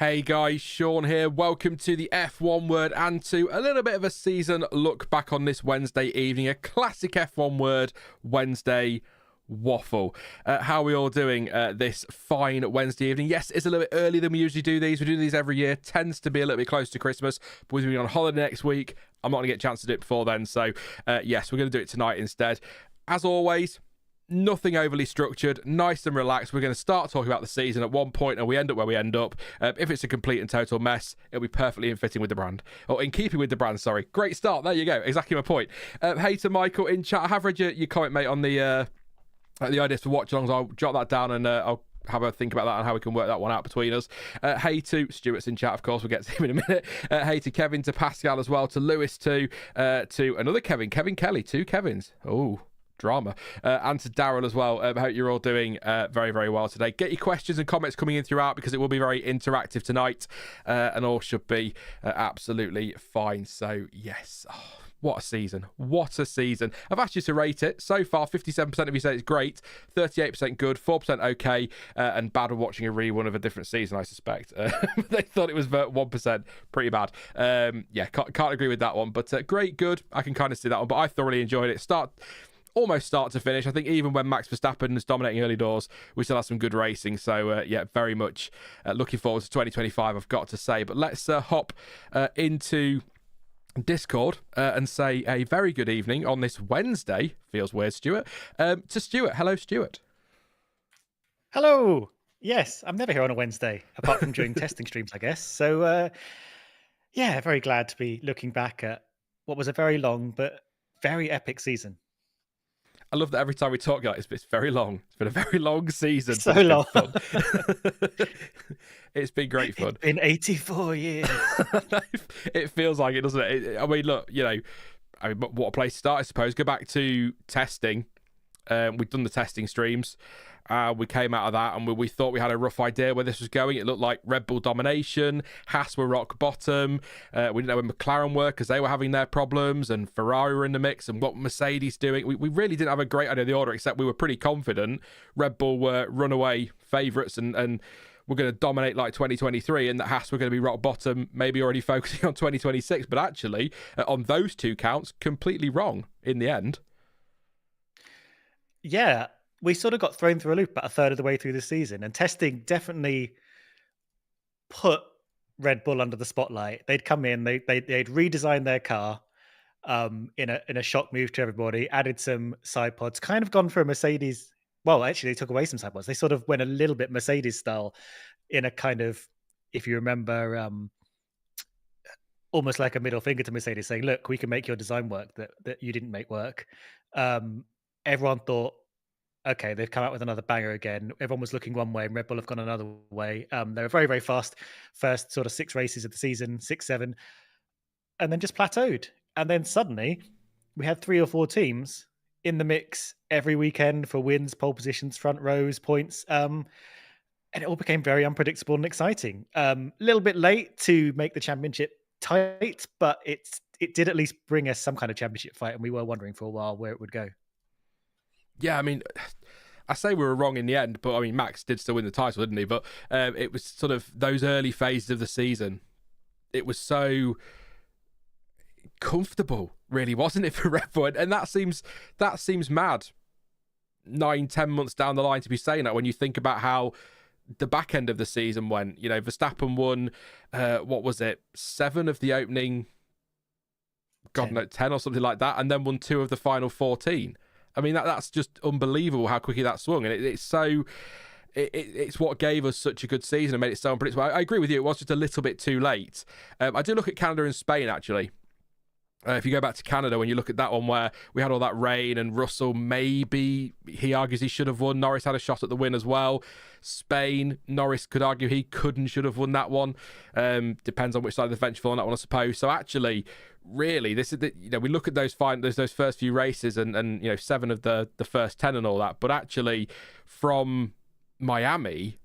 Hey guys, Sean here. Welcome to the F1 Word and to a little bit of a season look back on this Wednesday evening. A classic F1 Word Wednesday waffle. How are we all doing this fine Wednesday evening? Yes, it's a little bit earlier than we usually do these. We do these every year. Tends to be a little bit close to Christmas. But with me on holiday next week, I'm not going to get a chance to do it before then. So yes, we're going to do it tonight instead. As always, nothing overly structured, nice and relaxed. We're going to start talking about the season at one point and we end up where we end up. If it's a complete and total mess, it'll be perfectly in fitting with the brand. Or in keeping with the brand, sorry. Great start. There you go. Exactly my point. Hey to Michael in chat. I have read your comment, mate, on the ideas for watch-alongs. I'll jot that down and I'll have a think about that and how we can work that one out between us. Hey to Stuart's in chat, of course. We'll get to him in a minute. Hey to Kevin, to Pascal as well, to Lewis, to another Kevin Kelly, two Kevins. Oh, drama. And to Daryl as well. I hope you're all doing very, very well today. Get your questions and comments coming in throughout because it will be very interactive tonight and all should be absolutely fine. So, yes. Oh, what a season. What a season. I've asked you to rate it. So far, 57% of you say it's great, 38% good, 4% okay, and bad when watching a rerun of a different season, I suspect. They thought it was 1%. Pretty bad. Yeah, can't agree with that one. But great, good. I can kind of see that one. But I thoroughly enjoyed it. Almost start to finish. I think even when Max Verstappen was dominating early doors, we still had some good racing. So, yeah, very much looking forward to 2025, I've got to say. But let's hop into Discord and say a very good evening on this Wednesday. Feels weird, Stuart. To Stuart. Hello, Stuart. Hello. Yes, I'm never here on a Wednesday, apart from during testing streams, I guess. So, yeah, very glad to be looking back at what was a very long but very epic season. I love that every time we talk about it, it's very long. It's been a very long season. So long. It's been great fun. It's been 84 years. It feels like it, doesn't it? I mean, look, what a place to start, I suppose. Go back to testing. We've done the testing streams. We came out of that and we thought we had a rough idea where this was going. It looked like Red Bull domination. Haas were rock bottom. We didn't know where McLaren were because they were having their problems, and Ferrari were in the mix, and what Mercedes doing. We really didn't have a great idea of the order, except we were pretty confident Red Bull were runaway favourites and we're going to dominate like 2023, and that Haas were going to be rock bottom, maybe already focusing on 2026. But actually, on those two counts, completely wrong in the end. Yeah. We sort of got thrown through a loop about a third of the way through the season, and testing definitely put Red Bull under the spotlight. They'd come in, they'd redesigned their car in a shock move to everybody, added some side pods, kind of gone for a Mercedes. Well, actually, they took away some side pods. They sort of went a little bit Mercedes style in a kind of, if you remember, almost like a middle finger to Mercedes saying, look, we can make your design work that you didn't make work. Everyone thought, okay, they've come out with another banger again. Everyone was looking one way and Red Bull have gone another way. They were very, very fast. First sort of 6 races of the season, 6, 7, and then just plateaued. And then suddenly we had 3 or 4 teams in the mix every weekend for wins, pole positions, front rows, points. And it all became very unpredictable and exciting. A little bit late to make the championship tight, but it did at least bring us some kind of championship fight. And we were wondering for a while where it would go. Yeah, I mean, I say we were wrong in the end, but I mean, Max did still win the title, didn't he? But it was sort of those early phases of the season. It was so comfortable, really, wasn't it, for Red Bull? And that seems mad 9-10 months down the line to be saying that when you think about how the back end of the season went. You know, Verstappen won, what was it, 7 of the opening, 10 or something like that, and then won 2 of the final 14. I mean, that's just unbelievable how quickly that swung. And it's what gave us such a good season and made it so unpredictable. I agree with you. It was just a little bit too late. I do look at Canada and Spain, actually. If you go back to Canada, when you look at that one where we had all that rain and Russell, maybe he argues he should have won. Norris had a shot at the win as well. Spain, Norris could argue he could and should have won that one. Depends on which side of the fence you fall on that one, I suppose. So actually, really, this is we look at those first few races and 7 of the first 10 and all that. But actually, from Miami,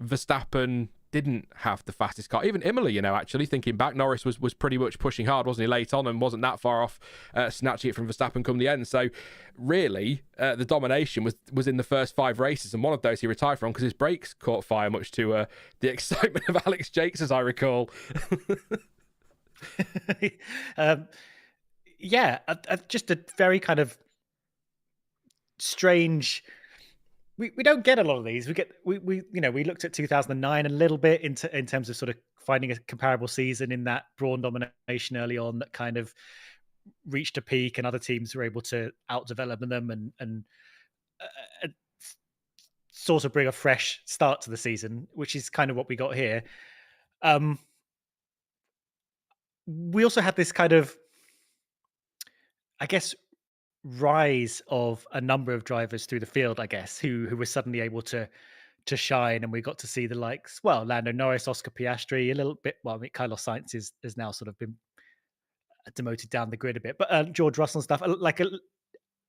Verstappen didn't have the fastest car. Even Imola, actually thinking back, Norris was pretty much pushing hard, wasn't he, late on, and wasn't that far off snatching it from Verstappen come the end. So really, the domination was in the first 5 races, and one of those he retired from because his brakes caught fire, much to the excitement of Alex Jakes, as I recall. Just a very kind of strange. We don't get a lot of these. We looked at 2009 a little bit in terms of sort of finding a comparable season in that brawn domination early on that kind of reached a peak, and other teams were able to outdevelop them and sort of bring a fresh start to the season, which is kind of what we got here. We also had this kind of, I guess, rise of a number of drivers through the field, I guess, who were suddenly able to shine, and we got to see the likes, well, Lando Norris, Oscar Piastri, a little bit. Well, I mean, Carlos Sainz has now sort of been demoted down the grid a bit, but George Russell and stuff.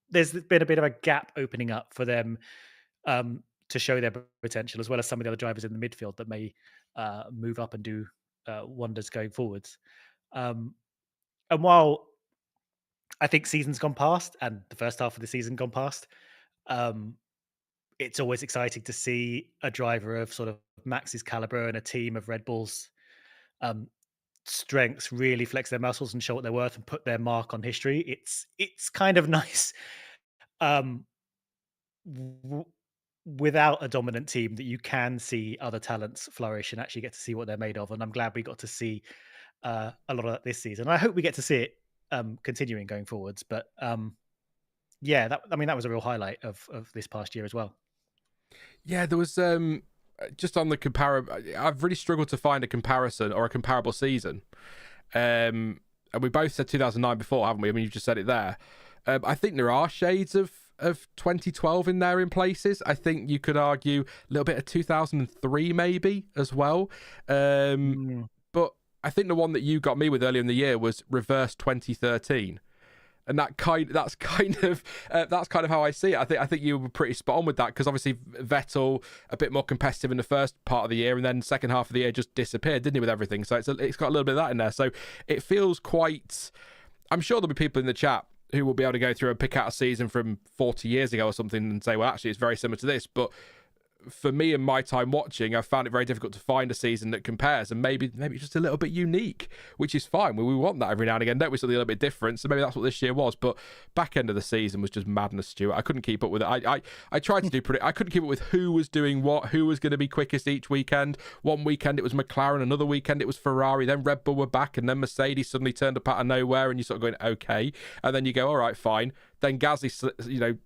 There's been a bit of a gap opening up for them to show their potential, as well as some of the other drivers in the midfield that may move up and do wonders going forwards. And while I think season's gone past, and the first half of the season gone past, it's always exciting to see a driver of sort of Max's caliber and a team of Red Bull's strengths really flex their muscles and show what they're worth and put their mark on history. It's kind of nice without a dominant team that you can see other talents flourish and actually get to see what they're made of. And I'm glad we got to see a lot of that this season. I hope we get to see it continuing going forwards. But that was a real highlight of this past year as well. Yeah, there was just on the comparison. I've really struggled to find a comparison or a comparable season. And we both said 2009 before, haven't we? I mean, you just said it there. I think there are shades of 2012 in there in places. I think you could argue a little bit of 2003 maybe as well. But I think the one that you got me with earlier in the year was reverse 2013. And that's kind of how I see it. I think you were pretty spot on with that, because obviously Vettel a bit more competitive in the first part of the year, and then second half of the year just disappeared, didn't he, with everything? So it's got a little bit of that in there. So it feels quite. I'm sure there'll be people in the chat who will be able to go through and pick out a season from 40 years ago or something and say, well, actually, it's very similar to this. But for me and my time watching, I've found it very difficult to find a season that compares, and maybe just a little bit unique, which is fine. We want that every now and again, don't we? Something a little bit different. So maybe that's what this year was. But back end of the season was just madness, Stuart. I couldn't keep up with it. I tried to do I couldn't keep up with who was doing what, who was going to be quickest each weekend. One weekend it was McLaren, another weekend it was Ferrari, then Red Bull were back, and then Mercedes suddenly turned up out of nowhere, and you're sort of going, okay. And then you go, all right, fine. Then Gasly,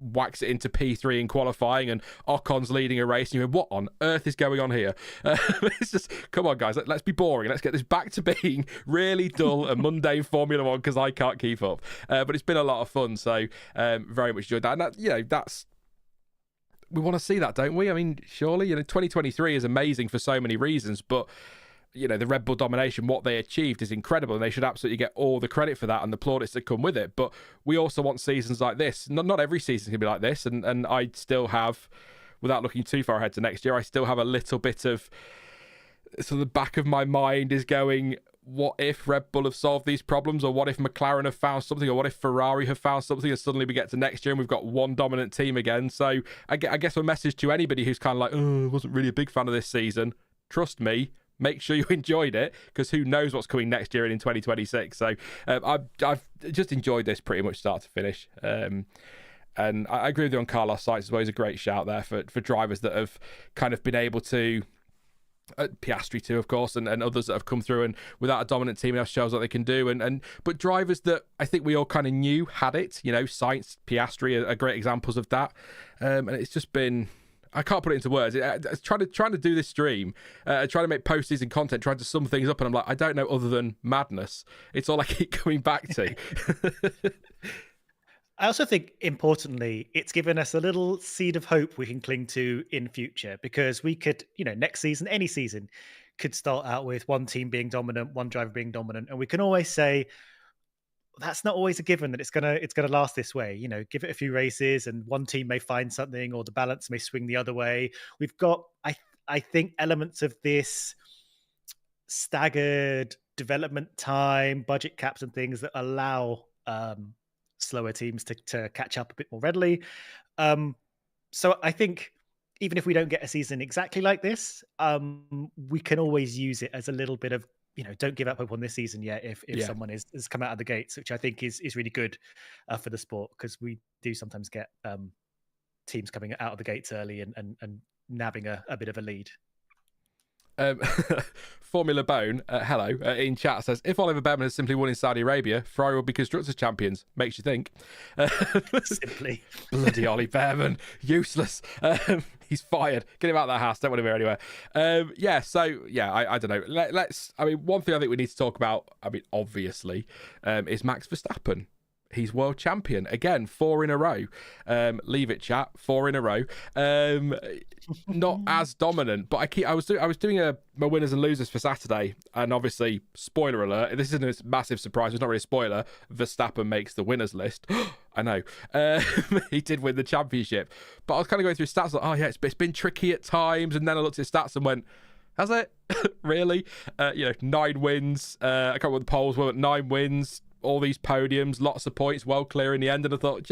whacks it into P3 in qualifying, and Ocon's leading a race, and you go, what on earth is going on here? It's just, come on guys, let's be boring, let's get this back to being really dull and mundane Formula One, because I can't keep up. But it's been a lot of fun, so very much enjoyed that. And that's, we want to see that, don't we? I mean, surely 2023 is amazing for so many reasons, but the Red Bull domination, what they achieved is incredible, and they should absolutely get all the credit for that and the plaudits that come with it. But we also want seasons like this. Not every season can be like this, and I still have, without looking too far ahead to next year, I still have a little bit of, so the back of my mind is going, what if Red Bull have solved these problems, or what if McLaren have found something, or what if Ferrari have found something, and suddenly we get to next year and we've got one dominant team again. So I guess a message to anybody who's kind of like, oh, I wasn't really a big fan of this season, trust me, make sure you enjoyed it, because who knows what's coming next year and in 2026. So I've just enjoyed this pretty much start to finish. And I agree with you on Carlos Sainz as well. He's a great shout there for drivers that have kind of been able to, Piastri too, of course, and others that have come through and without a dominant team else shows what they can do. But drivers that I think we all kind of knew had it, Sainz, Piastri are great examples of that. And it's just been, I can't put it into words. Trying to do this stream, trying to make post-season content, trying to sum things up, and I'm like, I don't know other than madness. It's all I keep coming back to. I also think, importantly, it's given us a little seed of hope we can cling to in future, because we could, next season, any season, could start out with one team being dominant, one driver being dominant, and we can always say, that's not always a given that it's gonna last this way. Give it a few races and one team may find something, or the balance may swing the other way. We've got, I think elements of this staggered development time, budget caps, and things that allow slower teams to catch up a bit more readily. So I think even if we don't get a season exactly like this, we can always use it as a little bit of, don't give up hope on this season yet if someone has come out of the gates, which I think is really good for the sport, because we do sometimes get teams coming out of the gates early and nabbing a bit of a lead. Formula Bone, hello, in chat says, if Oliver Behrman has simply won in Saudi Arabia, Ferrari will be Constructors champions. Makes you think. Simply. Bloody Ollie Behrman. Useless. He's fired. Get him out of that house. Don't want him here anywhere. I don't know. One thing I think we need to talk about, obviously, is Max Verstappen. He's world champion again, 4 in a row. Leave it, chat. 4 in a row. Not as dominant, but I was doing my winners and losers for Saturday, and obviously, spoiler alert. This isn't a massive surprise. It's not really a spoiler. Verstappen makes the winners list. I know. He did win the championship, but I was kind of going through stats. Like, oh yeah, it's been tricky at times, and then I looked at his stats and went, has it really? 9 wins. I can't remember what the polls were, but 9 wins. All these podiums, lots of points, well clear in the end. And I thought,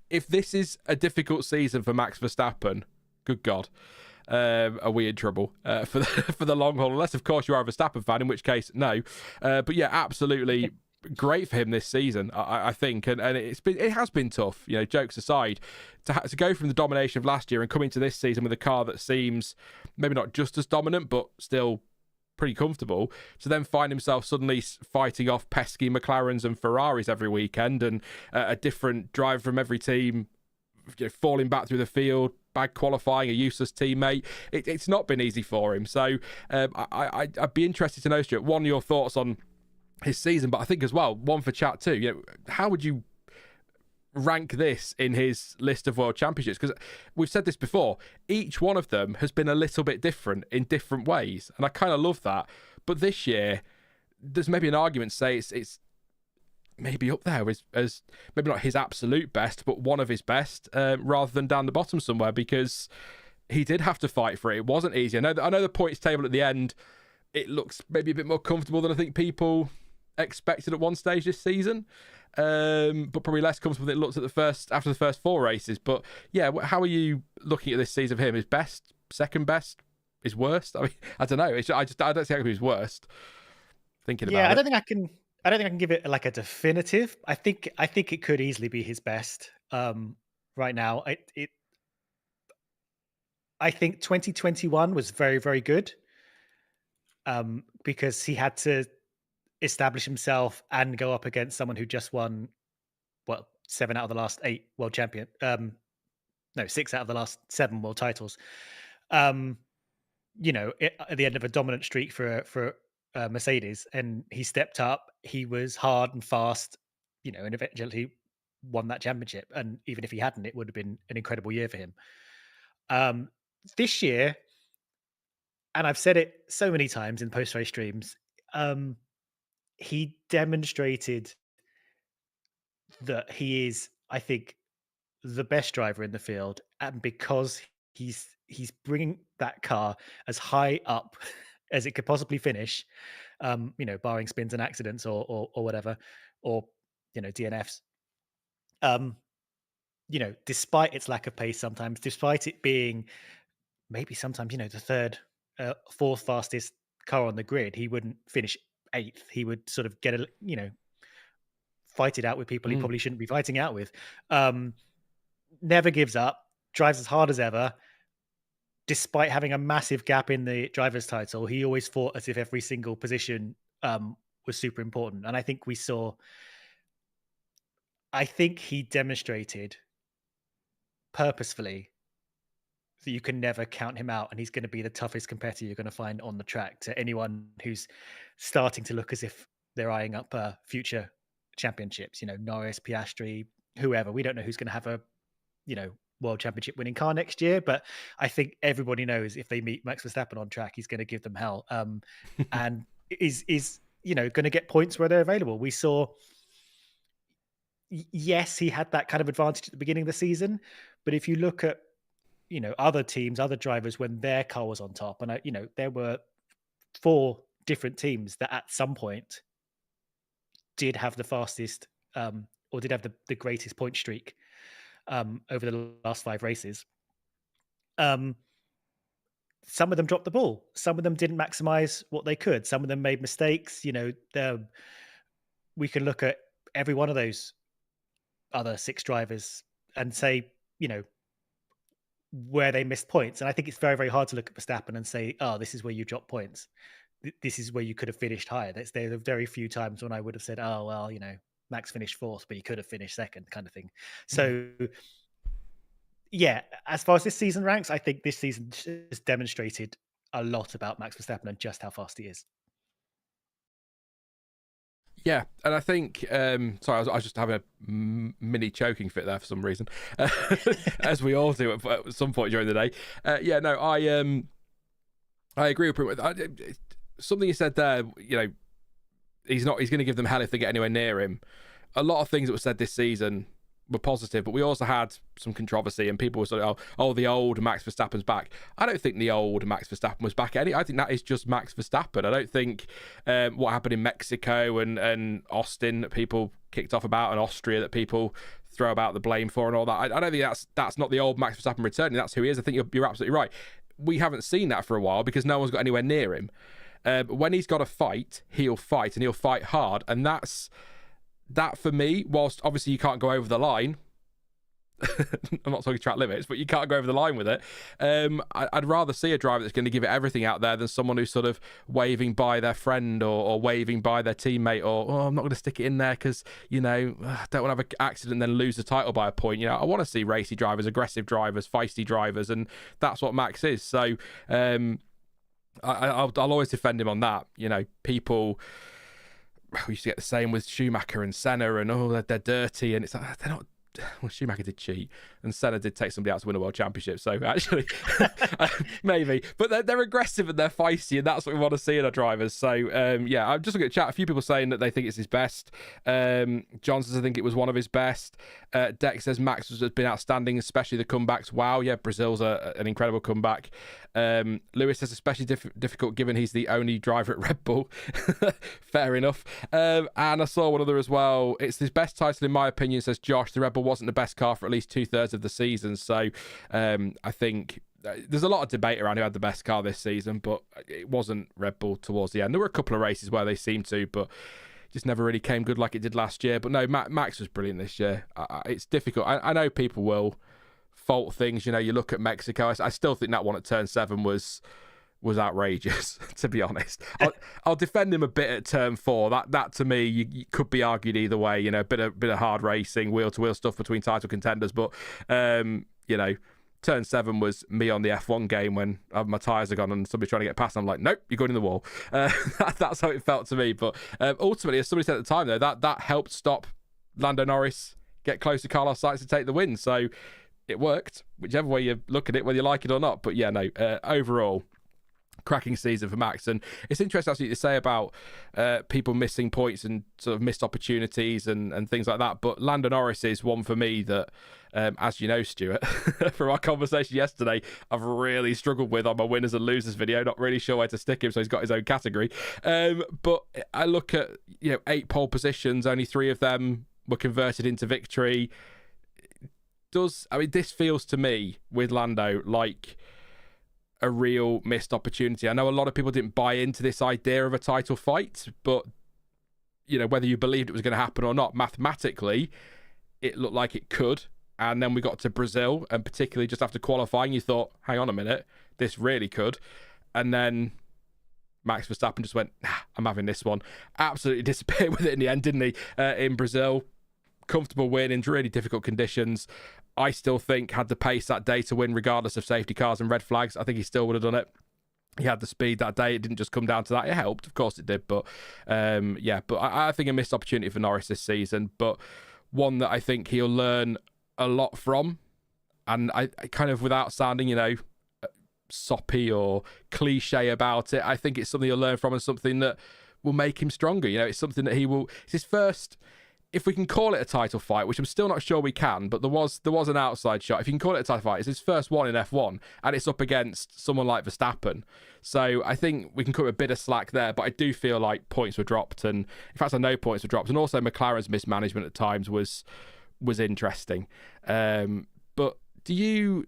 if this is a difficult season for Max Verstappen, good God, are we in trouble for the long haul? Unless, of course, you are a Verstappen fan, in which case, no. But yeah, absolutely great for him this season, I think. And it has been tough, jokes aside, to go from the domination of last year and come into this season with a car that seems maybe not just as dominant, but still pretty comfortable, to then find himself suddenly fighting off pesky McLarens and Ferraris every weekend, and a different driver from every team falling back through the field, bad qualifying, a useless teammate. It's not been easy for him. So I'd be interested to know, Stuart, one, your thoughts on his season, but I think as well, one for chat too. How would you rank this in his list of world championships? Because we've said this before, each one of them has been a little bit different in different ways, and I kind of love that. But this year, there's maybe an argument to say it's maybe up there as maybe not his absolute best, but one of his best, rather than down the bottom somewhere, because he did have to fight for it. It wasn't easy. I know the points table at the end, it looks maybe a bit more comfortable than I think people expected at one stage this season, but probably less comfortable than it looked after the first 4 races. But yeah, how are you looking at this season of him? His best, second best, his worst? I don't know. I don't think it was his worst. Thinking about it. I don't think I can give it like a definitive. I think it could easily be his best right now. I think 2021 was very, very good because he had to establish himself and go up against someone who just won 7 out of the last 8 world champion. 6 out of the last 7 world titles. At the end of a dominant streak for Mercedes, and he stepped up. He was hard and fast, and eventually won that championship. And even if he hadn't, it would have been an incredible year for him. This year, and I've said it so many times in post-race streams, he demonstrated that he is, I think, the best driver in the field, and because he's bringing that car as high up as it could possibly finish, barring spins and accidents or whatever, or DNFs. Despite its lack of pace sometimes, despite it being maybe sometimes the third, 4th fastest car on the grid, he wouldn't finish 8th. He would sort of get fight it out with people he probably shouldn't be fighting out with. Never gives up, drives as hard as ever. Despite having a massive gap in the driver's title, he always fought as if every single position was super important. And I think he demonstrated purposefully that you can never count him out, and he's going to be the toughest competitor you're going to find on the track to anyone who's starting to look as if they're eyeing up future championships. Norris, Piastri, whoever. We don't know who's going to have a world championship winning car next year, but I think everybody knows if they meet Max Verstappen on track, he's going to give them hell, and is going to get points where they're available. We saw, yes, he had that kind of advantage at the beginning of the season, but if you look at other teams, other drivers when their car was on top, and there were 4 different teams that at some point did have the fastest or did have the greatest point streak over the last 5 races. Some of them dropped the ball. Some of them didn't maximize what they could. Some of them made mistakes. We can look at every one of those other 6 drivers and say, where they missed points. And I think it's very, very hard to look at Verstappen and say, oh, this is where you dropped points. This is where you could have finished higher. There are very few times when I would have said, oh, well, Max finished 4th, but he could have finished 2nd, kind of thing. So, yeah, as far as this season ranks, I think this season has demonstrated a lot about Max Verstappen and just how fast he is. Yeah, and I think, sorry, I was just having a mini choking fit there for some reason, as we all do at some point during the day. I agree with pretty much. Something you said there, he's going to give them hell if they get anywhere near him. A lot of things that were said this season were positive, but we also had some controversy and people were sort of, the old Max Verstappen's back. I don't think the old Max Verstappen was back. I think that is just Max Verstappen. I don't think what happened in Mexico and Austin that people kicked off about, and Austria that people throw about the blame for and all that. I don't think that's not the old Max Verstappen returning. That's who he is. I think you're absolutely right. We haven't seen that for a while because no one's got anywhere near him. When he's got to fight, he'll fight, and he'll fight hard, and that for me, whilst obviously you can't go over the line, I'm not talking track limits, but you can't go over the line with it. I'd rather see a driver that's going to give it everything out there than someone who's sort of waving by their friend or waving by their teammate, or I'm not going to stick it in there because I don't want to have an accident and then lose the title by a point. I want to see racy drivers, aggressive drivers, feisty drivers, and that's what Max is. So I'll always defend him on that. People. We used to get the same with Schumacher and Senna, and they're dirty, and it's like they're not. Well, Schumacher did cheat, and Senna did take somebody out to win a world championship. So actually, maybe, but they're aggressive and they're feisty, and that's what we want to see in our drivers. So I'm just looking at chat. A few people saying that they think it's his best. John says I think it was one of his best. Dex says Max has been outstanding, especially the comebacks. Wow, yeah, Brazil's an incredible comeback. Lewis says especially difficult given he's the only driver at Red Bull. Fair enough. And I saw one other as well. It's his best title in my opinion, says Josh. The Red Bull wasn't the best car for at least 2/3 of the season. So I think there's a lot of debate around who had the best car this season, but it wasn't Red Bull towards the end. There were a couple of races where they seemed to, but just never really came good like it did last year. But no, Max was brilliant this year. It's difficult. I know people will fault things. You look at Mexico. I still think that one at turn 7 was outrageous, to be honest. I'll defend him a bit at turn 4. That to me, you could be argued either way. A bit of hard racing, wheel to wheel stuff between title contenders. But turn 7 was me on the F1 game when my tyres are gone and somebody's trying to get past. And I'm like, nope, you're going in the wall. That's how it felt to me. But ultimately, as somebody said at the time, though, that helped stop Lando Norris get close to Carlos Sainz to take the win. So it worked, whichever way you look at it, whether you like it or not. But yeah, no, overall, cracking season for Max. And it's interesting actually to say about people missing points and sort of missed opportunities and things like that. But Lando Norris is one for me that, as you know, Stuart, from our conversation yesterday, I've really struggled with on my winners and losers video. Not really sure where to stick him, so he's got his own category. But I look at 8 pole positions, only 3 of them were converted into victory. This feels to me with Lando like a real missed opportunity. I know a lot of people didn't buy into this idea of a title fight, but whether you believed it was going to happen or not, mathematically it looked like it could. And then we got to Brazil, and particularly just after qualifying, you thought, hang on a minute, this really could. And then Max Verstappen just went, nah, I'm having this one. Absolutely disappeared with it in the end, didn't he? In Brazil, comfortable win in really difficult conditions. I still think had the pace that day to win regardless of safety cars and red flags. I think he still would have done it. He had the speed that day. It didn't just come down to that. It helped, of course it did. But but I think a missed opportunity for Norris this season, but one that I think he'll learn a lot from. And I kind of, without sounding, soppy or cliche about it, I think it's something he'll learn from and something that will make him stronger. It's something that it's his first if we can call it a title fight, which I'm still not sure we can, but there was an outside shot. If you can call it a title fight, it's his first one in F1, and it's up against someone like Verstappen. So I think we can cut a bit of slack there, but I do feel like points were dropped, and in fact I know points were dropped, and also McLaren's mismanagement at times was interesting. But do you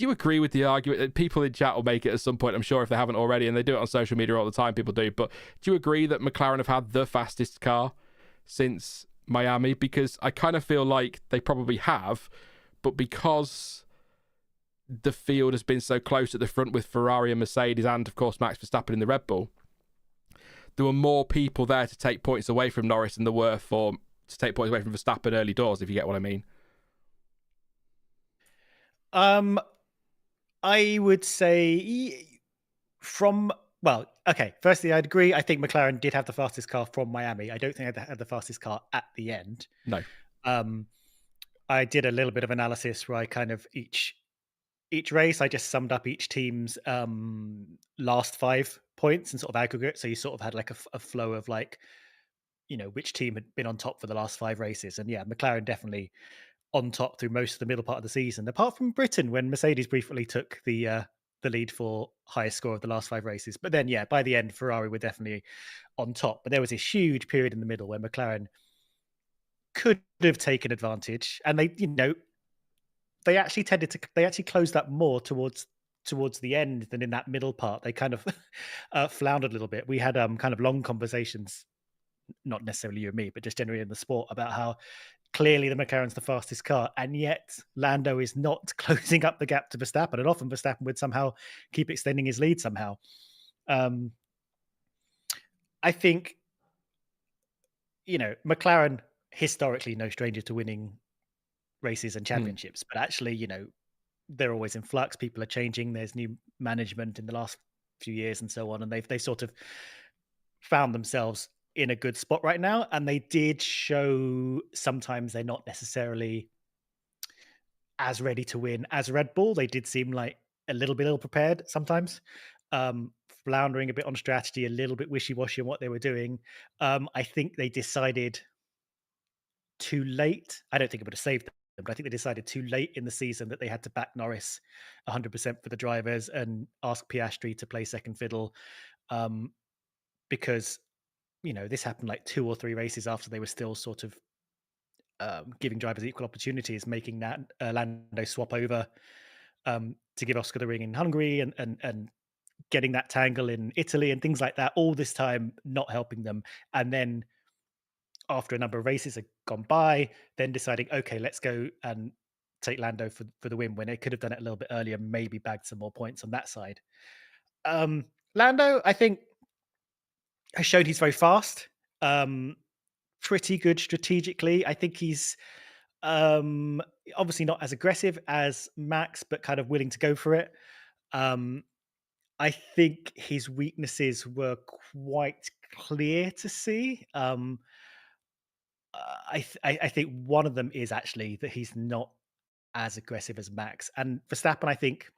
agree with the argument? People in chat will make it at some point, I'm sure, if they haven't already, and they do it on social media all the time, people do, but do you agree that McLaren have had the fastest car since Miami? Because I kind of feel like they probably have, but because the field has been so close at the front with Ferrari and Mercedes and of course Max Verstappen in the Red Bull, there were more people there to take points away from Norris than there were to take points away from Verstappen early doors, if you get what I mean. I would say firstly, I'd agree. I think McLaren did have the fastest car from Miami. I don't think they had the fastest car at the end. No. I did a little bit of analysis where I kind of each race, I just summed up each team's last 5 points and sort of aggregate. So you sort of had like a flow of like, which team had been on top for the last 5 races. And yeah, McLaren definitely on top through most of the middle part of the season, apart from Britain when Mercedes briefly took the lead for highest score of the last 5 races. But then, yeah, by the end, Ferrari were definitely on top. But there was this huge period in the middle where McLaren could have taken advantage, and they actually closed up more towards the end than in that middle part. They kind of floundered a little bit. We had kind of long conversations, not necessarily you and me, but just generally in the sport, about how clearly the McLaren's the fastest car, and yet Lando is not closing up the gap to Verstappen, and often Verstappen would somehow keep extending his lead somehow. I think, McLaren historically no stranger to winning races and championships, but actually, they're always in flux. People are changing. There's new management in the last few years and so on, and they sort of found themselves in a good spot right now. And they did show sometimes they're not necessarily as ready to win as Red Bull. They did seem like a little bit ill-prepared sometimes, floundering a bit on strategy, a little bit wishy-washy on what they were doing. I think they decided too late. I don't think it would have saved them, but I think they decided too late in the season that they had to back Norris 100% for the drivers and ask Piastri to play second fiddle, because this happened like 2 or 3 races after they were still sort of giving drivers equal opportunities, making that Lando swap over to give Oscar the ring in Hungary, and getting that tangle in Italy and things like that. All this time not helping them, and then after a number of races had gone by, then deciding, okay, let's go and take Lando for the win, when they could have done it a little bit earlier, maybe bagged some more points on that side. Lando, I think, has shown he's very fast, pretty good strategically. I think he's obviously not as aggressive as Max, but kind of willing to go for it. I think his weaknesses were quite clear to see. I think one of them is actually that he's not as aggressive as Max. And Verstappen, I think,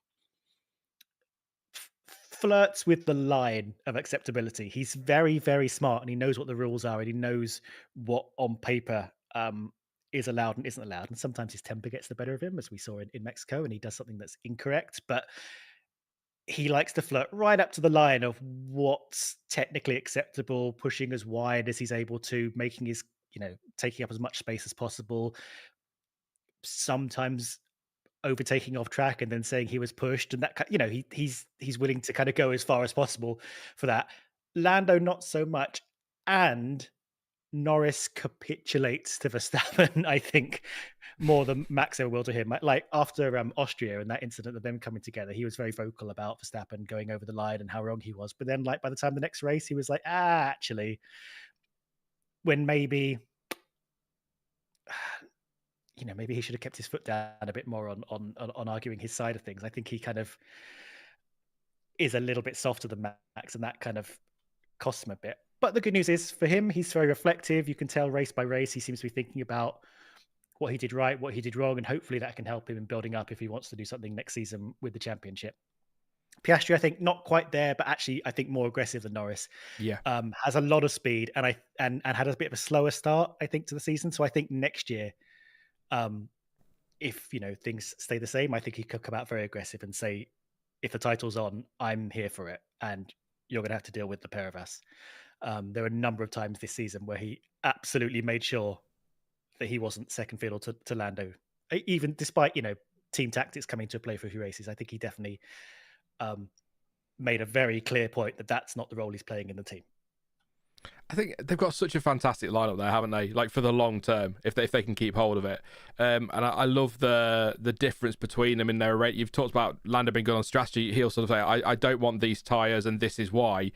flirts with the line of acceptability. He's very, very smart, and he knows what the rules are, and he knows what on paper is allowed and isn't allowed. And sometimes his temper gets the better of him, as we saw in Mexico, and he does something that's incorrect. But he likes to flirt right up to the line of what's technically acceptable, pushing as wide as he's able to, making his, taking up as much space as possible. Sometimes overtaking off track and then saying he was pushed, and that, he's willing to kind of go as far as possible for that. Lando, not so much. And Norris capitulates to Verstappen, I think, more than Max ever will to him. Like after Austria and that incident of them coming together, he was very vocal about Verstappen going over the line and how wrong he was. But then, like, by the time the next race, he was like, actually, when maybe maybe he should have kept his foot down a bit more on arguing his side of things. I think he kind of is a little bit softer than Max, and that kind of costs him a bit. But the good news is for him, he's very reflective. You can tell race by race, he seems to be thinking about what he did right, what he did wrong, and hopefully that can help him in building up if he wants to do something next season with the championship. Piastri, I think, not quite there, but actually, I think more aggressive than Norris. Yeah. Has a lot of speed, and had a bit of a slower start, I think, to the season. So I think next year, if things stay the same, I think he could come out very aggressive and say, if the title's on, I'm here for it, and you're going to have to deal with the pair of us. There were a number of times this season where he absolutely made sure that he wasn't second fiddle to Lando, even despite team tactics coming to play for a few races. I think he definitely made a very clear point that that's not the role he's playing in the team. I think they've got such a fantastic lineup there, haven't they? Like for the long term, if they can keep hold of it. And I love the difference between them in their rate. You've talked about Lando being good on strategy. He'll sort of say, I don't want these tyres and this is why.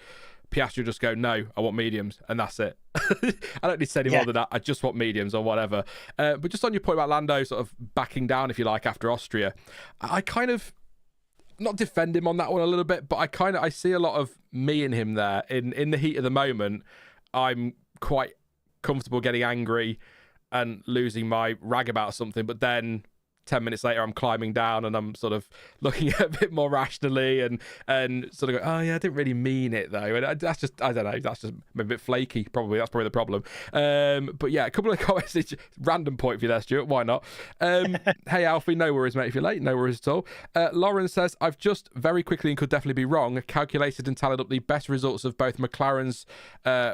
Piastri will just go, no, I want mediums, and that's it. I don't need to say any more than that. I just want mediums or whatever. But just on your point about Lando sort of backing down, if you like, after Austria, I kind of not defend him on that one a little bit, but I see a lot of me in him there. In the heat of the moment, I'm quite comfortable getting angry and losing my rag about something, but then 10 minutes later I'm climbing down and I'm sort of looking at it a bit more rationally and sort of go, oh yeah, I didn't really mean it though. And that's just, I don't know, that's just a bit flaky probably. That's probably the problem. But yeah, a couple of comments, random point for you there, Stuart, why not? Hey Alfie, no worries mate if you're late, no worries at all. Lauren says, I've just very quickly and could definitely be wrong, calculated and tallied up the best results of both McLaren's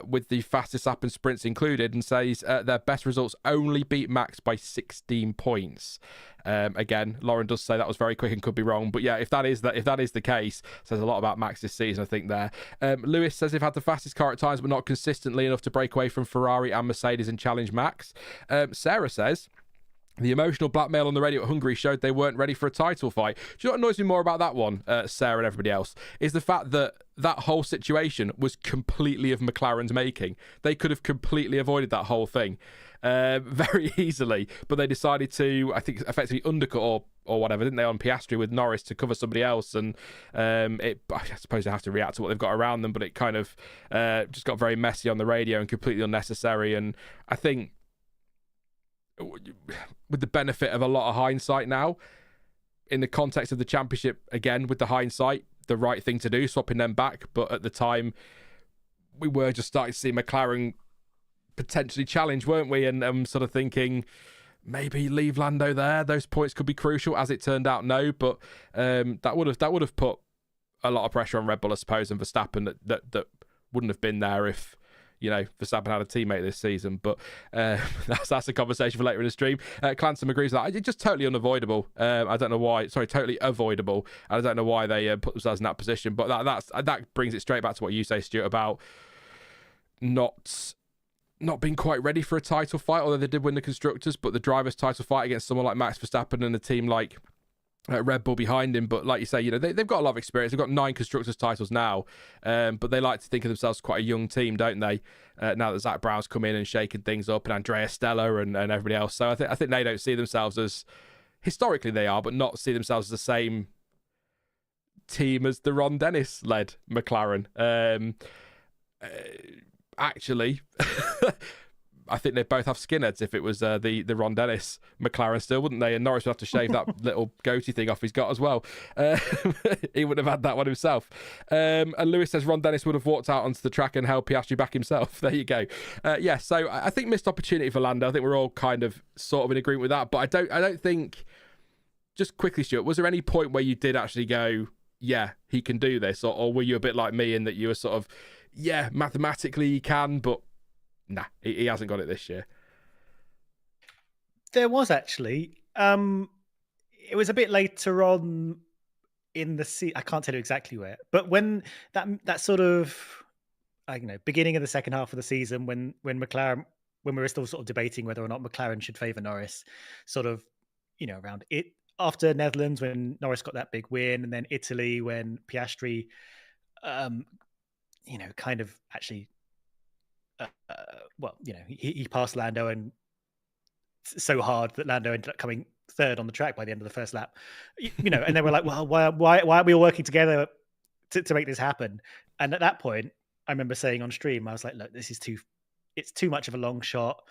with the fastest lap and sprints included, and says their best results only beat Max by 16 points. Again, Lauren does say that was very quick and could be wrong, but yeah, if that is the case, says a lot about Max this season, I think there. Lewis says they've had the fastest car at times, but not consistently enough to break away from Ferrari and Mercedes and challenge Max. Sarah says the emotional blackmail on the radio at Hungary showed they weren't ready for a title fight. Do you know what annoys me more about that one, Sarah and everybody else, is the fact that that whole situation was completely of McLaren's making. They could have completely avoided that whole thing very easily, but they decided to, I think, effectively undercut or whatever, didn't they, on Piastri with Norris to cover somebody else, and I suppose they have to react to what they've got around them, but it kind of just got very messy on the radio and completely unnecessary. And I think with the benefit of a lot of hindsight now, in the context of the championship, again, with the hindsight, the right thing to do, swapping them back. But at the time, we were just starting to see McLaren potentially challenge, weren't we? And I'm sort of thinking, maybe leave Lando there. Those points could be crucial. As it turned out, no. But that would have put a lot of pressure on Red Bull, I suppose, and Verstappen that wouldn't have been there if, Verstappen had a teammate this season. But that's a conversation for later in the stream. Clancy agrees with that. It's just totally unavoidable. I don't know why. Sorry, totally avoidable. I don't know why they put themselves in that position. But that brings it straight back to what you say, Stuart, about not being quite ready for a title fight, although they did win the Constructors, but the drivers' title fight against someone like Max Verstappen and a team like Red Bull behind him. But like you say, they've got a lot of experience. They've got 9 Constructors titles now, but they like to think of themselves as quite a young team, don't they? Now that Zach Brown's come in and shaken things up, and Andrea Stella and everybody else. So I think they don't see themselves as, historically they are, but not see themselves as the same team as the Ron Dennis-led McLaren. Actually, I think they'd both have skinheads if it was the Ron Dennis McLaren still, wouldn't they? And Norris would have to shave that little goatee thing off he's got as well. He would have had that one himself. And Lewis says Ron Dennis would have walked out onto the track and held Piastri back himself. There you go. So I think missed opportunity for Lando. I think we're all kind of sort of in agreement with that. But I don't think, just quickly, Stuart, was there any point where you did actually go, yeah, he can do this? Or were you a bit like me in that you were sort of, yeah, mathematically he can, but nah, he hasn't got it this year? There was actually. It was a bit later on in the season. I can't tell you exactly where, but when that sort of, I don't know, beginning of the second half of the season, when McLaren, when we were still sort of debating whether or not McLaren should favour Norris, sort of, around it after Netherlands when Norris got that big win, and then Italy when Piastri, kind of actually, he passed Lando, and so hard that Lando ended up coming third on the track by the end of the first lap. And then we're like, well, why aren't we all working together to make this happen? And at that point, I remember saying on stream, I was like, look, it's too much of a long shot.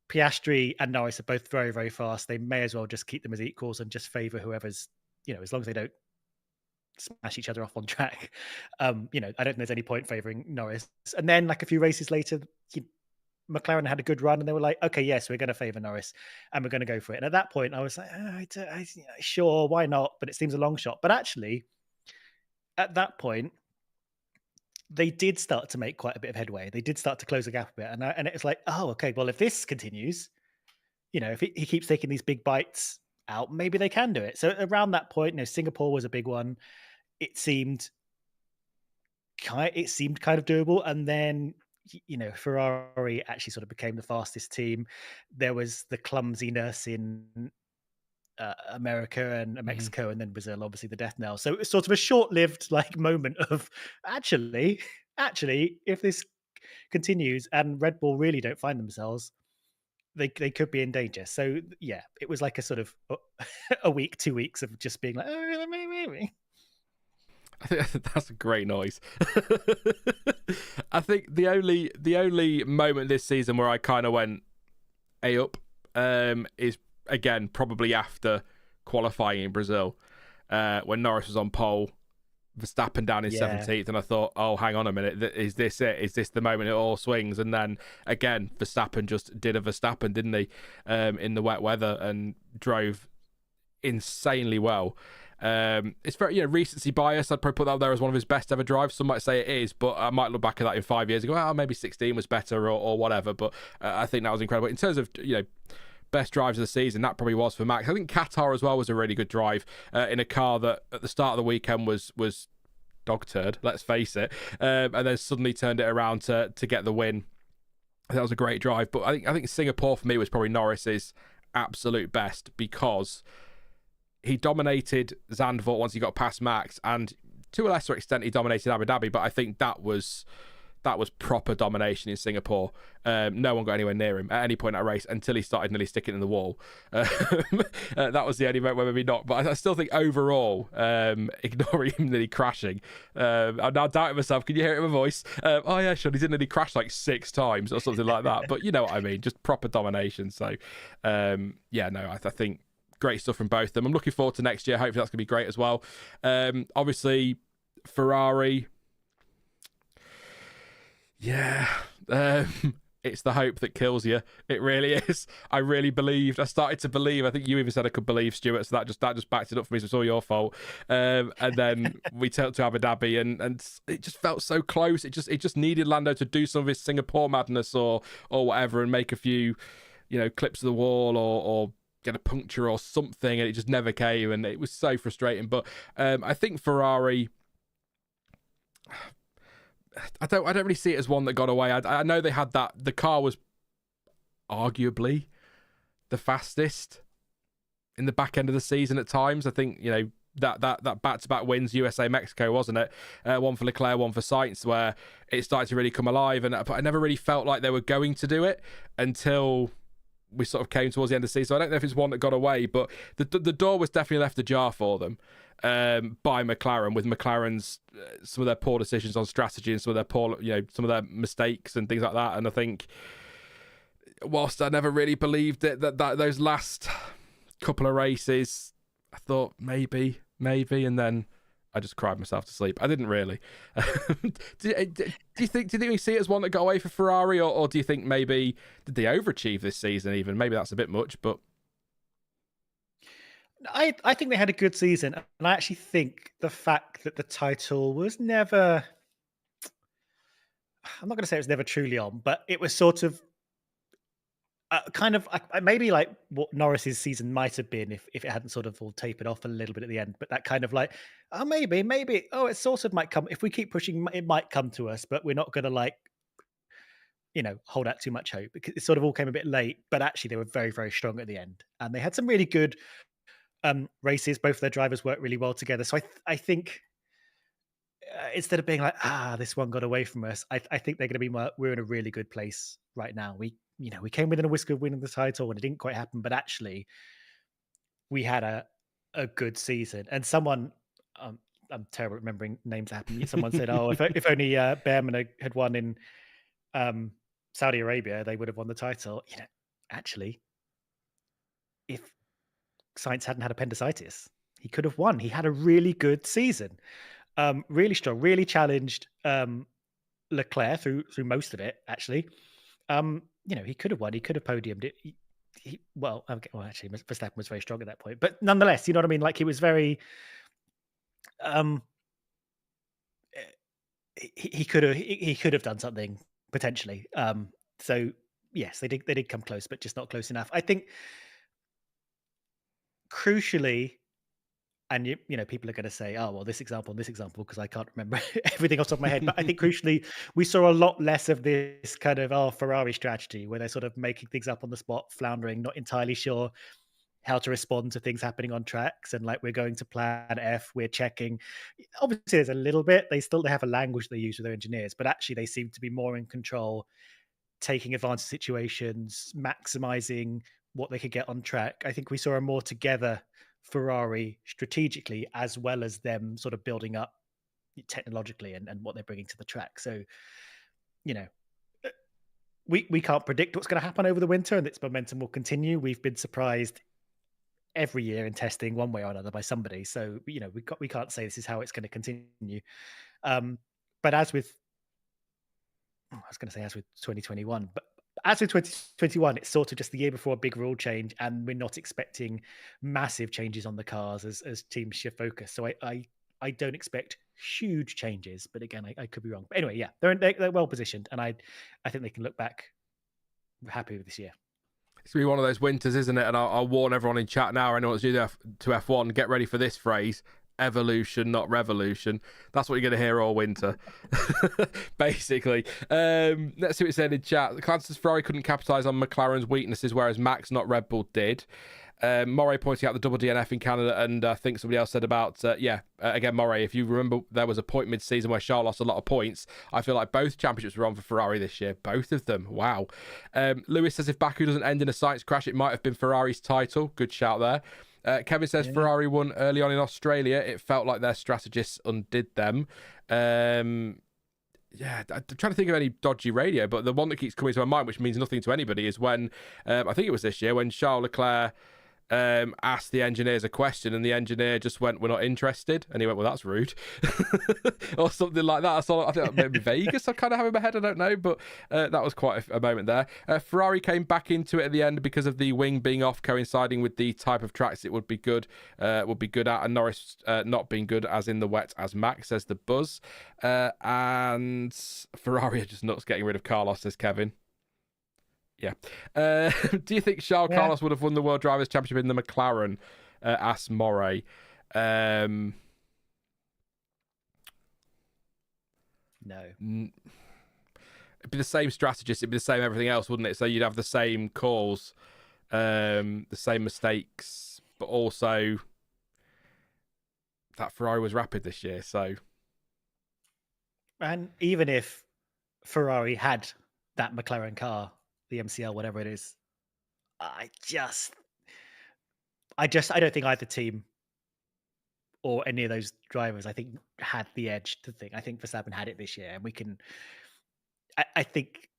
Piastri and Norris are both very, very fast. They may as well just keep them as equals and just favour whoever's, as long as they don't smash each other off on track. I don't think there's any point favouring Norris. And then like a few races later, McLaren had a good run, and they were like, okay, yes, we're going to favour Norris, and we're going to go for it. And at that point, I was like, sure, why not? But it seems a long shot. But actually, at that point, they did start to make quite a bit of headway. They did start to close the gap a bit, and it was like, oh, okay, well, if this continues, if he keeps taking these big bites out, maybe they can do it. So around that point, Singapore was a big one. It seemed kind of doable, and then Ferrari actually sort of became the fastest team. There was the clumsiness in America and Mexico, and then Brazil, obviously the death knell. So it's sort of a short-lived like moment of actually, if this continues and Red Bull really don't find themselves, they could be in danger. So yeah, it was like a sort of a week, 2 weeks of just being like, oh, maybe. I think that's a great noise. I think the only moment this season where I kind of went A up is again probably after qualifying in Brazil, when Norris was on pole, Verstappen down in 17th, and I thought, oh, hang on a minute, is this it? Is this the moment it all swings? And then again, Verstappen just did a Verstappen, didn't he, in the wet weather, and drove insanely well. It's very recency bias. I'd probably put that up there as one of his best ever drives. Some might say it is, but I might look back at that in 5 years and go, maybe 16 was better or whatever. But I think that was incredible in terms of best drives of the season. That probably was for Max. I think Qatar as well was a really good drive in a car that at the start of the weekend was dog turd, let's face it, and then suddenly turned it around to get the win. That was a great drive. But I think Singapore for me was probably Norris's absolute best, because he dominated Zandvoort once he got past Max, and to a lesser extent he dominated Abu Dhabi, but I think that was proper domination in Singapore. No one got anywhere near him at any point in that race until he started nearly sticking in the wall. That was the only moment where maybe not, but I still think overall, ignoring him nearly crashing, I'm now doubting myself. Can you hear it in my voice? Oh yeah, sure, he did nearly crash like 6 times or something like that, but you know what I mean, just proper domination. So I think great stuff from both of them. I'm looking forward to next year. Hopefully that's going to be great as well. Obviously, Ferrari. Yeah. It's the hope that kills you. It really is. I really believed. I started to believe. I think you even said I could believe, Stuart. So that just backed it up for me. So it's all your fault. And then we turned to Abu Dhabi, and it just felt so close. It just needed Lando to do some of his Singapore madness or whatever, and make a few, clips of the wall or get a puncture or something, and it just never came, and it was so frustrating. But I think Ferrari, I don't really see it as one that got away. I know they had that. The car was arguably the fastest in the back end of the season at times. I think that back-to-back wins, USA, Mexico, wasn't it? One for Leclerc, one for Sainz, where it started to really come alive. But I never really felt like they were going to do it until we sort of came towards the end of the season. So I don't know if it's one that got away, but the door was definitely left ajar for them by McLaren, with McLaren's some of their poor decisions on strategy and some of their poor, some of their mistakes and things like that. And I think, whilst I never really believed it, that those last couple of races, I thought maybe, and then I just cried myself to sleep. I didn't really. Do you think we see it as one that got away for Ferrari, or do you think maybe did they overachieve this season? Even maybe that's a bit much, but I think they had a good season, and I actually think the fact that the title was never, I'm not going to say it was never truly on, but it was sort of kind of maybe like what Norris's season might have been if it hadn't sort of all tapered off a little bit at the end. But that kind of like, maybe, it sort of might come. If we keep pushing, it might come to us, but we're not going to hold out too much hope, because it sort of all came a bit late. But actually, they were very, very strong at the end, and they had some really good races. Both of their drivers worked really well together. So I think instead of being like, this one got away from us, I think they're going to be we're in a really good place right now. We came within a whisker of winning the title, and it didn't quite happen, but actually we had a good season. And someone, I'm terrible at remembering names that happened. Someone said, if only Behrman had won in Saudi Arabia, they would have won the title. Actually, if Sainz hadn't had appendicitis, he could have won. He had a really good season, really strong, really challenged Leclerc through most of it. Actually, he could have won. He could have podiumed it. Actually, Verstappen was very strong at that point, but nonetheless, you know what I mean. Like, he was very. He could have done something potentially. So yes, they did come close, but just not close enough. I think crucially, and people are going to say, oh well, this example and this example, because I can't remember everything off the top of my head. But I think crucially, we saw a lot less of this kind of Ferrari strategy where they're sort of making things up on the spot, floundering, not entirely sure how to respond to things happening on tracks, and like, we're going to plan F, we're checking. Obviously, there's a little bit. They have a language they use with their engineers, but actually, they seem to be more in control, taking advantage of situations, maximizing what they could get on track. I think we saw a more together Ferrari strategically, as well as them sort of building up technologically and what they're bringing to the track. So, we can't predict what's going to happen over the winter, and its momentum will continue. We've been surprised every year in testing one way or another by somebody. So, we can't say this is how it's going to continue. But as with 2021, but as with 2021, it's sort of just the year before a big rule change, and we're not expecting massive changes on the cars as teams shift focus. So I don't expect huge changes, but again, I could be wrong. But anyway, yeah, they're well positioned, and I think they can look back happy with this year. It's going to be one of those winters, isn't it? And I'll warn everyone in chat now, anyone that's new to F1, get ready for this phrase: evolution, not revolution. That's what you're going to hear all winter, basically. Let's see what it said in chat. The Clan says Ferrari couldn't capitalise on McLaren's weaknesses, whereas Max, not Red Bull, did. Moray pointing out the double DNF in Canada, and I think somebody else said about, again, Moray, if you remember, there was a point mid-season where Charles lost a lot of points. I feel like both championships were on for Ferrari this year, both of them. Wow. Lewis says if Baku doesn't end in a Sainz crash, it might have been Ferrari's title. Good shout there. Kevin says Ferrari won early on in Australia. It felt like their strategists undid them. I'm trying to think of any dodgy radio, but the one that keeps coming to my mind, which means nothing to anybody, is when, I think it was this year, when Charles Leclerc asked the engineers a question, and the engineer just went, "We're not interested," and he went, "Well, that's rude," or something like that. That's all. I think maybe Vegas I kind of have in my head, I don't know, but that was quite a moment there. Ferrari came back into it at the end because of the wing being off, coinciding with the type of tracks it would be good at, and Norris not being good as in the wet as Max, says the buzz. And Ferrari are just nuts getting rid of Carlos, says Kevin. Yeah. Do you think Carlos would have won the World Drivers' Championship in the McLaren? Asks Moray. No. It'd be the same strategist. It'd be the same everything else, wouldn't it? So you'd have the same calls, the same mistakes, but also that Ferrari was rapid this year. So, and even if Ferrari had that McLaren car, the MCL, whatever it is, I don't think either team or any of those drivers, I think, had the edge to think. I think Verstappen had it this year, and I think,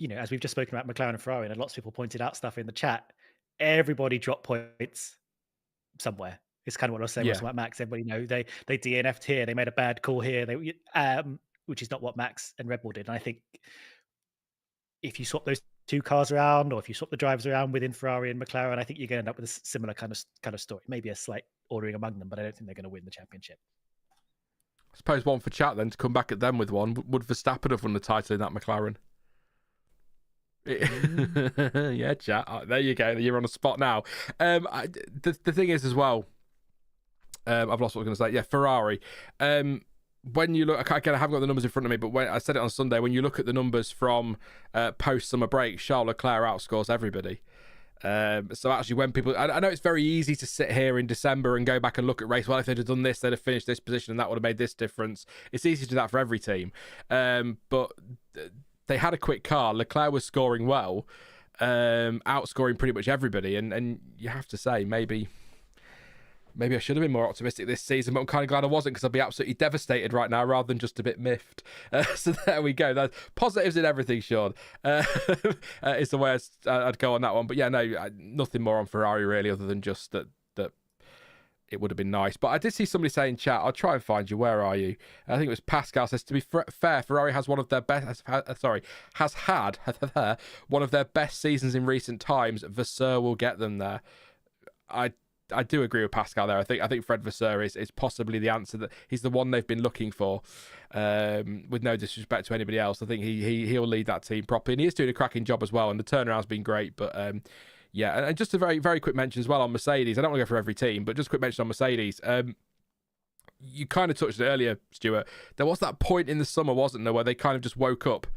as we've just spoken about McLaren and Ferrari, and lots of people pointed out stuff in the chat, everybody dropped points somewhere. It's kind of what I was saying about Max. Everybody, they DNF'd here, they made a bad call here, which is not what Max and Red Bull did. And I think if you swap those two cars around, or if you swap the drivers around within Ferrari and McLaren, I think you're going to end up with a similar kind of story. Maybe a slight ordering among them, but I don't think they're going to win the championship. I suppose one for chat then, to come back at them with one. Would Verstappen have won the title in that McLaren? Yeah, chat. Oh, there you go. You're on a spot now. The thing is as well, I've lost what I was going to say. Yeah, Ferrari. When you look, again, I haven't got the numbers in front of me, but when I said it on Sunday, when you look at the numbers from post-summer break, Charles Leclerc outscores everybody. So actually, when people, I know it's very easy to sit here in December and go back and look at race. Well, if they'd have done this, they'd have finished this position, and that would have made this difference. It's easy to do that for every team. But they had a quick car. Leclerc was scoring well, outscoring pretty much everybody, and you have to say maybe I should have been more optimistic this season, but I'm kind of glad I wasn't, because I'd be absolutely devastated right now rather than just a bit miffed. So there we go. That's positives in everything, Sean. It's the way I'd go on that one. But yeah, no, nothing more on Ferrari really, other than just that it would have been nice. But I did see somebody say in chat, I'll try and find you. Where are you? I think it was Pascal says, to be fair, Ferrari has one of their best, has had one of their best seasons in recent times. Vasseur will get them there. I do agree with Pascal there. I think Fred Vasseur is possibly the answer. That he's the one they've been looking for. With no disrespect to anybody else, I think he'll lead that team properly, and he is doing a cracking job as well. And the turnaround's been great. But yeah, and just a very, very quick mention as well on Mercedes. I don't want to go for every team, but just a quick mention on Mercedes. You kind of touched it earlier, Stuart. There was that point in the summer, wasn't there, where they kind of just woke up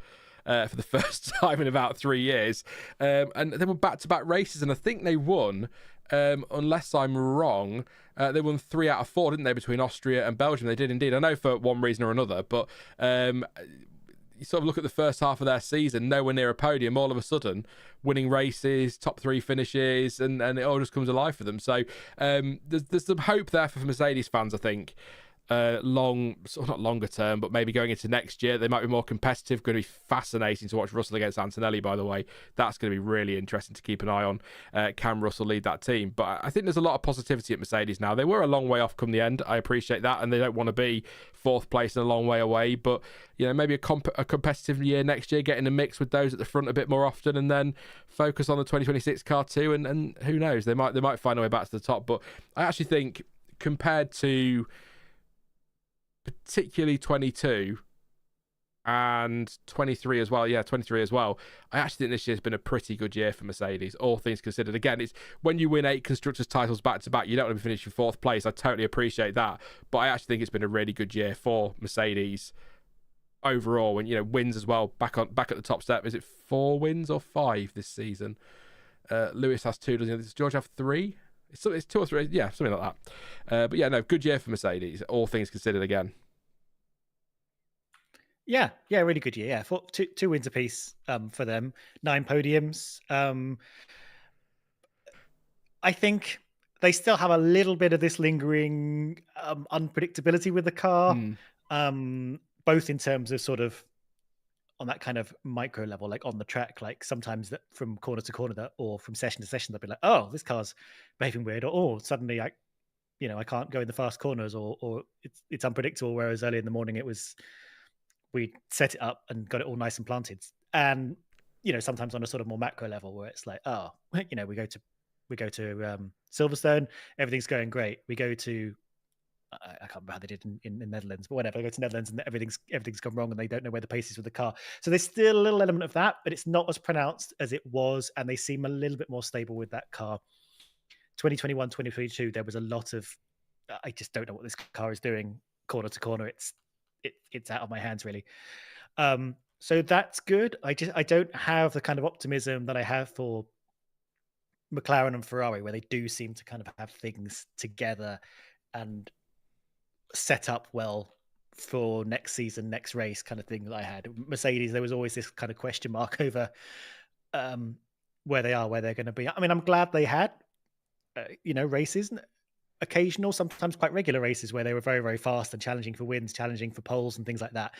for the first time in about 3 years. And they were back-to-back races, and I think they won, unless I'm wrong, they won 3 out of 4, didn't they, between Austria and Belgium? They did indeed. I know for one reason or another, but you sort of look at the first half of their season, nowhere near a podium, all of a sudden winning races, top 3 finishes, and it all just comes alive for them. So there's some hope there for Mercedes fans, I think. Not longer term, but maybe going into next year, they might be more competitive. Going to be fascinating to watch Russell against Antonelli, by the way. That's going to be really interesting to keep an eye on. Can Russell lead that team? But I think there's a lot of positivity at Mercedes now. They were a long way off come the end. I appreciate that, and they don't want to be 4th place and a long way away. But maybe a competitive year next year, get in the mix with those at the front a bit more often, and then focus on the 2026 car too. And who knows, they might find a way back to the top. But I actually think compared to particularly 22 and 23 as well. Yeah, 23 as well. I actually think this year's been a pretty good year for Mercedes, all things considered. Again, it's when you win 8 constructors titles back to back, you don't want to be finishing 4th place. I totally appreciate that, but I actually think it's been a really good year for Mercedes overall. And wins as well, back at the top step. Is it 4 wins or 5 this season? Lewis has 2. Does George have 3? It's 2 or 3, yeah, something like that. But yeah, no, good year for Mercedes, all things considered again. Yeah, really good year. Yeah, 2 wins apiece for them, 9 podiums. I think they still have a little bit of this lingering unpredictability with the car, both in terms of sort of on that kind of micro level, like on the track, like sometimes that from corner to corner or from session to session, they'll be like, oh, this car's behaving weird, or suddenly I can't go in the fast corners, or it's unpredictable. Whereas early in the morning, we set it up and got it all nice and planted. And, sometimes on a sort of more macro level where it's like, oh, we go to Silverstone, everything's going great. We go to, I can't remember how they did in the Netherlands, but whatever. They go to Netherlands and everything's gone wrong and they don't know where the pace is with the car. So there's still a little element of that, but it's not as pronounced as it was. And they seem a little bit more stable with that car. 2021, 2022, there was a lot of, I just don't know what this car is doing corner to corner. It's out of my hands, really. So that's good. I don't have the kind of optimism that I have for McLaren and Ferrari, where they do seem to kind of have things together and set up well for next season, next race kind of thing that I had. Mercedes, there was always this kind of question mark over where they are, where they're going to be. I mean, I'm glad they had, races, occasional, sometimes quite regular races where they were very, very fast and challenging for wins, challenging for poles and things like that.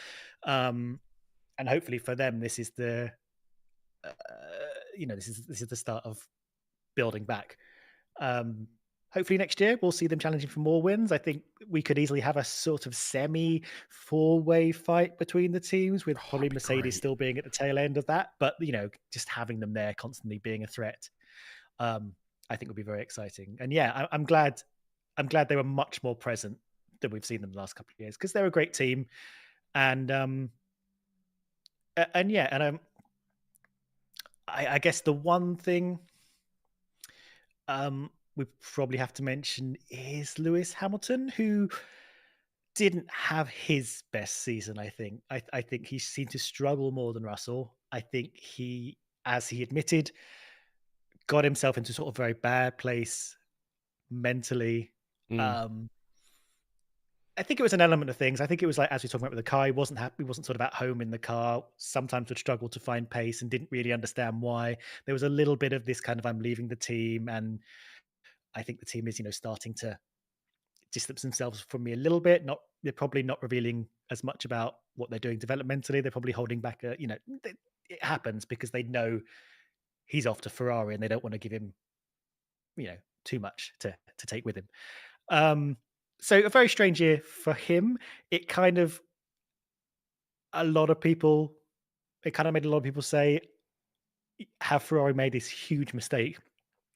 And hopefully for them, this is the, this is the start of building back. Hopefully next year we'll see them challenging for more wins. I think we could easily have a sort of semi 4-way fight between the teams, with probably Mercedes still being at the tail end of that. But just having them there constantly being a threat, I think would be very exciting. And yeah, I'm glad they were much more present than we've seen them the last couple of years, because they're a great team. And I guess the one thing we probably have to mention is Lewis Hamilton, who didn't have his best season. I think he seemed to struggle more than Russell. I think he, as he admitted, got himself into sort of a very bad place mentally. I think it was an element of things. I think it was like, as we were talking about with the car, he wasn't happy. He wasn't sort of at home in the car. Sometimes would struggle to find pace and didn't really understand why. There was a little bit of this kind of, I'm leaving the team. And I think the team is, starting to distance themselves from me a little bit. They're probably not revealing as much about what they're doing developmentally. They're probably holding back, it happens because they know he's off to Ferrari and they don't want to give him, too much to take with him. So a very strange year for him. It kind of a lot of people. It kind of made a lot of people say, "Have Ferrari made this huge mistake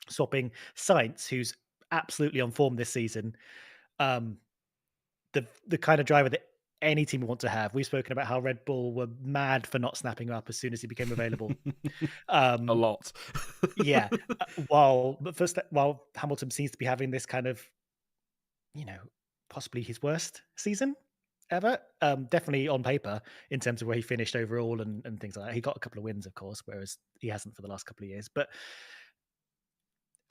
swapping Sainz, who's absolutely on form this season, um, the kind of driver that any team would want to have." We've spoken about how Red Bull were mad for not snapping him up as soon as he became available. A Um, lot. yeah, while Hamilton seems to be having this kind of, you know, possibly his worst season ever. Definitely on paper in terms of where he finished overall and things like that. He got a couple of wins, of course, whereas he hasn't for the last couple of years. But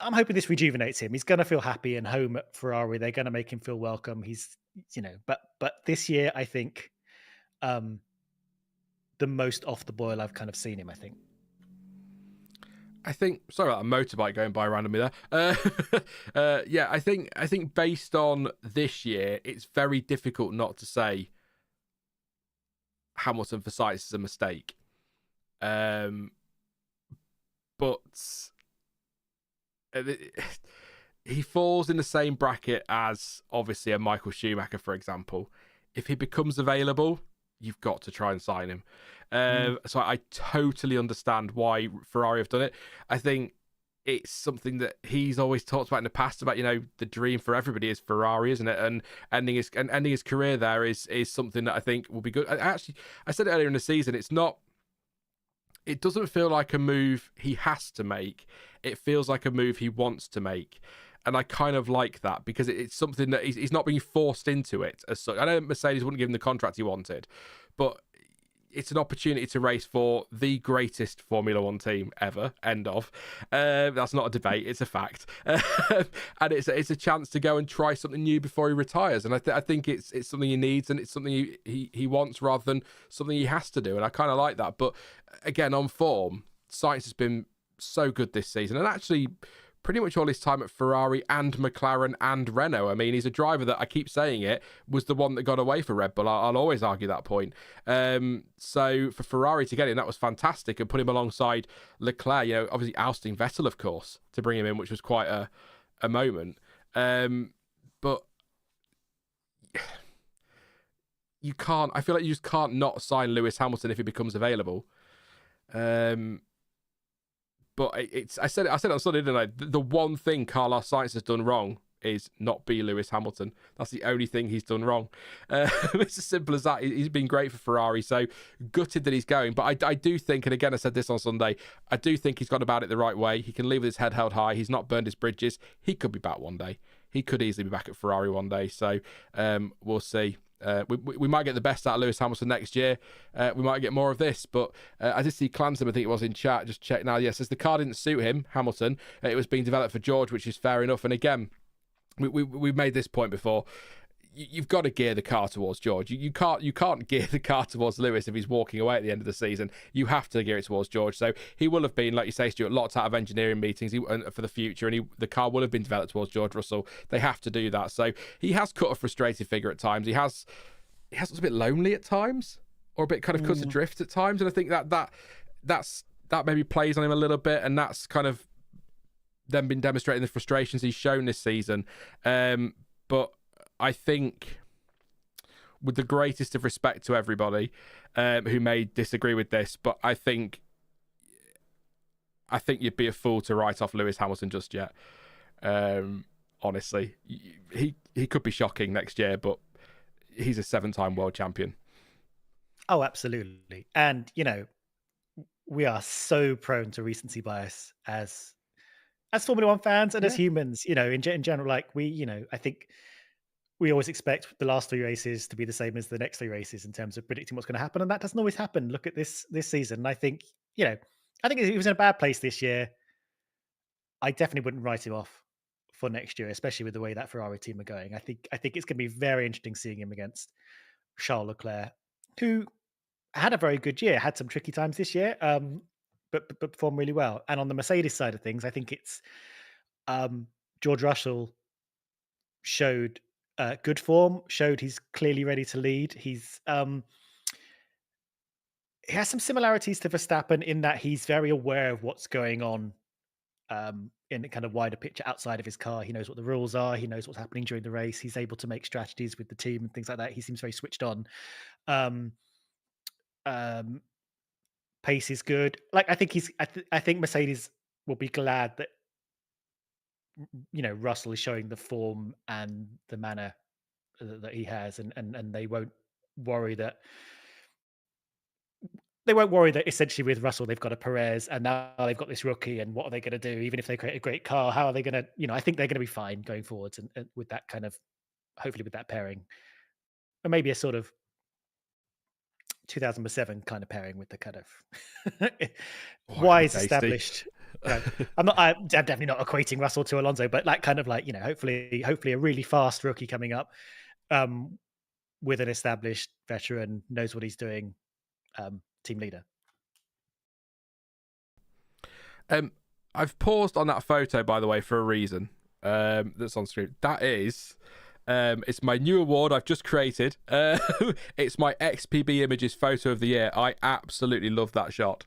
I'm hoping this rejuvenates him. He's going to feel happy and home at Ferrari. They're going to make him feel welcome. He's, but this year I think um, the most off the boil I've kind of seen him. I think. I think sorry about a motorbike going by randomly there. Yeah, I think based on this year, it's very difficult not to say Hamilton for Sainz is a mistake. But he falls in the same bracket as obviously a Michael Schumacher, for example. If he becomes available, you've got to try and sign him. So I totally understand why Ferrari have done it. I think it's something that he's always talked about in the past about, the dream for everybody is Ferrari, isn't it? And ending his career there is something that I think will be good. I said it earlier in the season, it doesn't feel like a move he has to make. It feels like a move he wants to make. And I kind of like that because it's something that he's not being forced into it as such. I know Mercedes wouldn't give him the contract he wanted, but it's an opportunity to race for the greatest Formula One team ever. End of. That's not a debate; it's a fact. And it's a chance to go and try something new before he retires. And I think it's something he needs, and it's something he wants rather than something he has to do. And I kind of like that. But again, on form, Sainz has been so good this season, and actually pretty much all his time at Ferrari and McLaren and Renault. I mean, he's a driver that, I keep saying it, was the one that got away for Red Bull. I'll always argue that point. So for Ferrari to get him, that was fantastic, and put him alongside Leclerc, obviously ousting Vettel, of course, to bring him in, which was quite a moment. But I feel like you just can't not sign Lewis Hamilton if he becomes available. But I said it on Sunday, didn't I? The one thing Carlos Sainz has done wrong is not be Lewis Hamilton. That's the only thing he's done wrong. It's as simple as that. He's been great for Ferrari, so gutted that he's going. But I do think, and again, I said this on Sunday, I do think he's gone about it the right way. He can leave with his head held high. He's not burned his bridges. He could be back one day. He could easily be back at Ferrari one day. So we'll see. We might get the best out of Lewis Hamilton next year. We might get more of this, but I did see Clansom, I think it was in chat, just check now. Yes, says the car didn't suit him, Hamilton. It was being developed for George, which is fair enough. And again, we've made this point before. You've got to gear the car towards George. You can't gear the car towards Lewis if he's walking away at the end of the season. You have to gear it towards George. So he will have been, like you say, Stuart, lots out of engineering meetings for the future, and the car will have been developed towards George Russell. They have to do that. So he has cut a frustrated figure at times. He has looked a bit lonely at times, or a bit kind of cut adrift at times, and I think that maybe plays on him a little bit, and that's kind of then been demonstrating the frustrations he's shown this season. But I think, with the greatest of respect to everybody who may disagree with this, but I think you'd be a fool to write off Lewis Hamilton just yet. Honestly, he could be shocking next year, but he's a 7-time world champion. Oh, absolutely. And, we are so prone to recency bias as Formula One fans and as humans, in general. Like I think we always expect the last 3 races to be the same as the next 3 races in terms of predicting what's going to happen. And that doesn't always happen. Look at this season. And I think, I think he was in a bad place this year. I definitely wouldn't write him off for next year, especially with the way that Ferrari team are going. I think it's going to be very interesting seeing him against Charles Leclerc, who had a very good year, had some tricky times this year, but performed really well. And on the Mercedes side of things, I think it's George Russell showed good form, showed he's clearly ready to lead. He has some similarities to Verstappen in that he's very aware of what's going on in the kind of wider picture outside of his car. He knows what the rules are. He knows what's happening during the race. He's able to make strategies with the team and things like that. He seems very switched on. Um, um, Pace is good. Like I think I think Mercedes will be glad that Russell is showing the form and the manner that he has, and they won't worry that essentially with Russell they've got a Perez and now they've got this rookie, and what are they going to do? Even if they create a great car, how are they going to? I think they're going to be fine going forwards, and with that kind of hopefully with that pairing, or maybe a sort of 2007 kind of pairing with the kind of wise established. I'm definitely not equating Russell to Alonso, but like kind of like hopefully a really fast rookie coming up, with an established veteran, knows what he's doing, team leader. I've paused on that photo, by the way, for a reason. That's on screen. That is, it's my new award I've just created. It's my XPB Images Photo of the Year. I absolutely love that shot.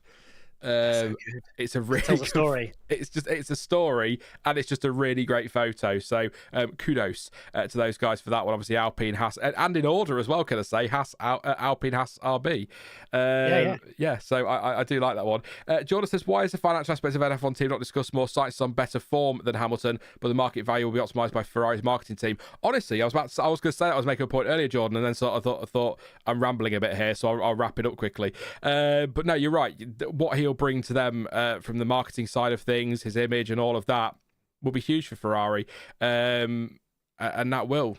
So it's a really tells a story. It's a story, and it's just a really great photo. So kudos to those guys for that one. Obviously Alpine, Haas, and in order as well, can I say, Alpine, Haas, RB. Yeah, so I do like that one. Jordan says, why is the financial aspects of an F1 team not discussed more? Sainz is on better form than Hamilton, but the market value will be optimised by Ferrari's marketing team. Honestly, I was going to say that. I was making a point earlier, Jordan, and then I thought I'm rambling a bit here, so I'll wrap it up quickly. But no, you're right. What he'll bring to them from the marketing side of things, his image and all of that, will be huge for Ferrari, and that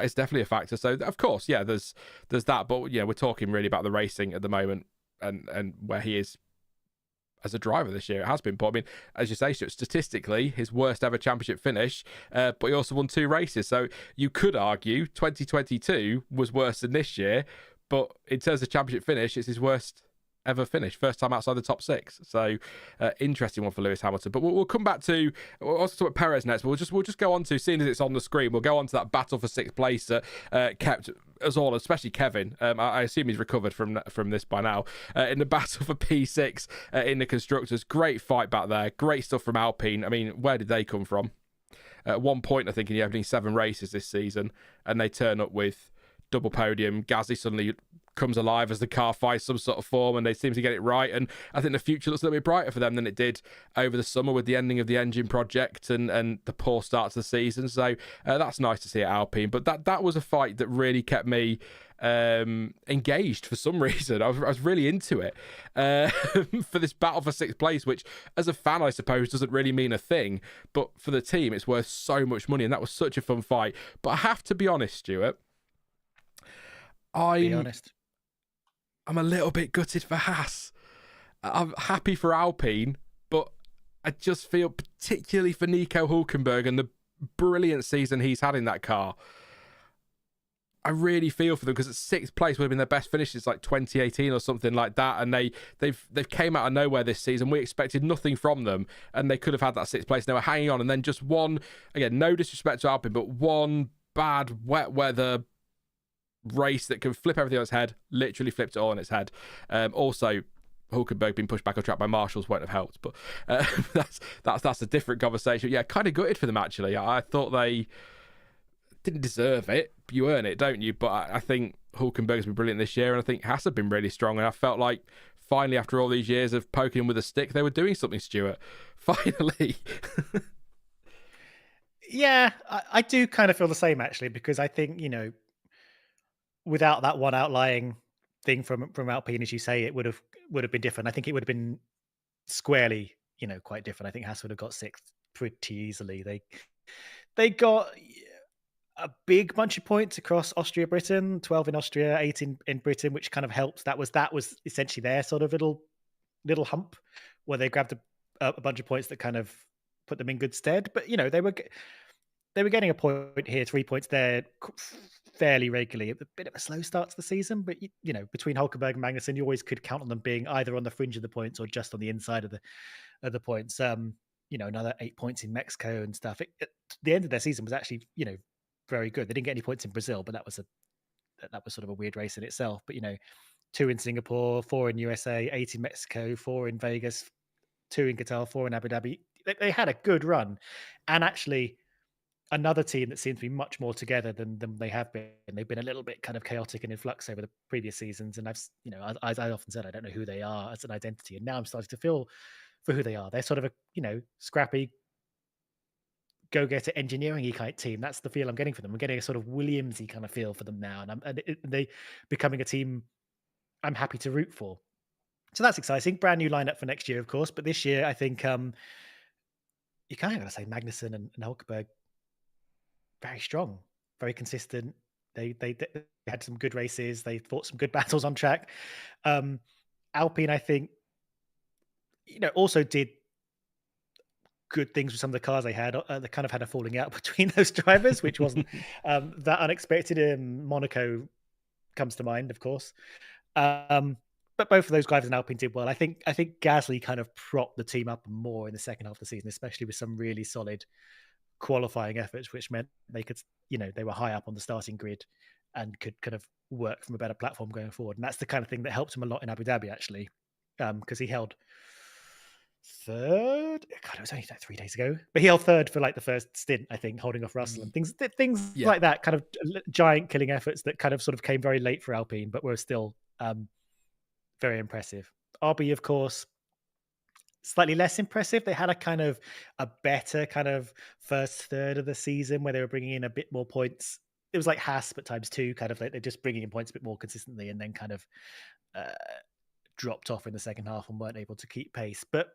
is definitely a factor. So of course, yeah, there's that, but we're talking really about the racing at the moment and where he is as a driver this year. It has been, but I mean, as you say, statistically his worst ever championship finish, but he also won 2 races, so you could argue 2022 was worse than this year, but in terms of championship finish, it's his worst ever finished, first time outside the top 6. So interesting one for Lewis Hamilton. But we'll come back to, we'll also talk about Perez next, but we'll just go on to, seeing as it's on the screen, we'll go on to that battle for 6th place that kept us all, especially Kevin, I assume he's recovered from this by now, in the battle for P6 in the Constructors. Great fight back there, great stuff from Alpine. I mean, where did they come from? At one point, I think, in the opening 7 races this season, and they turn up with double podium. Gasly suddenly comes alive as the car finds some sort of form, and they seem to get it right, and I think the future looks a little bit brighter for them than it did over the summer with the ending of the engine project and the poor start to the season. So that's nice to see at Alpine, but that was a fight that really kept me engaged for some reason. I was really into it for this battle for 6th place, which as a fan I suppose doesn't really mean a thing, but for the team it's worth so much money, and that was such a fun fight. But I have to be honest, Stuart, I'm a little bit gutted for Haas. I'm happy for Alpine, but I just feel, particularly for Nico Hülkenberg and the brilliant season he's had in that car, I really feel for them, because at 6th place would have been their best finish since like 2018 or something like that, and they've came out of nowhere this season. We expected nothing from them, and they could have had that 6th place. They were hanging on, and then just one, again, no disrespect to Alpine, but one bad wet weather race that can flip everything on its head, literally flipped it all on its head. Also, Hulkenberg being pushed back on track by marshals won't have helped, but that's a different conversation. Yeah, kind of gutted for them, actually. I thought they didn't deserve it. You earn it, don't you? But I think Hulkenberg's been brilliant this year, and I think Haas have been really strong, and I felt like finally, after all these years of poking him with a stick, they were doing something, Stuart. Finally. Yeah, I do kind of feel the same, actually, because I think, without that one outlying thing from Alpine, as you say, it would have been different. I think it would have been squarely, quite different. I think Haas would have got 6th pretty easily. They got a big bunch of points across Austria, Britain, 12 in Austria, 8 in Britain, which kind of helps. That was essentially their sort of little hump where they grabbed a bunch of points that kind of put them in good stead. But they were getting a point here, 3 points there, fairly regularly. A bit of a slow start to the season, but between Hulkenberg and Magnussen, you always could count on them being either on the fringe of the points or just on the inside of the points. Another 8 points in Mexico and stuff. The end of their season was actually, very good. They didn't get any points in Brazil, but that was sort of a weird race in itself. But 2 in Singapore, 4 in USA, 8 in Mexico, 4 in Vegas, 2 in Qatar, 4 in Abu Dhabi. they had a good run, and actually another team that seems to be much more together than they have been. They've been a little bit kind of chaotic and in flux over the previous seasons, and as I often said, I don't know who they are as an identity, and now I'm starting to feel for who they are. They're sort of a scrappy, go-getter engineering-y kind of team. That's the feel I'm getting for them. I'm getting a sort of Williams-y kind of feel for them now, and they becoming a team I'm happy to root for. So that's exciting. Brand new lineup for next year, of course. But this year, I think you kind of got to say Magnussen and Hulkenberg very strong, very consistent. They had some good races. They fought some good battles on track. Alpine, I think, also did good things with some of the cars they had. They kind of had a falling out between those drivers, which wasn't that unexpected. Monaco comes to mind, of course. But both of those drivers in Alpine did well. I think Gasly kind of propped the team up more in the second half of the season, especially with some really solid qualifying efforts, which meant they could, they were high up on the starting grid and could kind of work from a better platform going forward. And that's the kind of thing that helped him a lot in Abu Dhabi, actually, because he held third. God, it was only like 3 days ago, but he held third for like the first stint, I think, holding off Russell and things like that. Kind of giant killing efforts that kind of sort of came very late for Alpine, but were still very impressive. RB, of course, slightly less impressive. They had a better kind of first third of the season where they were bringing in a bit more points. It was like Haas, but times two, kind of like they're just bringing in points a bit more consistently, and then kind of dropped off in the second half and weren't able to keep pace. But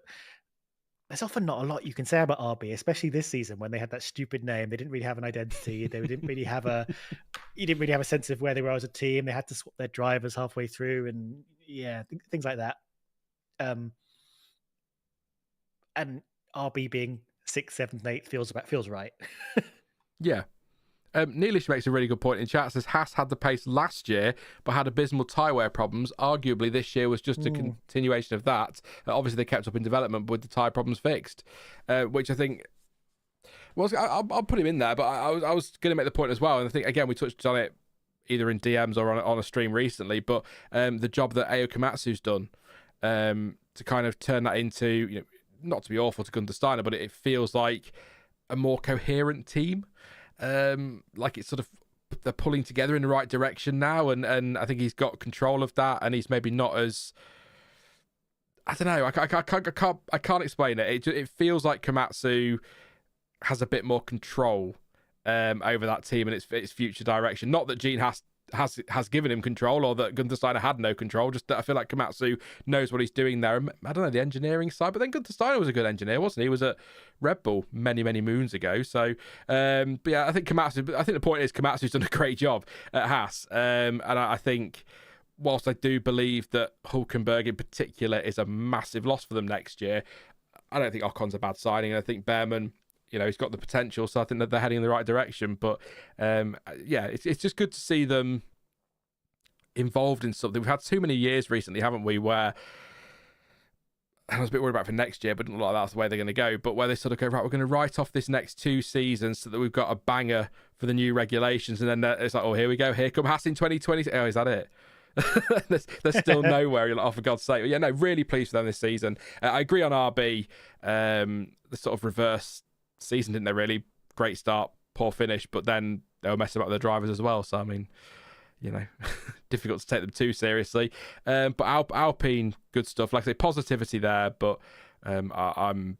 there's often not a lot you can say about RB, especially this season when they had that stupid name. They didn't really have an identity. They didn't really have you didn't really have a sense of where they were as a team. They had to swap their drivers halfway through, and things like that. And RB being 6th, 7th, 8th feels right. Yeah. Neelish makes a really good point in chat. Says Haas had the pace last year, but had abysmal tyre wear problems. Arguably, this year was just a continuation of that. Obviously, they kept up in development with the tyre problems fixed, which I think. Well, I'll put him in there, but I was going to make the point as well. And I think, again, we touched on it either in DMs or on a stream recently, but the job that Ao Komatsu's done to kind of turn that into, not to be awful to Gunther Steiner, but it feels like a more coherent team. Like it's sort of they're pulling together in the right direction now, and I think he's got control of that, and he's maybe not as, I don't know, I can't explain it. It feels like Komatsu has a bit more control over that team and its future direction. Not that Gene has given him control, or that Gunther Steiner had no control, just that I feel like Komatsu knows what he's doing there. I don't know, the engineering side, but then Gunther Steiner was a good engineer, wasn't he? He was at Red Bull many moons ago. So but yeah, I think the point is Komatsu's done a great job at Haas, and I think whilst I do believe that Hulkenberg in particular is a massive loss for them next year, I don't think Ocon's a bad signing. I think Behrman, he's got the potential, so I think that they're heading in the right direction. But it's just good to see them involved in something. We've had too many years recently, haven't we, where I was a bit worried about for next year, but didn't look like that's the way they're going to go. But where they sort of go, right, we're going to write off this next 2 seasons so that we've got a banger for the new regulations, and then it's like, oh, here we go, here come Haas in 2020. Oh, is that it? There's still nowhere. You're like, oh, for God's sake. But yeah, no, really pleased with them this season. I agree on RB. The sort of reverse season, didn't they, really? Great start, poor finish, but then they were messing up with their drivers as well. So, I mean, difficult to take them too seriously. But Alpine, good stuff. Like I say, positivity there, but I'm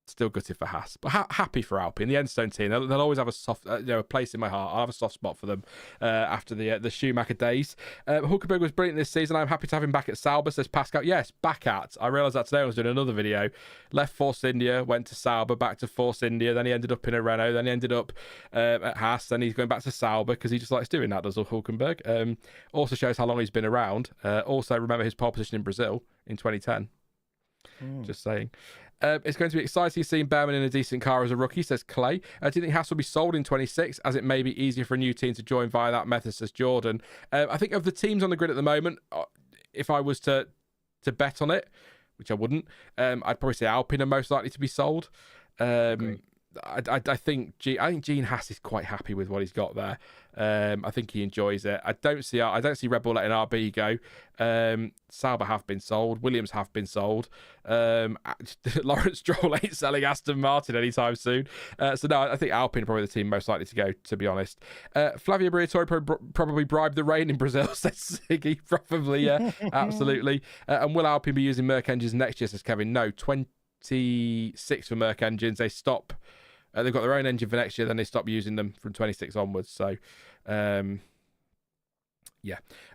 still gutted for Haas, but happy for Alpine, the Enstone team. They'll always have a soft, a place in my heart. I'll have a soft spot for them after the Schumacher days. Hulkenberg was brilliant this season. I'm happy to have him back at Sauber, says Pascal. Yes, back at. I realised that today I was doing another video. Left Force India, went to Sauber, back to Force India, then he ended up in a Renault, then he ended up at Haas, then he's going back to Sauber because he just likes doing that, does Hulkenberg. Also shows how long he's been around. Also, remember his pole position in Brazil in 2010. Just saying. It's going to be exciting seeing Behrman in a decent car as a rookie, says Clay. Do you think Haas will be sold in 26, as it may be easier for a new team to join via that method, says Jordan? I think of the teams on the grid at the moment, if I was to bet on it, which I wouldn't, I'd probably say Alpine are most likely to be sold. I think Gene Haas is quite happy with what he's got there. I think he enjoys it. I don't see Red Bull letting RB go. Sauber have been sold. Williams have been sold. Lawrence Stroll ain't selling Aston Martin anytime soon. So no, I think Alpine are probably the team most likely to go, to be honest. Flavio Briatore probably bribed the rain in Brazil, says Siggy. Probably, yeah, absolutely. And will Alpine be using Merc engines next year, says Kevin? No, 26 for Merc engines. They stop. They've got their own engine for next year, then they stop using them from 26 onwards. So, yeah.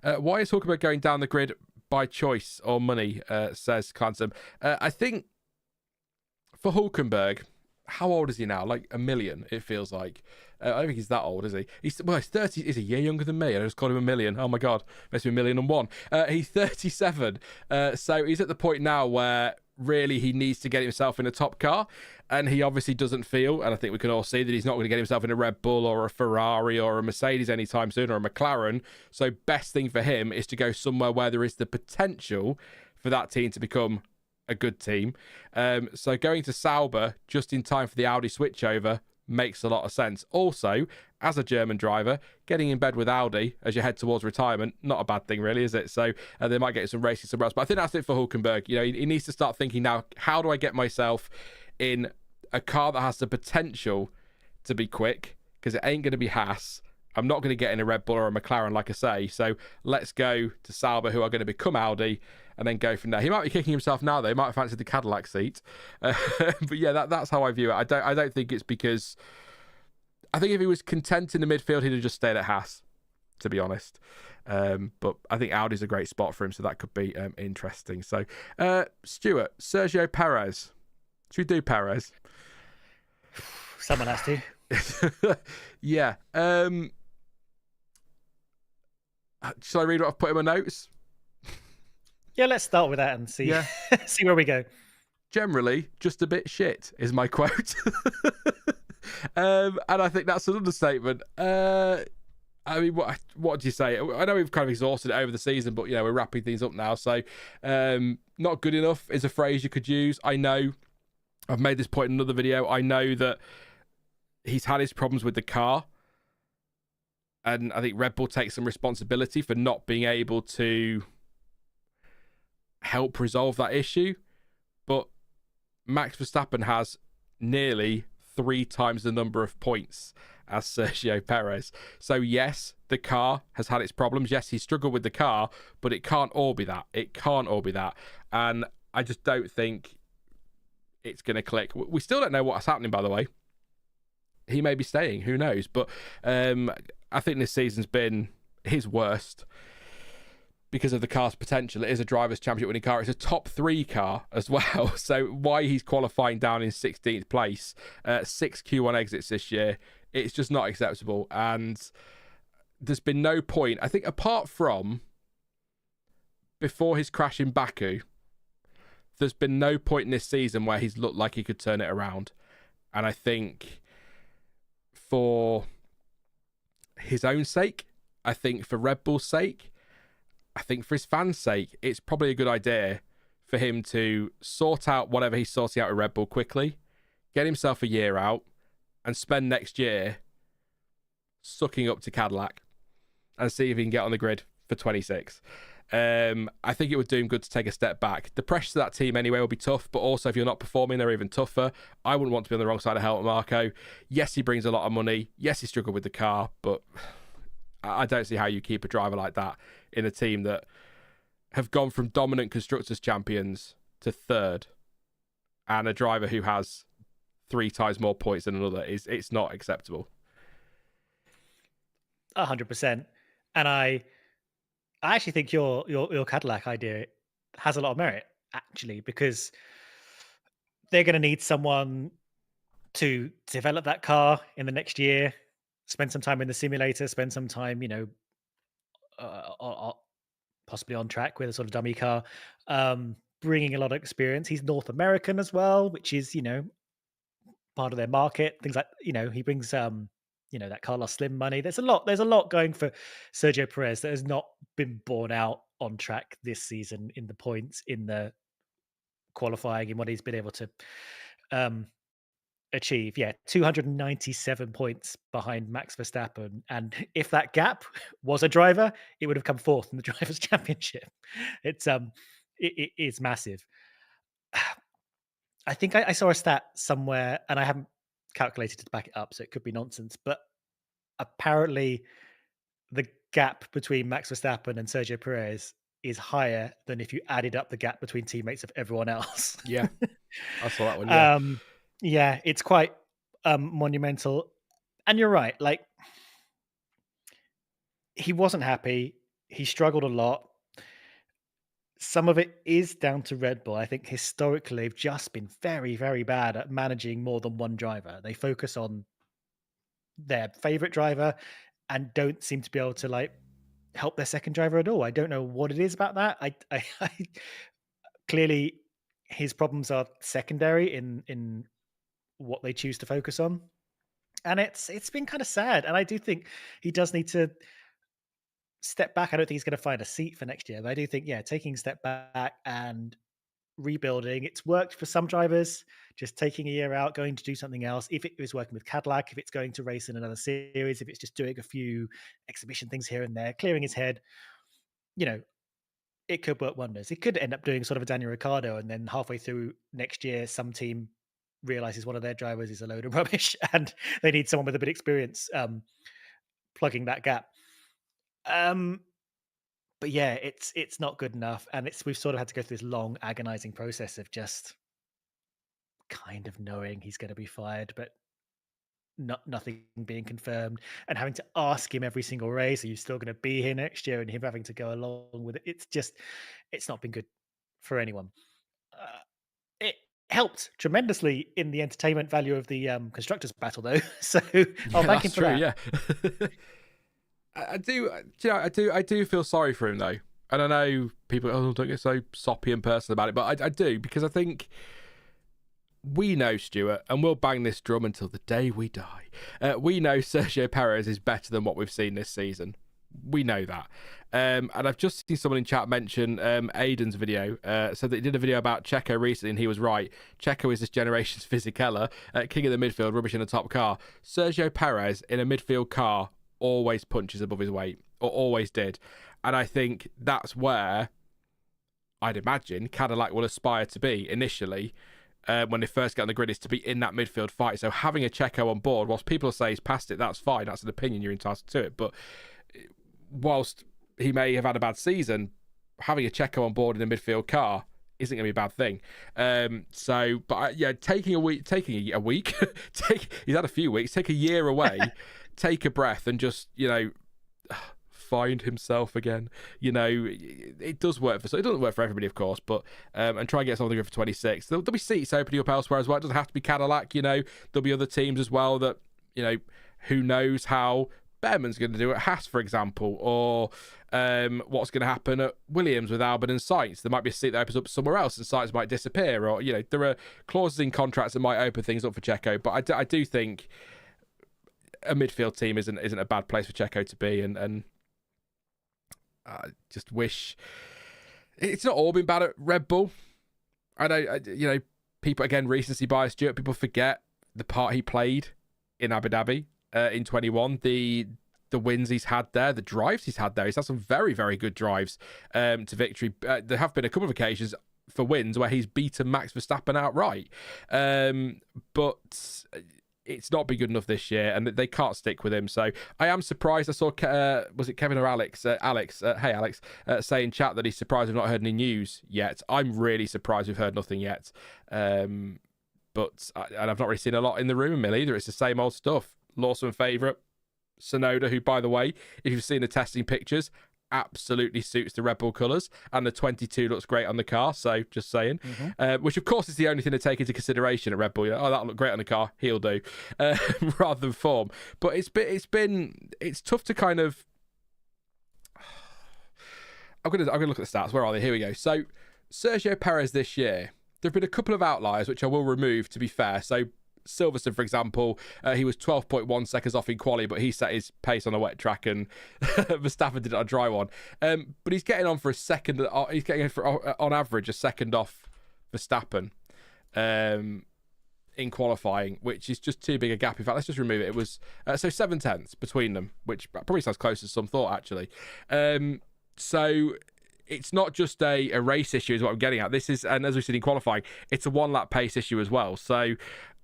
Why is Hulkenberg going down the grid by choice or money, says Clansom? I think for Hulkenberg, how old is he now? Like a million, it feels like. I don't think he's that old, is he? He's 30. He's a year younger than me. I just called him a million. Oh my God, must be 1,000,001. He's 37. So he's at the point now where really he needs to get himself in a top car, and he obviously doesn't feel, and I think we can all see that he's not going to get himself in a Red Bull or a Ferrari or a Mercedes anytime soon, or a McLaren. So best thing for him is to go somewhere where there is the potential for that team to become a good team. So going to Sauber just in time for the Audi switchover makes a lot of sense. Also, as a German driver, getting in bed with Audi as you head towards retirement, not a bad thing really, is it? So they might get some racing somewhere else. But I think that's it for Hulkenberg. You know, he needs to start thinking now, how do I get myself in a car that has the potential to be quick? Because it ain't going to be Haas. I'm not going to get in a Red Bull or a McLaren, like I say. So let's go to Sauber, who are going to become Audi, and then go from there. He might be kicking himself now, though. He might have fancied the Cadillac seat. But yeah, that's how I view it. I don't think it's because... I think if he was content in the midfield, he'd have just stayed at Haas, to be honest. But I think Audi's a great spot for him, so that could be interesting. So, Stuart, Sergio Perez. Should we do Perez? Someone has to. Yeah. Shall I read what I've put in my notes? Yeah, let's start with that and see, see where we go. Generally, just a bit shit is my quote. And I think that's an understatement. I mean, what do you say? I know we've kind of exhausted it over the season, but, you know, we're wrapping things up now. So, not good enough is a phrase you could use. I know I've made this point in another video. I know that he's had his problems with the car. And I think Red Bull takes some responsibility for not being able to help resolve that issue. But Max Verstappen has nearly 3 times the number of points as Sergio Perez. So yes, the car has had its problems. Yes, he struggled with the car, but it can't all be that. It can't all be that. And I just don't think it's going to click. We still don't know what's happening, by the way. He may be staying, who knows? But I think this season's been his worst because of the car's potential. It is a driver's championship winning car. It's a top 3 car as well. So why he's qualifying down in 16th place, 6 Q1 exits this year, it's just not acceptable. And there's been no point, I think, apart from before his crash in Baku, there's been no point in this season where he's looked like he could turn it around. And I think for his own sake, I think for Red Bull's sake, I think for his fans' sake, it's probably a good idea for him to sort out whatever he's sorting out with Red Bull quickly, get himself a year out, and spend next year sucking up to Cadillac and see if he can get on the grid for 26. I think it would do him good to take a step back. The pressure to that team anyway will be tough, but also if you're not performing, they're even tougher. I wouldn't want to be on the wrong side of Helmut Marko. Yes, he brings a lot of money. Yes, he struggled with the car, but I don't see how you keep a driver like that in a team that have gone from dominant Constructors champions to 3rd, and a driver who has 3 times more points than another. It's not acceptable. 100%. And I actually think your Cadillac idea has a lot of merit, actually, because they're going to need someone to develop that car in the next year, spend some time in the simulator, spend some time, possibly on track with a sort of dummy car, bringing a lot of experience. He's North American as well, which is, part of their market. Things like, he brings, that Carlos Slim money. There's a lot going for Sergio Perez that has not been borne out on track this season in the points, in the qualifying, in what he's been able to achieve, 297 points behind Max Verstappen. And if that gap was a driver, it would have come fourth in the Drivers' Championship. It is massive. I think I saw a stat somewhere, and I haven't calculated to back it up, so it could be nonsense. But apparently, the gap between Max Verstappen and Sergio Perez is higher than if you added up the gap between teammates of everyone else. Yeah, I saw that one. Yeah, yeah, it's quite monumental. And you're right, like he wasn't happy. He struggled a lot. Some of it is down to Red Bull. I think historically they've just been very, very bad at managing more than one driver. They focus on their favorite driver and don't seem to be able to like help their second driver at all. I don't know what it is about that. I clearly his problems are secondary in what they choose to focus on, and it's been kind of sad. And I do think he does need to step back. I don't think he's going to find a seat for next year, but I do think taking a step back and rebuilding. It's worked for some drivers, just taking a year out, going to do something else. If it was working with Cadillac, if it's going to race in another series, if it's just doing a few exhibition things here and there, clearing his head, it could work wonders. It could end up doing sort of a Daniel Ricciardo, and then halfway through next year, some team realizes one of their drivers is a load of rubbish and they need someone with a bit of experience plugging that gap. But it's not good enough, and we've sort of had to go through this long, agonizing process of just kind of knowing he's going to be fired, but nothing being confirmed, and having to ask him every single race, "Are you still going to be here next year?" And him having to go along with it. It's not been good for anyone. It helped tremendously in the entertainment value of the constructors battle, though. So I'll thank him for that. Yeah. I do feel sorry for him though, and I know people don't get so soppy and personal about it, but I do, because I think we know, Stuart, and we'll bang this drum until the day we die. We know Sergio Perez is better than what we've seen this season. We know that. And I've just seen someone in chat mention Aiden's video. So they did a video about Checo recently, and he was right. Checo is this generation's Fisichella, king of the midfield, rubbish in a top car. Sergio Perez in a midfield car always punches above his weight, or always did. And I think that's where I'd imagine Cadillac will aspire to be initially when they first get on the grid, is to be in that midfield fight. So having a Checo on board, whilst people say he's past it, that's fine. That's an opinion, you're entitled to it. But whilst he may have had a bad season, having a Checo on board in a midfield car isn't going to be a bad thing. Taking a week, he's had a few weeks, take a year away, take a breath, and just, find himself again. It does work it doesn't work for everybody, of course, but and try and get something good for 26. There'll be seats opening up elsewhere as well. It doesn't have to be Cadillac. There'll be other teams as well that, who knows how Behrman's going to do at Haas, for example, or what's going to happen at Williams with Albon and Sainz. There might be a seat that opens up somewhere else and Sainz might disappear, or there are clauses in contracts that might open things up for Checo. But I do think a midfield team isn't a bad place for Checo to be, and I just wish it's not all been bad at Red Bull. I know, people, again, recency bias, Stuart, people forget the part he played in Abu Dhabi in 21, the wins he's had there, the drives he's had there. He's had some very, very good drives to victory. There have been a couple of occasions for wins where he's beaten Max Verstappen outright. But it's not been good enough this year, and they can't stick with him. So I am surprised. I saw, was it Kevin or Alex? Hey, Alex, say in chat that he's surprised we've not heard any news yet. I'm really surprised we've heard nothing yet. And I've not really seen a lot in the rumour mill either. It's the same old stuff. Lawson favourite, Tsunoda, who, by the way, if you've seen the testing pictures, absolutely suits the Red Bull colours, and the 22 looks great on the car, so just saying. Which of course is the only thing to take into consideration at Red Bull. That'll look great on the car, he'll do, rather than form. But it's tough to kind of, I'm gonna look at the stats. Where are they? Here we go. So Sergio Perez this year, there have been a couple of outliers which I will remove, to be fair. So Silverstone, for example, he was 12.1 seconds off in quali, but he set his pace on a wet track, and Verstappen did it on a dry one. But he's getting on for a second. He's getting on average a second off Verstappen in qualifying, which is just too big a gap. In fact, let's just remove it. It was so 7/10 between them, which probably sounds close as some thought, actually. So it's not just a race issue, is what I'm getting at. This is, and as we said in qualifying, it's a 1-lap pace issue as well. So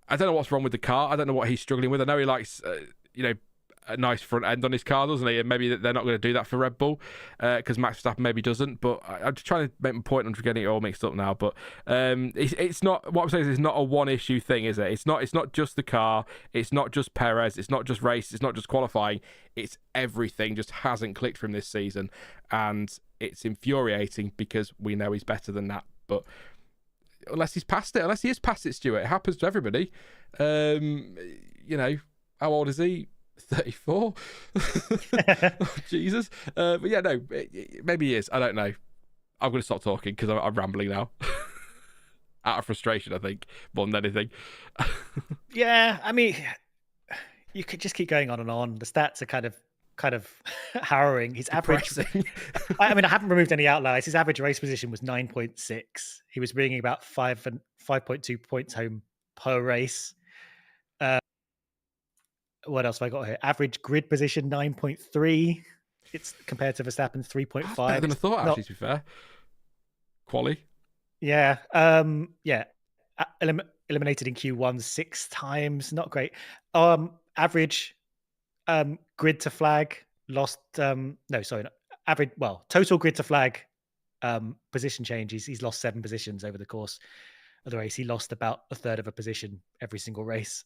I don't know what's wrong with the car. I don't know what he's struggling with. I know he likes, a nice front end on his car, doesn't he? And maybe they're not going to do that for Red Bull because Max Verstappen maybe doesn't. But I'm just trying to make my point. I'm just getting it all mixed up now. But it's not, what I'm saying is it's not a one issue thing, is it? It's not just the car. It's not just Perez. It's not just race. It's not just qualifying. It's everything just hasn't clicked from this season, and it's infuriating because we know he's better than that. But unless he is past it, Stuart, it happens to everybody. How old is he? 34. Oh, Jesus. But yeah, no, maybe he is. I don't know. I'm going to stop talking because I'm rambling now. Out of frustration, I think, more than anything. Yeah, I mean, you could just keep going on and on. The stats are kind of harrowing. His average. I haven't removed any outliers. His average race position was 9.6. He was bringing about 5.2 points home per race. What else have I got here? Average grid position 9.3. It's compared to Verstappen 3.5. Better than I thought, actually. To be fair, quali. Yeah, eliminated in Q1 6 times. Not great. Average grid to flag lost. Average. Well, total grid to flag position changes. He's lost 7 positions over the course of the race. He lost about a third of a position every single race.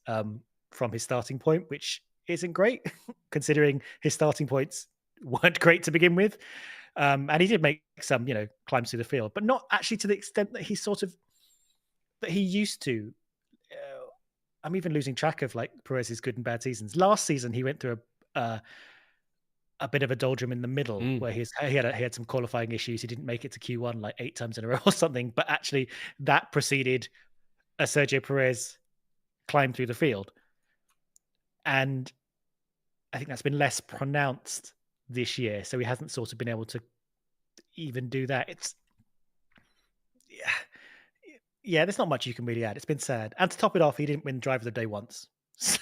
From his starting point, which isn't great considering his starting points weren't great to begin with. And he did make some, climbs through the field, but not actually to the extent that that he used to. I'm even losing track of like Perez's good and bad seasons. Last season, he went through a bit of a doldrum in the middle where he had some qualifying issues. He didn't make it to Q1 like 8 times in a row or something, but actually that preceded a Sergio Perez climb through the field. And I think that's been less pronounced this year. So he hasn't sort of been able to even do that. Yeah, there's not much you can really add. It's been sad. And to top it off, he didn't win Driver of the Day once. So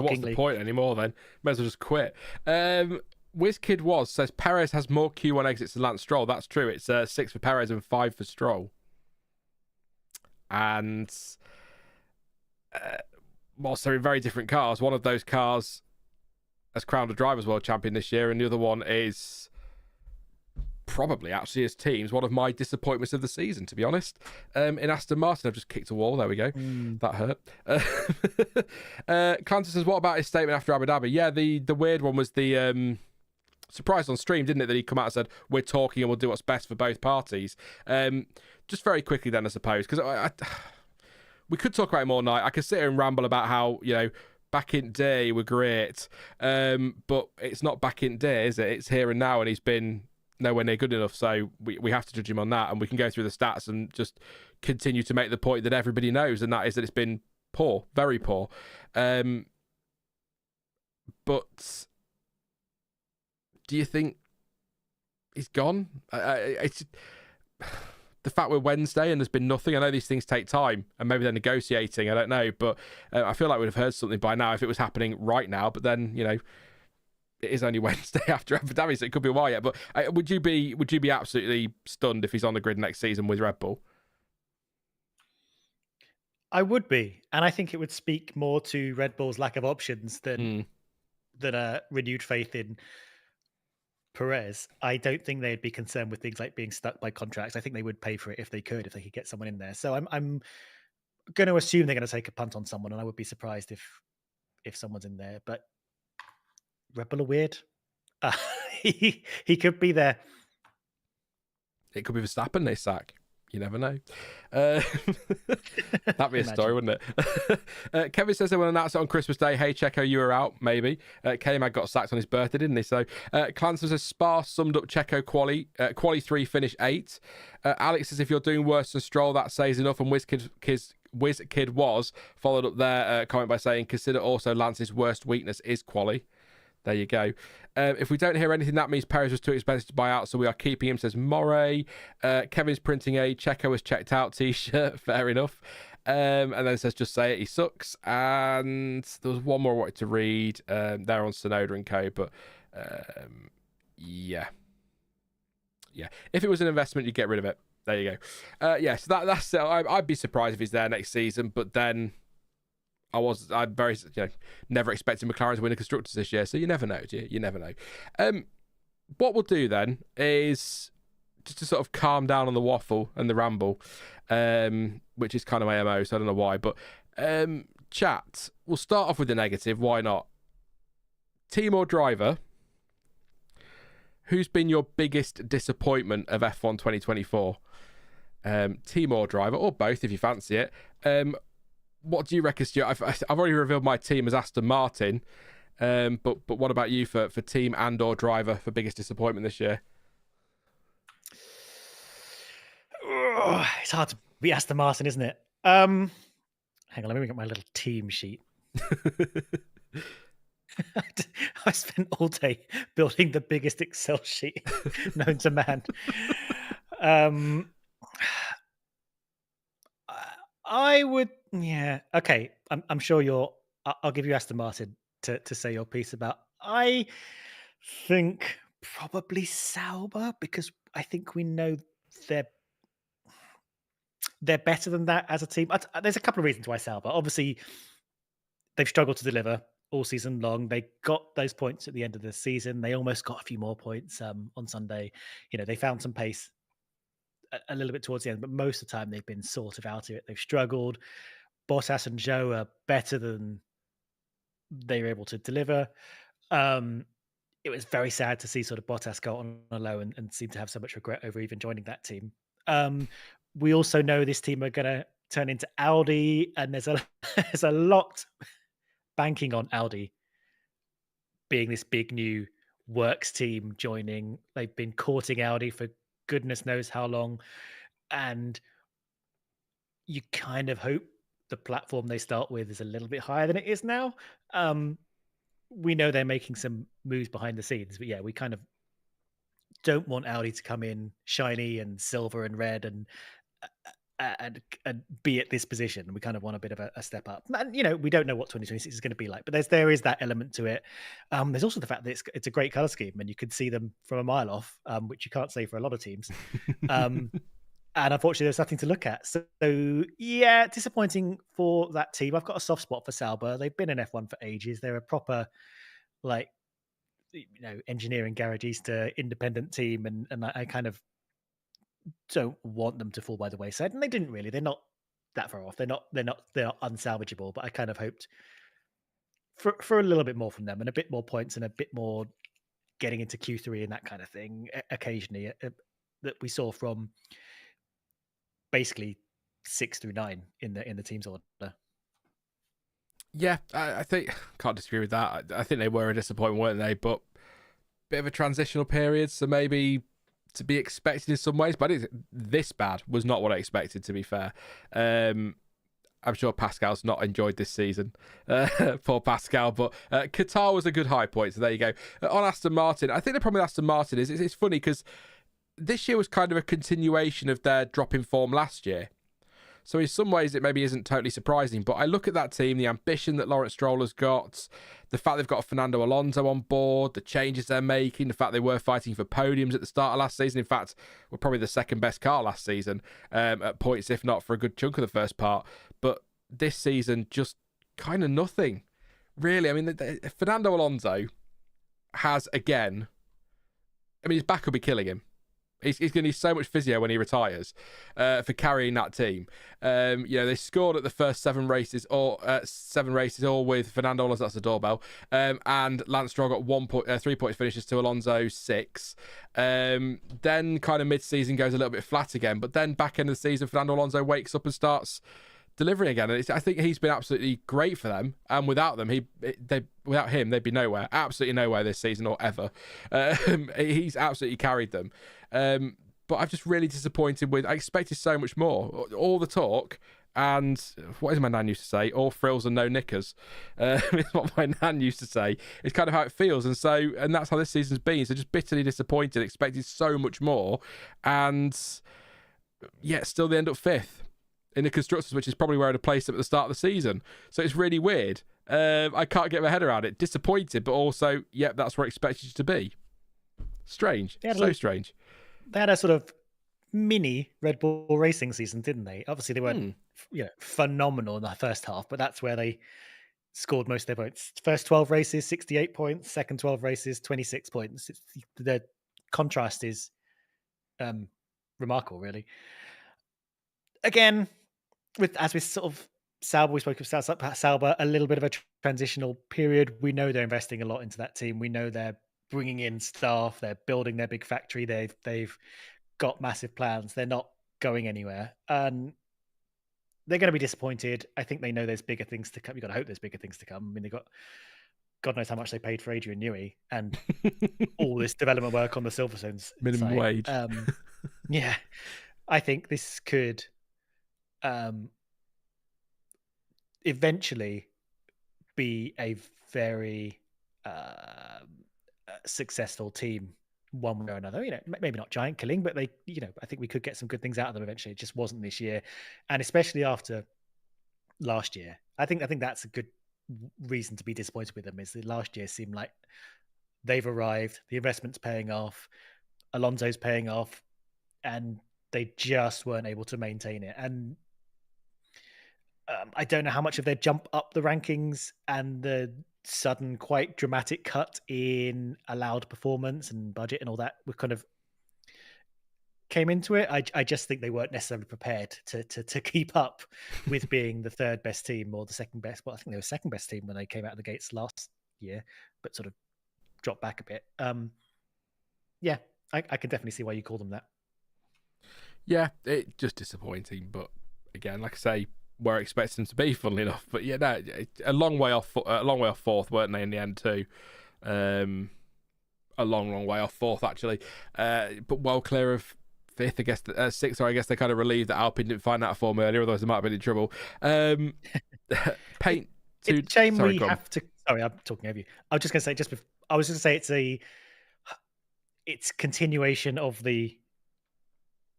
what's the point anymore then? May as well just quit. WizKid Was says Perez has more Q1 exits than Lance Stroll. That's true. It's 6 for Perez and 5 for Stroll. And... whilst they're in very different cars, one of those cars has crowned a Drivers' World Champion this year, and the other one is probably actually his team's one of my disappointments of the season, to be honest. In Aston Martin, I've just kicked a wall. There we go. That hurt. Clancy says, what about his statement after Abu Dhabi? Yeah, the weird one was the surprise on stream, didn't it, that he come out and said, we're talking and we'll do what's best for both parties. Just very quickly then, I suppose, because we could talk about him all night. I could sit here and ramble about how, back in day were great. But it's not back in day, is it? It's here and now, and he's been nowhere near good enough. So we have to judge him on that, and we can go through the stats and just continue to make the point that everybody knows, and that is that it's been poor, very poor. But do you think he's gone? It's... The fact we're Wednesday and there's been nothing, I know these things take time and maybe they're negotiating, I don't know, but I feel like we'd have heard something by now if it was happening right now, but then, it is only Wednesday after Abu Dhabi, so it could be a while yet, but would you be absolutely stunned if he's on the grid next season with Red Bull? I would be, and I think it would speak more to Red Bull's lack of options than a renewed faith in Perez. I don't think they'd be concerned with things like being stuck by contracts. I think they would pay for it if they could get someone in there. So I'm going to assume they're going to take a punt on someone, and I would be surprised if someone's in there. But Red Bull are weird. He could be there. It could be Verstappen they sack. You never know. That'd be a story, wouldn't it? Kevin says they will announce it on Christmas Day. Hey, Checo, you were out, maybe. K-Mag got sacked on his birthday, didn't he? So Clancy says Spa summed up Checo quali 3, finish 8. Alex says if you're doing worse than Stroll, that says enough. And WizKid was followed up their comment by saying, consider also Lance's worst weakness is quali. There you go. If we don't hear anything, that means Perez was too expensive to buy out, so we are keeping him, says Moray. Kevin's printing a Checo was checked out t-shirt. Fair enough. And then it says, just say it, he sucks. And there was one more I wanted to read. They're on Tsunoda and co. But yeah. If it was an investment, you'd get rid of it. There you go. So that's it. I'd be surprised if he's there next season. But then I'm very, never expecting McLaren to win a Constructors this year. So you never know, do you? You never know. What we'll do then is just to sort of calm down on the waffle and the ramble, which is kind of my MO, so I don't know why. But chat, we'll start off with the negative. Why not? Team or driver? Who's been your biggest disappointment of F1 2024? Team or driver, or both if you fancy it. What do you reckon, Stuart? I've already revealed my team as Aston Martin. But what about you for team and or driver for biggest disappointment this year? It's hard to beat Aston Martin, isn't it? Hang on, let me get my little team sheet. I spent all day building the biggest Excel sheet known to man. I would, okay. I'm sure I'll give you Aston Martin to say your piece about. I think probably Sauber, because I think we know they're better than that as a team. There's a couple of reasons why Sauber. Obviously, they've struggled to deliver all season long. They got those points at the end of the season. They almost got a few more points on Sunday. They found some pace a little bit towards the end, but most of the time they've been sort of out of it. They've struggled. Bottas and Zhou are better than they were able to deliver. It was very sad to see sort of Bottas go on a low and seem to have so much regret over even joining that team. We also know this team are going to turn into Audi, and there's a lot banking on Audi being this big new works team joining. They've been courting Audi for goodness knows how long, and you kind of hope the platform they start with is a little bit higher than it is now. We know they're making some moves behind the scenes, but we kind of don't want Audi to come in shiny and silver and red and be at this position. We kind of want a bit of a step up. And we don't know what 2026 is going to be like, but there is that element to it. There's also the fact that it's a great color scheme, and you can see them from a mile off, which you can't say for a lot of teams. And unfortunately, there's nothing to look at. So disappointing for that team. I've got a soft spot for Sauber. They've been in F1 for ages. They're a proper, engineering garageista independent team, and I kind of don't want them to fall by the wayside. And they didn't really. They're not that far off. They're not unsalvageable. But I kind of hoped for a little bit more from them, and a bit more points, and a bit more getting into Q3 and that kind of thing occasionally that we saw from basically 6 through 9 in the team's order. Yeah, I think can't disagree with that. I think they were a disappointment, weren't they? But bit of a transitional period, so maybe to be expected in some ways. But this bad was not what I expected, to be fair. I'm sure Pascal's not enjoyed this season. Poor Pascal. But Qatar was a good high point, so there you go. On Aston Martin, I think the problem with Aston Martin is it's funny because this year was kind of a continuation of their drop in form last year. So in some ways, it maybe isn't totally surprising. But I look at that team, the ambition that Lawrence Stroll has got, the fact they've got Fernando Alonso on board, the changes they're making, the fact they were fighting for podiums at the start of last season. In fact, were probably the second best car last season at points, if not for a good chunk of the first part. But this season, just kind of nothing, really. I mean, Fernando Alonso has, again, his back will be killing him. He's going to need so much physio when he retires for carrying that team. They scored at the first 7 races, all with Fernando Alonso. That's the doorbell. And Lance Stroll got 3 points finishes to Alonso 6. Then kind of mid-season goes a little bit flat again. But then back end of the season, Fernando Alonso wakes up and starts delivering again. And I think he's been absolutely great for them. And without them, without him, they'd be nowhere. Absolutely nowhere this season or ever. He's absolutely carried them. But I'm just really disappointed with. I expected so much more. All the talk, and what is my nan used to say? All frills and no knickers. It's what my nan used to say. It's kind of how it feels, and that's how this season's been. So just bitterly disappointed. Expected so much more, and yet still they end up 5th in the Constructors, which is probably where I'd have placed them at the start of the season. So it's really weird. I can't get my head around it. Disappointed, but also, yep, that's where I expected you to be. Strange. So strange. They had a sort of mini Red Bull Racing season, didn't they? Obviously, they weren't phenomenal in the first half, but that's where they scored most of their points. First 12 races, 68 points. Second 12 races, 26 points. The contrast is remarkable, really. Again, as we sort of Sauber, we spoke of Sauber, a little bit of a transitional period. We know they're investing a lot into that team. We know they're bringing in staff. They're building their big factory. They've got massive plans. They're not going anywhere. And they're going to be disappointed. I think they know there's bigger things to come. You've got to hope there's bigger things to come. I mean, they've got God knows how much they paid for Adrian Newey and all this development work on the Silverstones minimum wage. Yeah, I think this could eventually be a very successful team, one way or another. Maybe not giant killing, but they, I think we could get some good things out of them eventually. It just wasn't this year, and especially after last year. I think that's a good reason to be disappointed with them. Is that last year seemed like they've arrived, the investment's paying off, Alonso's paying off, and they just weren't able to maintain it. And I don't know how much of their jump up the rankings and the sudden, quite dramatic cut in allowed performance and budget and all that we kind of came into it. I just think they weren't necessarily prepared to keep up with being the third best team or the second best. Well, I think they were second best team when they came out of the gates last year, but sort of dropped back a bit. Yeah, I can definitely see why you call them that. Yeah, it's just disappointing. But again, like I say, where I expected them to be, funnily enough. But yeah, no, a long way off fourth, weren't they, in the end too? A long way off fourth, actually. But well clear of fifth, I guess, sixth. Or I guess they kind of relieved that Alpine didn't find that form earlier, otherwise they might have been in trouble. Paint. It's a shame we have to. Sorry, I'm talking over you. I was just going to say it's continuation of the.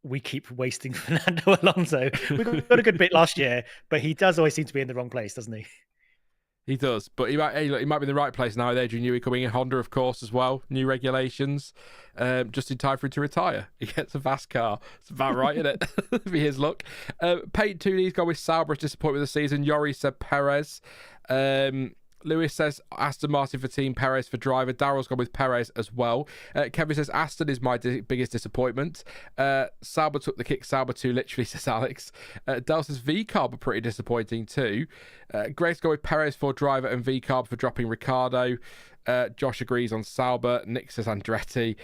We keep wasting Fernando Alonso. We got a good bit last year, but he does always seem to be in the wrong place, doesn't he? He does, but he might be in the right place now with Adrian Newey coming in. Honda, of course, as well. New regulations, just in time for him to retire. He gets a fast car. It's about right, isn't it? For his luck. Peyton Tooney's gone with Sauber, disappointed with the season. Yori said Perez. Lewis says Aston Martin for team, Perez for driver. Darrell's gone with Perez as well. Kevin says Aston is my biggest disappointment. Sauber took the kick. Sauber 2 literally, says Alex. Dell says V-Carb are pretty disappointing too. Greg's gone with Perez for driver and V-Carb for dropping Ricciardo. Josh agrees on Sauber. Nick says Andretti.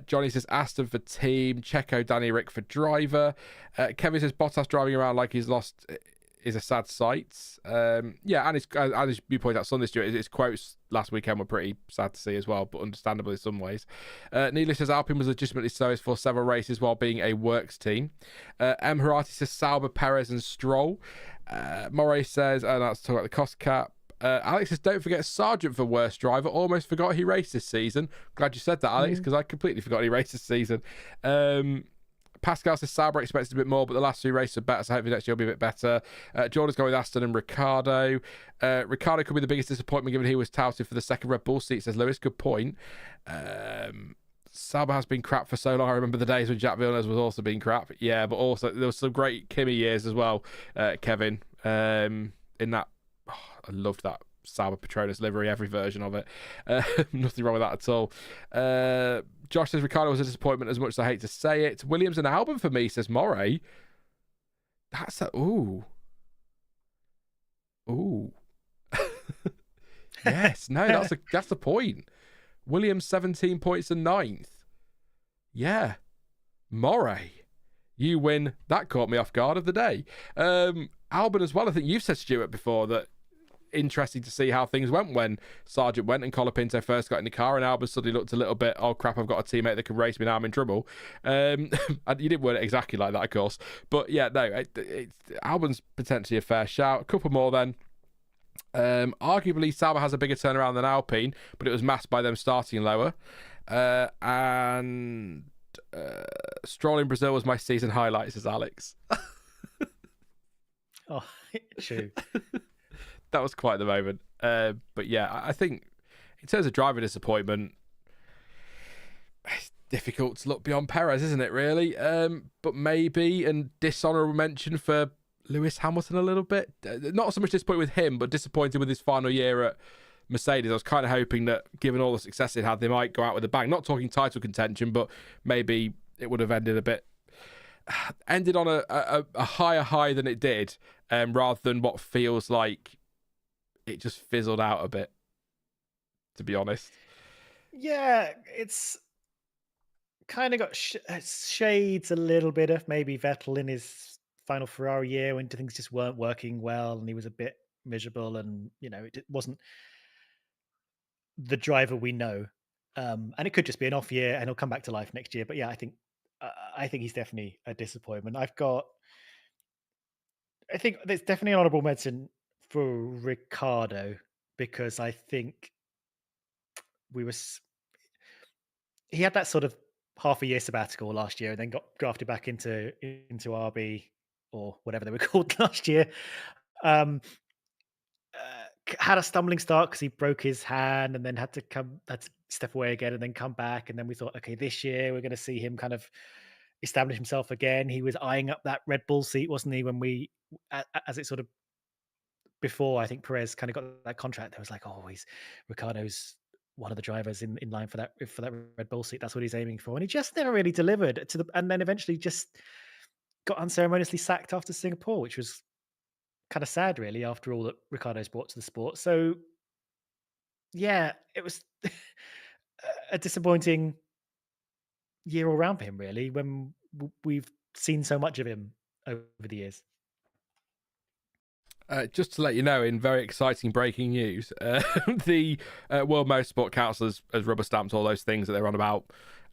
Johnny says Aston for team. Checo, Danny Rick for driver. Kevin says Bottas driving around like he's lost is a sad sight. Yeah, and as you pointed out, Sunday, Stuart, his quotes last weekend were pretty sad to see as well, but understandable in some ways. Neela says Alpine was legitimately serviced for several races while being a works team. M. Harati says Sauber, Perez and Stroll. Moray says, that's talking about the cost cap. Alex says, don't forget Sargent for worst driver. Almost forgot he raced this season. Glad you said that, Alex, because I completely forgot he raced this season. Pascal says Sauber expected a bit more, but the last 3 races are better, so hopefully next year will be a bit better. Jordan's going with Aston and Ricciardo. Ricciardo could be the biggest disappointment given he was touted for the second Red Bull seat, says Lewis. Good point. Sauber has been crap for so long. I remember the days when Jack Villeneuve was also being crap. Yeah, but also there was some great Kimi years as well, Kevin. In that, I loved that Sauber Petronas livery, every version of it. Nothing wrong with that at all. Josh says Ricciardo was a disappointment as much as I hate to say it. Williams and Albon for me, says Moray. That's a ooh. Yes, no, that's the point. Williams 17 points and 9th. Yeah. Moray. You win. That caught me off guard of the day. Albon as well. I think you've said, Stuart, before that interesting to see how things went when Sargent went and Colapinto first got in the car, and Albon suddenly looked a little bit, oh crap, I've got a teammate that can race me now, I'm in trouble. You didn't word it exactly like that, of course, but yeah, no, Albon's potentially a fair shout. A couple more then. Arguably Sauber has a bigger turnaround than Alpine, but it was masked by them starting lower. And Stroll in Brazil was my season highlight, says Alex. Oh, true. That was quite the moment. But yeah, I think in terms of driver disappointment, it's difficult to look beyond Perez, isn't it, really? But maybe, and dishonourable mention for Lewis Hamilton a little bit. Not so much disappointed with him, but disappointed with his final year at Mercedes. I was kind of hoping that, given all the success they had, they might go out with a bang. Not talking title contention, but maybe it would have ended on a higher high than it did, rather than what feels like it just fizzled out a bit, to be honest. Yeah, it's kind of got shades a little bit of maybe Vettel in his final Ferrari year when things just weren't working well and he was a bit miserable, and it wasn't the driver we know. And it could just be an off year and he'll come back to life next year. But yeah, I think he's definitely a disappointment. I think there's definitely an honourable mention for Ricciardo, because I think he had that sort of half a year sabbatical last year and then got drafted back into RB or whatever they were called last year. Had a stumbling start because he broke his hand and then had to step away again and then come back. And then we thought, okay, this year we're going to see him kind of establish himself again. He was eyeing up that Red Bull seat, wasn't he? When as it sort of before, I think Perez kind of got that contract. There was like, oh, Ricciardo's one of the drivers in line for that Red Bull seat. That's what he's aiming for, and he just never really delivered and then eventually just got unceremoniously sacked after Singapore, which was kind of sad, really, after all that Ricciardo's brought to the sport. So, yeah, it was a disappointing year all round for him, really, when we've seen so much of him over the years. Just to let you know, in very exciting breaking news, the World Motorsport Council has rubber stamped all those things that they were on about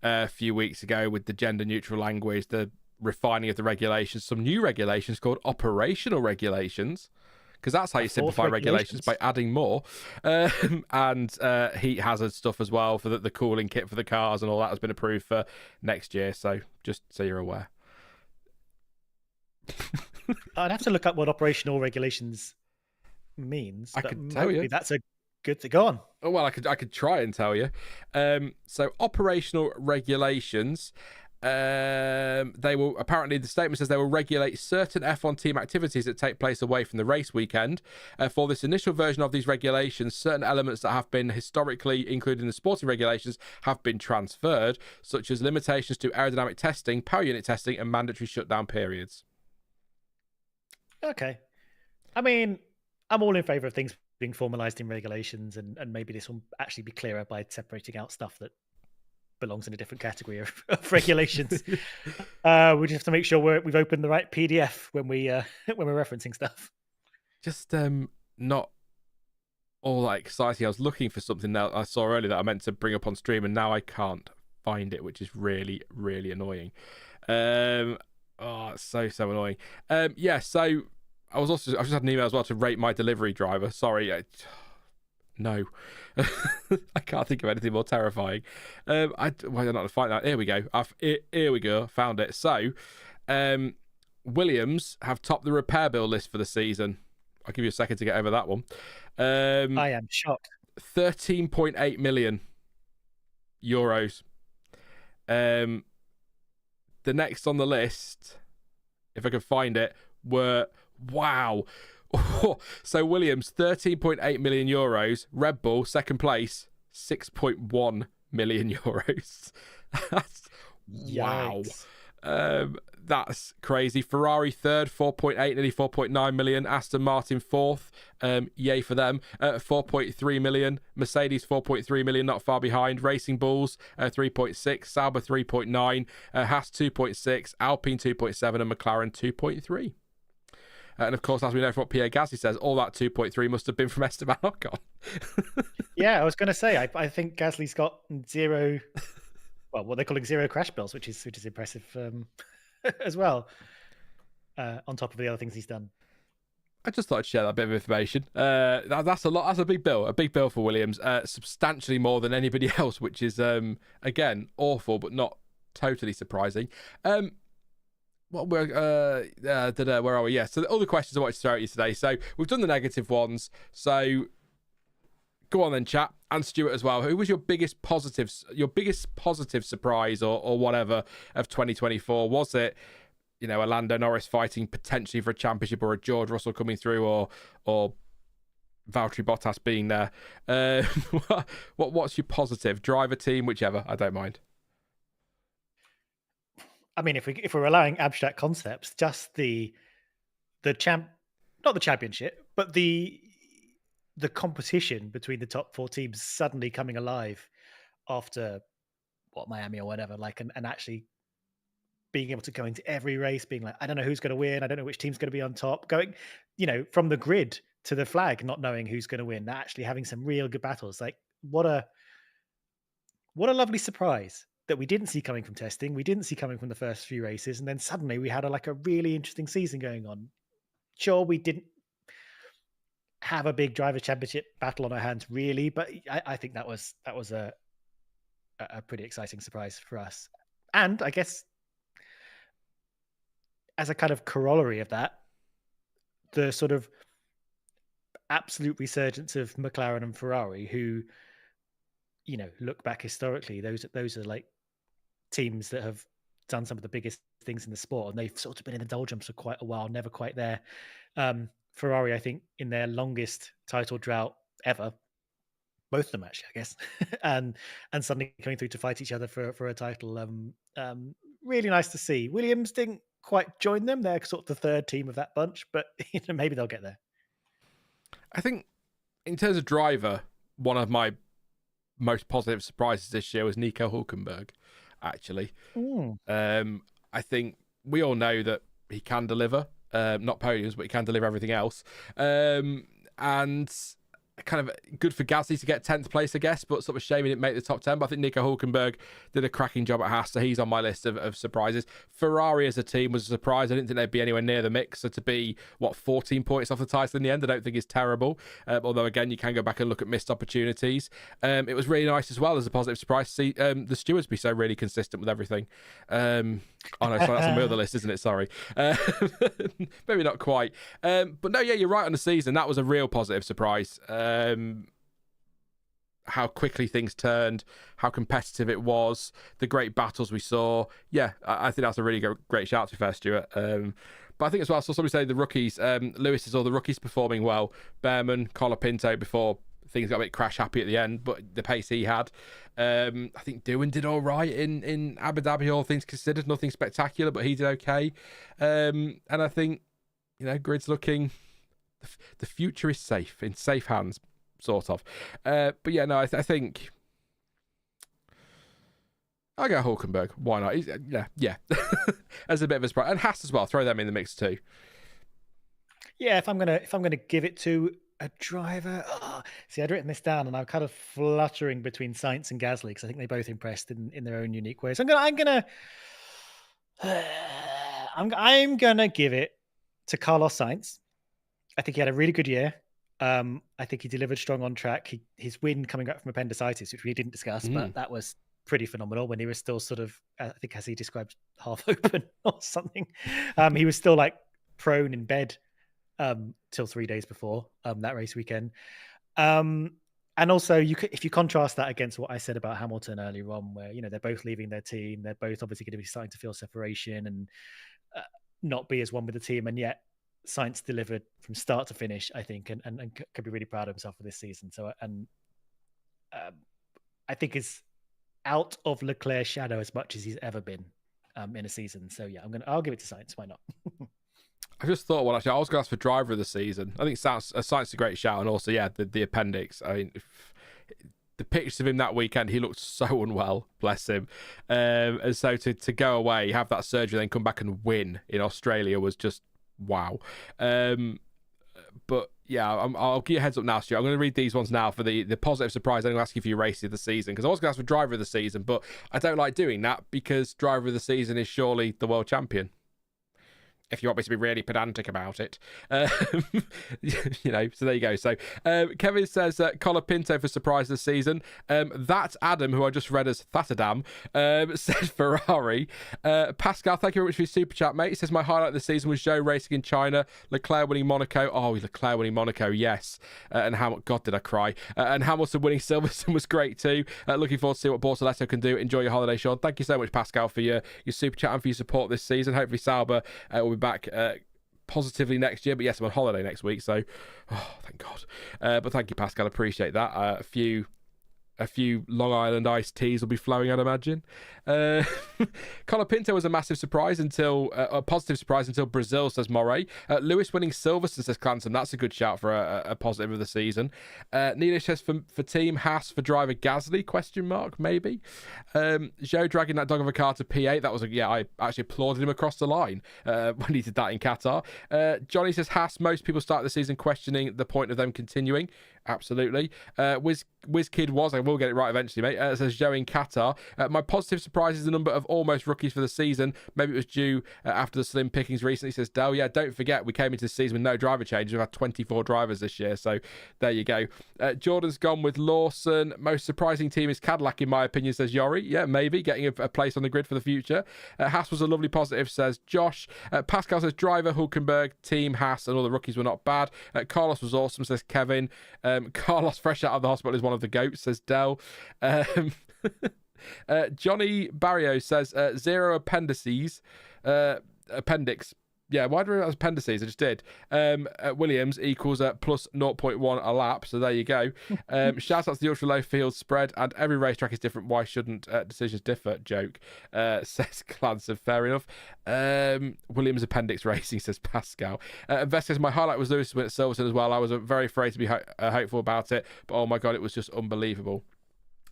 a few weeks ago with the gender neutral language, the refining of the regulations, some new regulations called operational regulations, because that's how you simplify regulations, by adding more, and heat hazard stuff as well for the cooling kit for the cars and all that has been approved for next year. So just so you're aware. I'd have to look up what operational regulations means. I could tell you. That's a good thing. Go on. Oh, well, I could try and tell you. So operational regulations. They will, apparently the statement says they will regulate certain F1 team activities that take place away from the race weekend. For this initial version of these regulations, certain elements that have been historically included in the sporting regulations have been transferred, such as limitations to aerodynamic testing, power unit testing, and mandatory shutdown periods. Okay. I mean, I'm all in favour of things being formalised in regulations, and maybe this will actually be clearer by separating out stuff that belongs in a different category of regulations. We just have to make sure we've opened the right PDF when we're referencing stuff. Just not all that exciting. I was looking for something that I saw earlier that I meant to bring up on stream, and now I can't find it, which is really, really annoying. It's so annoying. Yeah, so I just had an email as well to rate my delivery driver. Sorry, no. I can't think of anything more terrifying. Why did I not find that? Here we go. Here we go. Found it. So, Williams have topped the repair bill list for the season. I'll give you a second to get over that one. I am shocked. 13.8 million euros. The next on the list, if I can find it, were so Williams, 13.8 million euros. Red Bull, second place, 6.1 million euros. That's wow. That's crazy. Ferrari third, 4.8, nearly 4.9 million. Aston Martin fourth, yay for them, 4.3 million. Mercedes 4.3 million, not far behind. Racing Bulls 3.6, Sauber 3.9, Haas 2.6, Alpine 2.7, and McLaren 2.3. And of course, as we know from what Pierre Gasly says, all that 2.3 must have been from Esteban Ocon. Yeah, I was going to say, I think Gasly's got zero, well, what they're calling zero crash bills, which is impressive as well, on top of the other things he's done. I just thought I'd share that bit of information. That's a lot. That's a big bill for Williams, substantially more than anybody else, which is, again, awful, but not totally surprising. what we're where are we? Yeah. So all the questions I wanted to throw at you today. So we've done the negative ones. So go on then, chat, and Stuart as well. Who was your biggest positive surprise or whatever of 2024? Was it, a Lando Norris fighting potentially for a championship, or a George Russell coming through, or Valtteri Bottas being there? What's your positive? Driver, team, whichever. I don't mind. I mean, if we're allowing abstract concepts, just not the championship, but the competition between the top 4 teams suddenly coming alive after Miami or whatever, and actually being able to go into every race, being like, I don't know who's going to win, I don't know which team's going to be on top, going, from the grid to the flag, not knowing who's going to win, actually having some real good battles. Like, what a lovely surprise that we didn't see coming from testing, we didn't see coming from the first few races, and then suddenly we had a really interesting season going on. Sure, we didn't have a big driver championship battle on our hands, really, but I think that was a pretty exciting surprise for us. And I guess as a kind of corollary of that, the sort of absolute resurgence of McLaren and Ferrari, who, look back historically, those are like teams that have done some of the biggest things in the sport, and they've sort of been in the doldrums for quite a while, never quite there. Ferrari, I think, in their longest title drought ever, both of them actually, I guess, and suddenly coming through to fight each other for a title. Really nice to see. Williams didn't quite join them; they're sort of the third team of that bunch, but maybe they'll get there. I think, in terms of driver, one of my most positive surprises this year was Nico Hülkenberg. Actually, I think we all know that he can deliver. Not podiums, but he can deliver everything else. And kind of good for Gasly to get 10th place, I guess, but sort of a shame he didn't make the top 10. But I think Nico Hülkenberg did a cracking job at Haas, so he's on my list of surprises. Ferrari as a team was a surprise. I didn't think they'd be anywhere near the mix. So to be, 14 points off the title in the end, I don't think is terrible. Although, again, you can go back and look at missed opportunities. It was really nice as well as a positive surprise to see the stewards be so really consistent with everything. Oh, no, sorry, that's on my other list, isn't it? Sorry. Maybe not quite. But no, yeah, you're right on the season. That was a real positive surprise. How quickly things turned, how competitive it was, the great battles we saw. Yeah, I think that's a really great shout to be fair, Stuart. But I think as well, I saw somebody say the rookies, Lewis is all the rookies performing well. Behrman, Colapinto before things got a bit crash happy at the end, but the pace he had. I think Doohan did all right in Abu Dhabi, all things considered. Nothing spectacular, but he did okay. And I think, grid's looking... The future is safe, in safe hands, sort of. But yeah, no, I think I'll go Hülkenberg. Why not? Yeah. As a bit of a surprise, and Haas as well. Throw them in the mix too. Yeah, if I'm gonna give it to a driver, see, I'd written this down, and I'm kind of fluttering between Sainz and Gasly because I think they both impressed in their own unique ways. I'm gonna give it to Carlos Sainz. I think he had a really good year. I think he delivered strong on track. His win coming back from appendicitis, which we didn't discuss, but that was pretty phenomenal when he was still sort of, I think as he described, half open or something. He was still like prone in bed till 3 days before that race weekend. And also, if you contrast that against what I said about Hamilton earlier on, where, they're both leaving their team, they're both obviously going to be starting to feel separation and not be as one with the team, and yet Sainz delivered from start to finish, I think, and could be really proud of himself for this season. So, I think is out of Leclerc's shadow as much as he's ever been in a season. So yeah, I'll give it to Sainz. Why not? I just thought, well, actually, I was going to ask for driver of the season. I think Sainz is a great shout, and also, yeah, the appendix. I mean, the pictures of him that weekend, he looked so unwell, bless him. And so to go away, have that surgery, then come back and win in Australia was just wow. But yeah, I'll give you a heads up now, Stuart. I'm going to read these ones now for the positive surprise. I'm going to ask you for your race of the season, because I was going to ask for driver of the season, but I don't like doing that because driver of the season is surely the world champion. if you want me to be really pedantic about it. So there you go. So Kevin says Colapinto for surprise this season. That's Adam, who I just read as Thatadam, said Ferrari. Pascal, thank you very much for your super chat, mate. He says my highlight of the season was Zhou racing in China, Leclerc winning Monaco. Oh, Leclerc winning Monaco, yes. And God, did I cry. And Hamilton winning Silverstone was great too. Looking forward to see what Bortoleto can do. Enjoy your holiday, Sean. Thank you so much, Pascal, for your super chat and for your support this season. Hopefully Sauber will be back positively next year. But yes, I'm on holiday next week, so thank God. But thank you, Pascal. Appreciate that. A few Long Island iced teas will be flowing, I'd imagine. Colapinto was a massive surprise a positive surprise until Brazil, says Moray. Lewis winning Silverstone, says Clanton. That's a good shout for a positive of the season. Neelish says for team Haas, for driver Gasly, ? Maybe. Zhou dragging that dog of a car to P8. That was I actually applauded him across the line when he did that in Qatar. Johnny says Haas, most people start the season questioning the point of them continuing. Absolutely. WizKid I will get it right eventually, mate. Says Zhou in Qatar. My positive surprise is the number of almost rookies for the season. Maybe it was due after the slim pickings recently, says Dell. Yeah, don't forget, we came into the season with no driver changes. We've had 24 drivers this year, so there you go. Jordan's gone with Lawson. Most surprising team is Cadillac, in my opinion, says Yori. Yeah, maybe getting a place on the grid for the future. Haas was a lovely positive, says Josh. Pascal says driver, Hulkenberg, team Haas, and all the rookies were not bad. Carlos was awesome, says Kevin. Carlos, fresh out of the hospital, is one of the goats, says Dell. Johnny Barrio says 0 appendices. Appendix. Yeah, why do I realize appendices? I just did. Williams equals plus 0.1 a lap. So there you go. Shout out to the ultra low field spread, and every racetrack is different. Why shouldn't decisions differ? Joke. Says Clanson. Fair enough. Williams appendix racing, says Pascal. Vest says my highlight was Lewis win at Silverstone as well. I was very afraid to be hopeful about it, but oh my god, it was just unbelievable.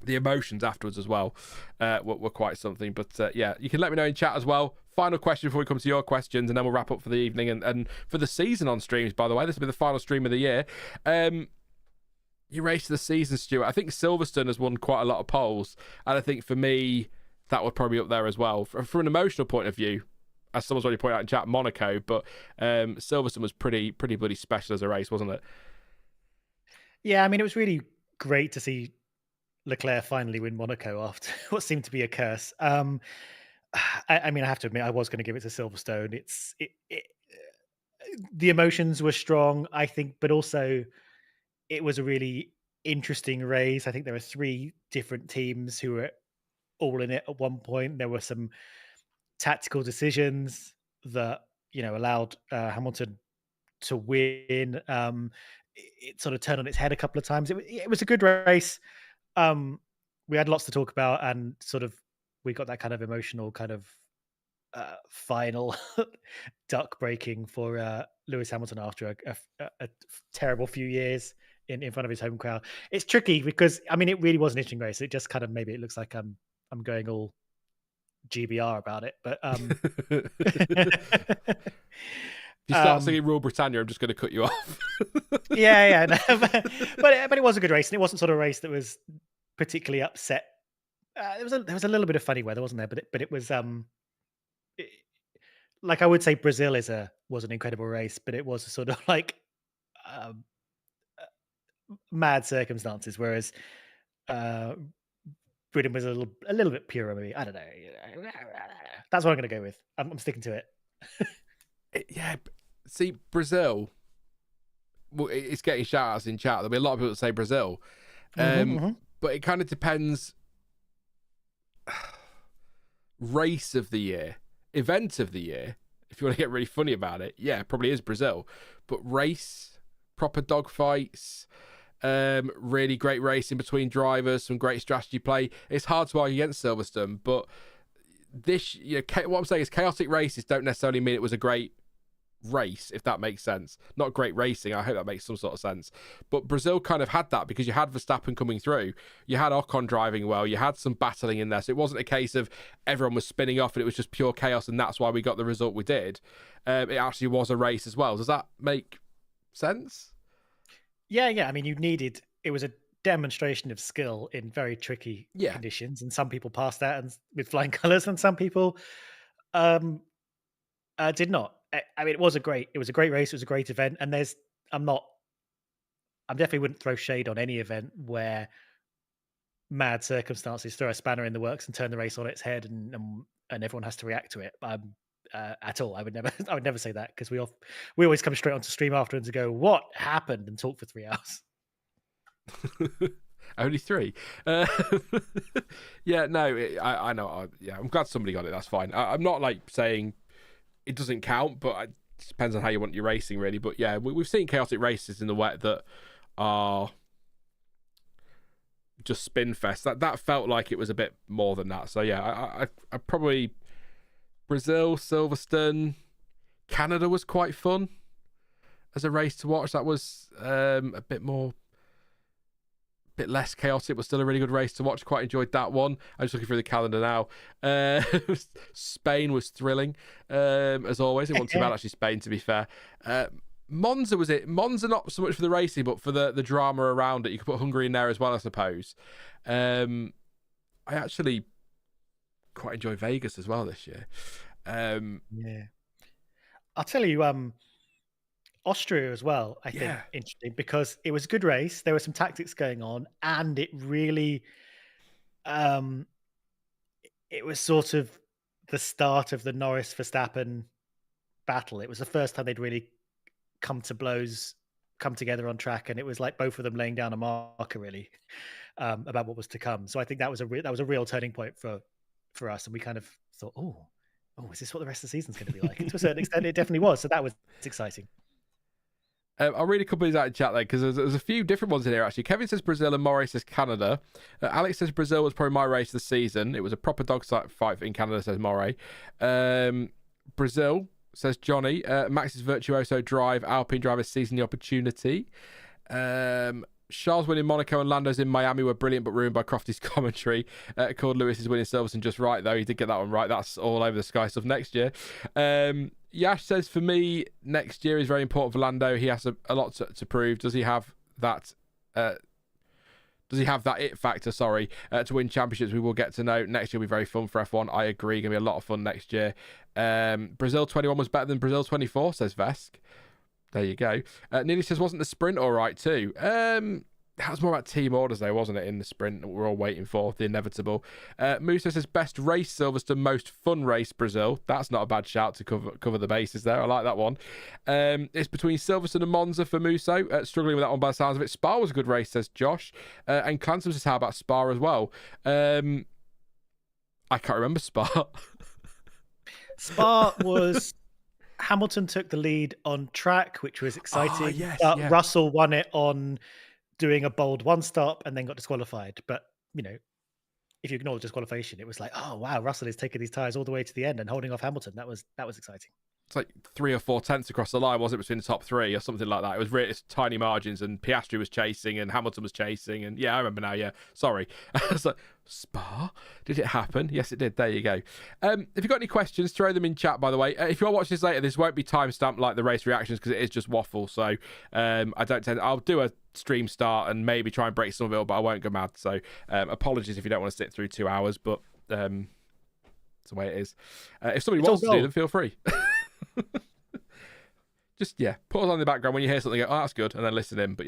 The emotions afterwards as well were quite something. But yeah, you can let me know in chat as well. Final question before we come to your questions, and then we'll wrap up for the evening and for the season on streams, by the way. This will be the final stream of the year. Your race of the season, Stuart. I think Silverstone has won quite a lot of polls, and I think for me, that would probably be up there as well. From an emotional point of view, as someone's already pointed out in chat, Monaco, but Silverstone was pretty bloody special as a race, wasn't it? Yeah, I mean, it was really great to see Leclerc finally win Monaco after what seemed to be a curse. I mean, I have to admit, I was going to give it to Silverstone. The emotions were strong, I think, but also it was a really interesting race. I think there were 3 different teams who were all in it at one point. There were some tactical decisions that allowed Hamilton to win. It sort of turned on its head a couple of times. It was a good race. We had lots to talk about, and sort of we got that kind of emotional kind of final duck breaking for Lewis Hamilton after a terrible few years in front of his home crowd. It's tricky because I mean it really was an interesting race. It just kind of maybe it looks like I'm going all GBR about it, but if you start singing Rule Britannia, I'm just going to cut you off. yeah, no, but it was a good race, and it wasn't sort of a race that was particularly upset. There was a little bit of funny weather, wasn't there? But it was like I would say Brazil was an incredible race, but it was a sort of like mad circumstances, whereas Britain was a little bit purer, maybe. I don't know. That's what I'm going to go with. I'm sticking to it. Yeah. See, Brazil. Well, it's getting shout outs in chat. There'll be a lot of people that say Brazil, but it kind of depends. Race of the year, event of the year, if you want to get really funny about it, yeah, probably is Brazil. But race, proper dogfights, really great racing between drivers, some great strategy play. It's hard to argue against Silverstone, but this, what I'm saying is chaotic races don't necessarily mean it was a great race, if that makes sense. Not great racing, I hope that makes some sort of sense. But Brazil kind of had that because you had Verstappen coming through, you had Ocon driving well, you had some battling in there, so it wasn't a case of everyone was spinning off and it was just pure chaos and that's why we got the result we did. It actually was a race as well. Does that make sense? Yeah. I mean, it was a demonstration of skill in very tricky conditions, and some people passed that and with flying colours, and some people did not. I mean, it was a great race. It was a great event. And I definitely wouldn't throw shade on any event where mad circumstances throw a spanner in the works and turn the race on its head, and everyone has to react to it. At all, I would never, I would never say that, because we always come straight onto stream afterwards and go, "What happened?" and talk for 3 hours. Only 3. Yeah, no, I know. Yeah, I'm glad somebody got it. That's fine. I'm not like saying it doesn't count, but it depends on how you want your racing, really. But yeah, we've seen chaotic races in the wet that are just spin fest. That felt like it was a bit more than that. So yeah, I probably Brazil, Silverstone, Canada was quite fun as a race to watch. That was a bit less chaotic, but still a really good race to watch. Quite enjoyed that one. I'm just looking through the calendar now. Spain was thrilling, as always. It wasn't too bad, actually, Spain, to be fair. Monza was it. Monza not so much for the racing, but for the drama around it. You could put Hungary in there as well, I suppose. I actually quite enjoy Vegas as well this year. Yeah. I'll tell you, Austria as well, I think, interesting, because it was a good race. There were some tactics going on, and it really, it was sort of the start of the Norris Verstappen battle. It was the first time they'd really come to blows, come together on track, and it was like both of them laying down a marker, really, about what was to come. So I think that was a real turning point for us, and we kind of thought, oh, is this what the rest of the season's going to be like? And to a certain extent, it definitely was. So it's exciting. I'll read a couple of these out in chat there, because there's a few different ones in here, actually. Kevin says Brazil and Morris says Canada. Alex says Brazil was probably my race of the season. It was a proper dog fight in Canada, says Morey. Brazil, says Johnny. Max's Virtuoso drive. Alpine driver seizing the opportunity. Charles winning Monaco and Lando's in Miami were brilliant, but ruined by Crofty's commentary. Cord Lewis is winning Silverstone just right, though. He did get that one right. That's all over the sky stuff next year. Yash says, for me, next year is very important for Lando. He has a lot to prove. Does he have that? Does he have that it factor? To win championships? We will get to know. Next year will be very fun for F1. I agree. Going to be a lot of fun next year. Brazil 21 was better than Brazil 24, says Vesk. There you go. Nearly says, wasn't the sprint all right too? That was more about team orders, though, wasn't it, in the sprint that we're all waiting for, the inevitable. Musa says, best race Silverstone, most fun race Brazil. That's not a bad shout to cover the bases there. I like that one. It's between Silverstone and Monza for Muso. Struggling with that one by the sounds of it. Spa was a good race, says Josh. And Clancy says, how about Spa as well? I can't remember Spa. Spa was... Hamilton took the lead on track, which was exciting. Oh, yes, Russell won it on doing a bold one stop and then got disqualified. But, if you ignore the disqualification, it was like, oh, wow, Russell is taking these tyres all the way to the end and holding off Hamilton. That was exciting. It's like 3 or 4 tenths across the line, was it, between the top 3 or something like that? It was really tiny margins, and Piastri was chasing and Hamilton was chasing. And yeah, I remember now. Yeah, sorry. I was like, Spa? Did it happen? Yes, it did. There you go. If you've got any questions, throw them in chat, by the way. If you're watching this later, this won't be timestamped like the race reactions, because it is just waffle. So I'll do a stream start and maybe try and break some of it, but I won't go mad. So apologies if you don't want to sit through 2 hours, but it's the way it is. If somebody wants to do them, feel free. Just, put us on the background when you hear something, go, oh, that's good, and then listen in. But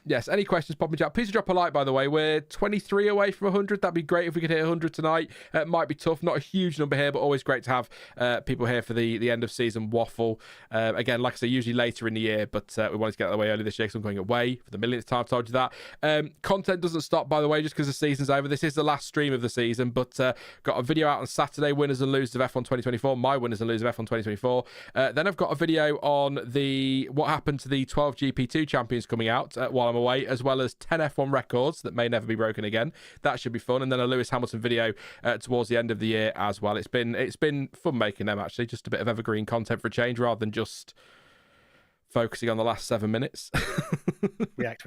yes, any questions, pop in chat. Please drop a like, by the way. We're 23 away from 100. That'd be great if we could hit 100 tonight. It might be tough. Not a huge number here, but always great to have people here for the end of season waffle. Again, like I say, usually later in the year, but we wanted to get that away early this year because I'm going away for the millionth time. I've told you that. Content doesn't stop, by the way, just because the season's over. This is the last stream of the season, but got a video out on Saturday, winners and losers of F1 2024, my winners and losers of F1 2024. Then I've got a video on what happened to the 12 GP2 champions coming out while I'm away, as well as 10 F1 records that may never be broken again. That should be fun. And then a Lewis Hamilton video towards the end of the year as well. It's been fun making them, actually. Just a bit of evergreen content for a change rather than just focusing on the last 7 minutes. react.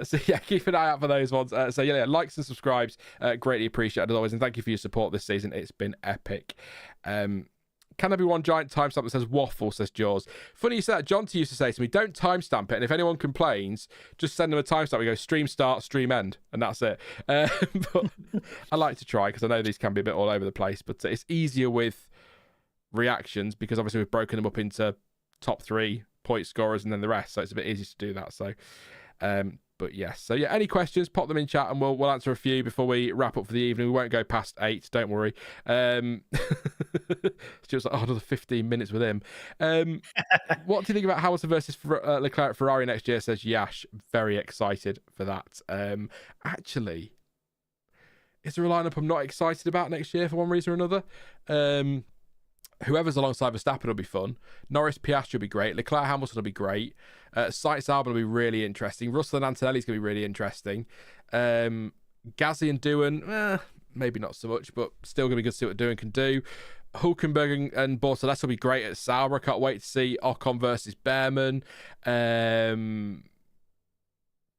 So yeah, keep an eye out for those ones. So yeah, likes and subscribes, greatly appreciated as always, and thank you for your support this season. It's been epic. Can there be one giant timestamp that says waffle, says Jaws? Funny you say that. John used to say to me, don't timestamp it, and if anyone complains, just send them a timestamp. We go stream start, stream end, and that's it. But I like to try, because I know these can be a bit all over the place, but it's easier with reactions, because obviously we've broken them up into top 3 point scorers and then the rest, so it's a bit easier to do that. So but yes, so yeah, any questions, pop them in chat and we'll answer a few before we wrap up for the evening. We won't go past 8, don't worry. Just like, another 15 minutes with him. What do you think about Hamilton versus Leclerc at Ferrari next year, says Yash. Very excited for that. Actually, is there a lineup I'm not excited about next year for one reason or another? Whoever's alongside Verstappen will be fun. Norris, Piastri will be great. Leclerc, Hamilton will be great. Sainz, Albon will be really interesting. Russell and Antonelli's going to be really interesting. Gasly and Doohan, maybe not so much, but still going to be good to see what Doohan can do. Hulkenberg and Bottas will be great at Sauber. I can't wait to see Ocon versus Behrman.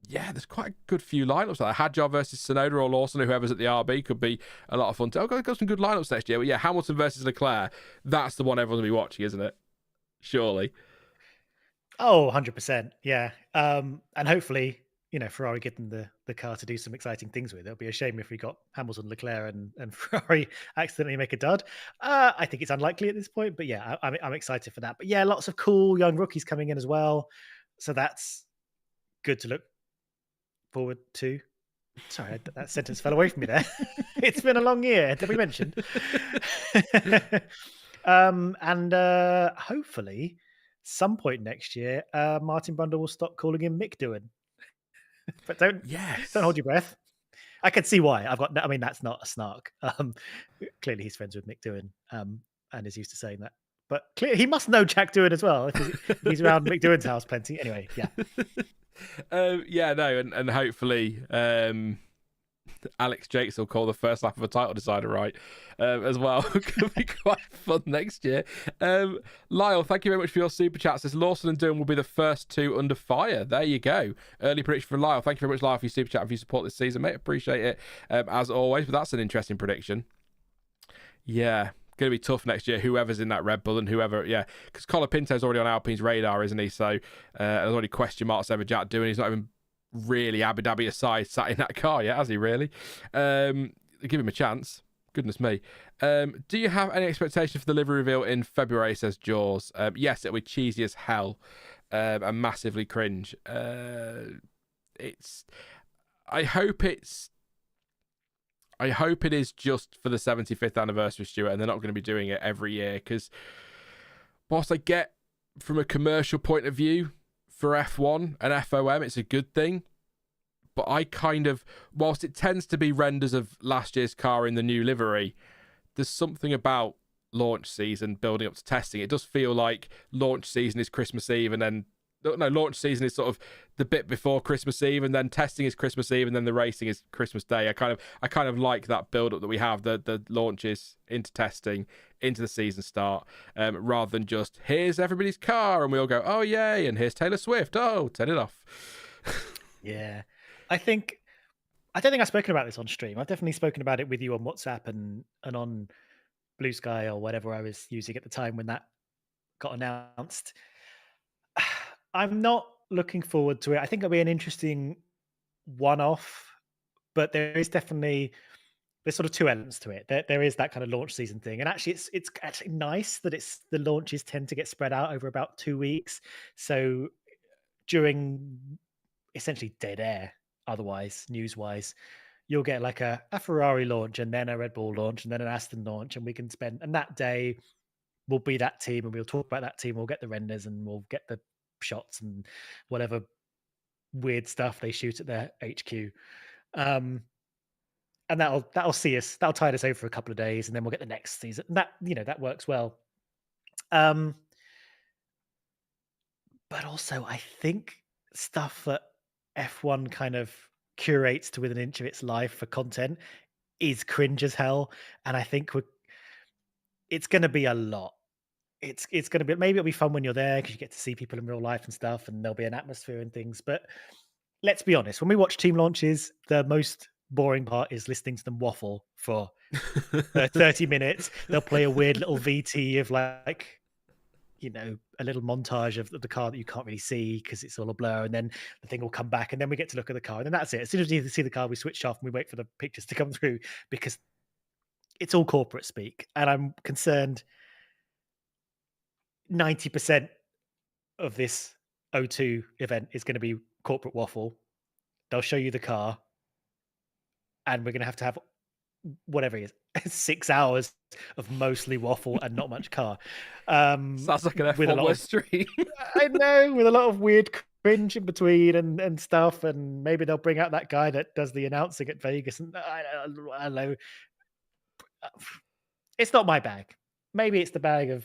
Yeah, there's quite a good few lineups. Like Hadjar versus Tsunoda or Lawson, or whoever's at the RB, could be a lot of fun. I've got some good lineups next year. But yeah, Hamilton versus Leclerc, that's the one everyone's going to be watching, isn't it? Surely. Oh, 100%. Yeah. And hopefully, Ferrari getting the car to do some exciting things with it. It'll be a shame if we got Hamilton, Leclerc, and Ferrari accidentally make a dud. I think it's unlikely at this point, but yeah, I'm excited for that. But yeah, lots of cool young rookies coming in as well. So that's good to look forward to. Sorry, that sentence fell away from me there. It's been a long year, did we mention? And hopefully, some point next year, Martin Brundle will stop calling him Mick Doohan. But don't hold your breath. I can see why. That's not a snark. Clearly, he's friends with Mick Doohan, and is used to saying that. But clearly, he must know Jack Doohan as well. If he's around Mick Doohan's house plenty. Anyway, yeah. And hopefully Alex Jakes will call the first lap of a title decider right as well. Could be quite fun next year. Lyle, thank you very much for your super chat. Says Lawson and Doohan will be the first 2 under fire. There you go. Early prediction from Lyle. Thank you very much, Lyle, for your super chat and for your support this season, mate. Appreciate it as always. But that's an interesting prediction. Yeah. Going to be tough next year, whoever's in that Red Bull and whoever, because Colapinto's already on Alpine's radar, isn't he? So there's already question marks over Jack Doohan. He's not even really Abu Dhabi aside sat in that car yet, has he really? Give him a chance. Goodness me. Do you have any expectation for the livery reveal in February, says Jaws? Yes, it'll be cheesy as hell and massively cringe. I hope it is just for the 75th anniversary, Stuart, and they're not going to be doing it every year, because whilst I get from a commercial point of view for F1 and FOM, it's a good thing, but whilst it tends to be renders of last year's car in the new livery, there's something about launch season building up to testing. It does feel like launch season is Christmas Eve, and then launch season is sort of the bit before Christmas Eve, and then testing is Christmas Eve, and then the racing is Christmas Day. I kind of like that build up that we have, the launches into testing, into the season start, rather than just here's everybody's car and we all go, oh yay, and here's Taylor Swift, oh, turn it off. Yeah, I don't think I've spoken about this on stream. I've definitely spoken about it with you on WhatsApp and on Blue Sky or whatever I was using at the time when that got announced. I'm not looking forward to it. I think it'll be an interesting one-off, but there's sort of 2 elements to it. There is that kind of launch season thing, and actually, it's actually nice that the launches tend to get spread out over about 2 weeks. So during essentially dead air, otherwise news-wise, you'll get like a Ferrari launch and then a Red Bull launch and then an Aston launch, and we can and that day will be that team, and we'll talk about that team. We'll get the renders and we'll get the shots and whatever weird stuff they shoot at their HQ, and that'll tide us over for a couple of days, and then we'll get the next season. That works well. But also, I think stuff that F1 kind of curates to within an inch of its life for content is cringe as hell, and I think it's going to be a lot. It's going to be, maybe it'll be fun when you're there because you get to see people in real life and stuff, and there'll be an atmosphere and things. But let's be honest, when we watch team launches, the most boring part is listening to them waffle for 30 minutes. They'll play a weird little VT of like, a little montage of the car that you can't really see because it's all a blur, and then the thing will come back, and then we get to look at the car, and then that's it. As soon as we see the car, we switch off and we wait for the pictures to come through because it's all corporate speak, and I'm concerned 90% of this O2 event is going to be corporate waffle. They'll show you the car, and we're going to have whatever it is, 6 hours of mostly waffle and not much car. Sounds like an with a F1 lot word of, stream. I know, with a lot of weird cringe in between and stuff, and maybe they'll bring out that guy that does the announcing at Vegas, and I don't know. It's not my bag. Maybe it's the bag of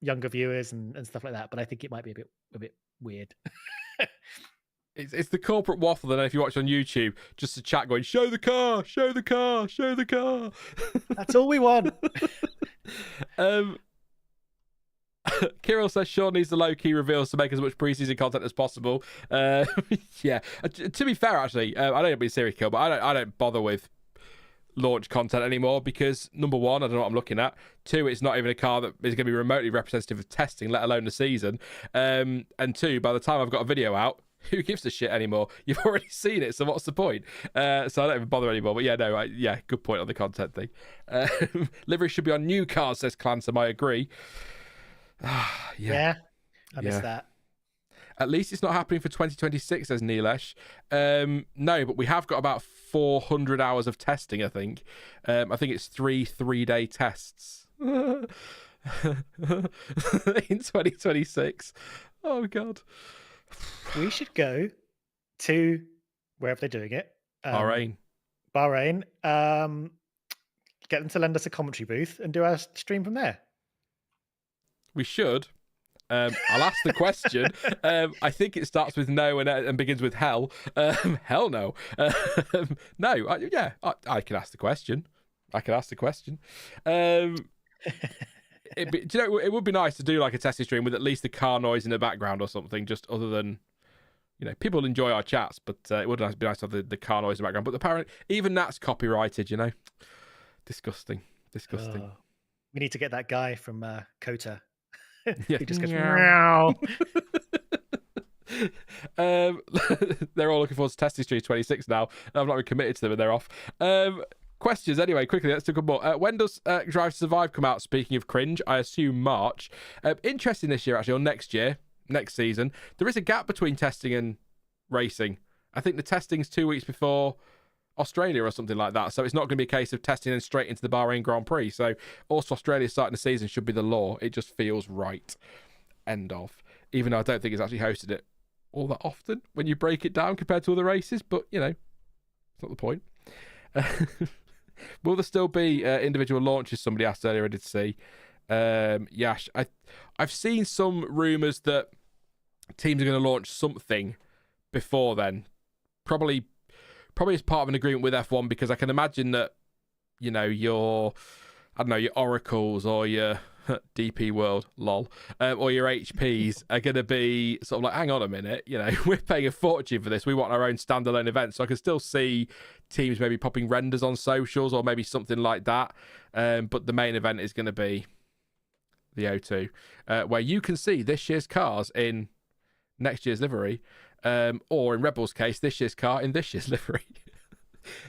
younger viewers and stuff like that, but I think it might be a bit weird. It's the corporate waffle that if you watch on YouTube, just a chat going, show the car, show the car, show the car. That's all we want. Kirill says Sean needs the low-key reveals to make as much preseason content as possible. Yeah. To be fair, actually, I don't be serious, Kill, but I don't bother with launch content anymore because, number one, I don't know what I'm looking at. Two, it's not even a car that is going to be remotely representative of testing, let alone the season. And two, by the time I've got a video out, who gives a shit anymore? You've already seen it, so what's the point? So I don't even bother anymore. But yeah, no, good point on the content thing. Livery should be on new cars, says Clansom. I agree. Yeah, I missed that. At least it's not happening for 2026, says Nilesh. No, but we have got about 400 hours of testing, I think. I think it's three-day tests in 2026. Oh, God. We should go to wherever they're doing it. Bahrain. Get them to lend us a commentary booth and do our stream from there. We should. I'll ask the question. I think it starts with no and begins with hell. Hell no. No. I can ask the question. It would be nice to do like a testing stream with at least the car noise in the background or something, just other than, people enjoy our chats, but it would be nice to have the car noise in the background. But apparently, even that's copyrighted, Disgusting. We need to get that guy from Kota. Yeah. He just goes, meow. They're all looking forward to Testing Street 26 now. I've not been committed to them and they're off. Questions anyway, quickly, let's do a couple more. When does Drive to Survive come out? Speaking of cringe, I assume March. Interesting this year, actually, or next season. There is a gap between testing and racing. I think the testing's 2 weeks before Australia or something like that. So it's not going to be a case of testing and straight into the Bahrain Grand Prix. So also Australia starting the season should be the law. It just feels right. End of. Even though I don't think it's actually hosted it all that often when you break it down compared to other races. But, it's not the point. Will there still be individual launches? Somebody asked earlier, I did see. Yash, I've seen some rumours that teams are going to launch something before then. Probably as part of an agreement with F1, because I can imagine that, your Oracles or your DP World, lol, or your HPs are going to be sort of like, hang on a minute, we're paying a fortune for this. We want our own standalone event. So I can still see teams maybe popping renders on socials or maybe something like that. But the main event is going to be the O2, where you can see this year's cars in next year's livery. Or in Red Bull's case, this year's car in this year's livery.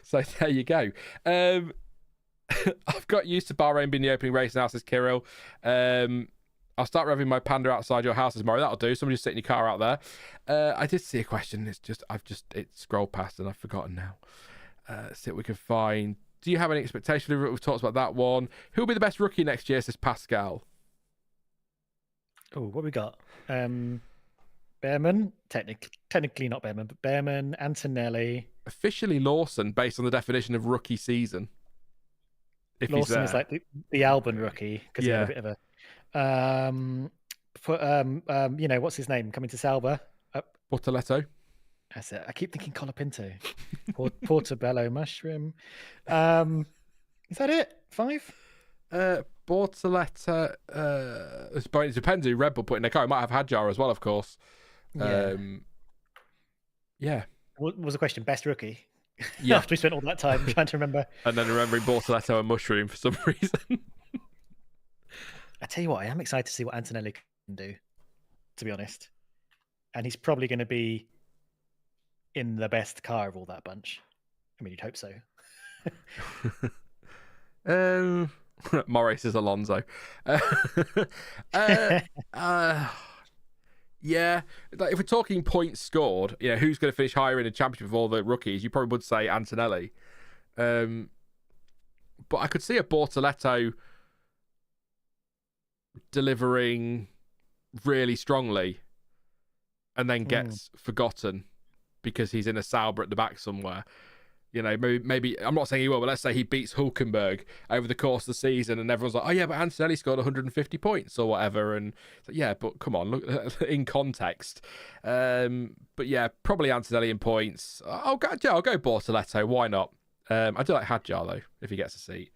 So there you go. I've got used to Bahrain being the opening race now, says Kirill. I'll start revving my Panda outside your house tomorrow. That'll do. Somebody just sitting your car out there. I did see a question. It scrolled past and I've forgotten now. See what we can find. Do you have any expectation? We've talked about that one. Who will be the best rookie next year, says Pascal. Oh, what we got? Behrman, technically not Behrman, but Behrman, Antonelli. Officially Lawson, based on the definition of rookie season. If Lawson is like the Albon rookie because he had a bit of a. What's his name coming to Sauber? Bortoletto. That's it. I keep thinking Colapinto. Portobello mushroom. Is that it? 5? Bortoletto. It depends who Red Bull put in their car. It might have Hadjar as well, of course. Yeah. What was the question? Best rookie? Yeah. After we spent all that time trying to remember. And then remembering Bortoletto and Mushroom for some reason. I tell you what, I am excited to see what Antonelli can do, to be honest. And he's probably going to be in the best car of all that bunch. I mean, you'd hope so. Morris is Alonso. uh, uh, yeah, like if we're talking points scored, who's going to finish higher in the championship of all the rookies? You probably would say Antonelli. But I could see a Bortoletto delivering really strongly and then gets forgotten because he's in a Sauber at the back somewhere. Maybe I'm not saying he will, but let's say he beats Hulkenberg over the course of the season and everyone's like, oh yeah, but Antonelli scored 150 points or whatever. And yeah, but come on, look in context. But yeah, probably Antonelli in points. I'll go Bortoletto. Why not? I do like Hadjar though, if he gets a seat.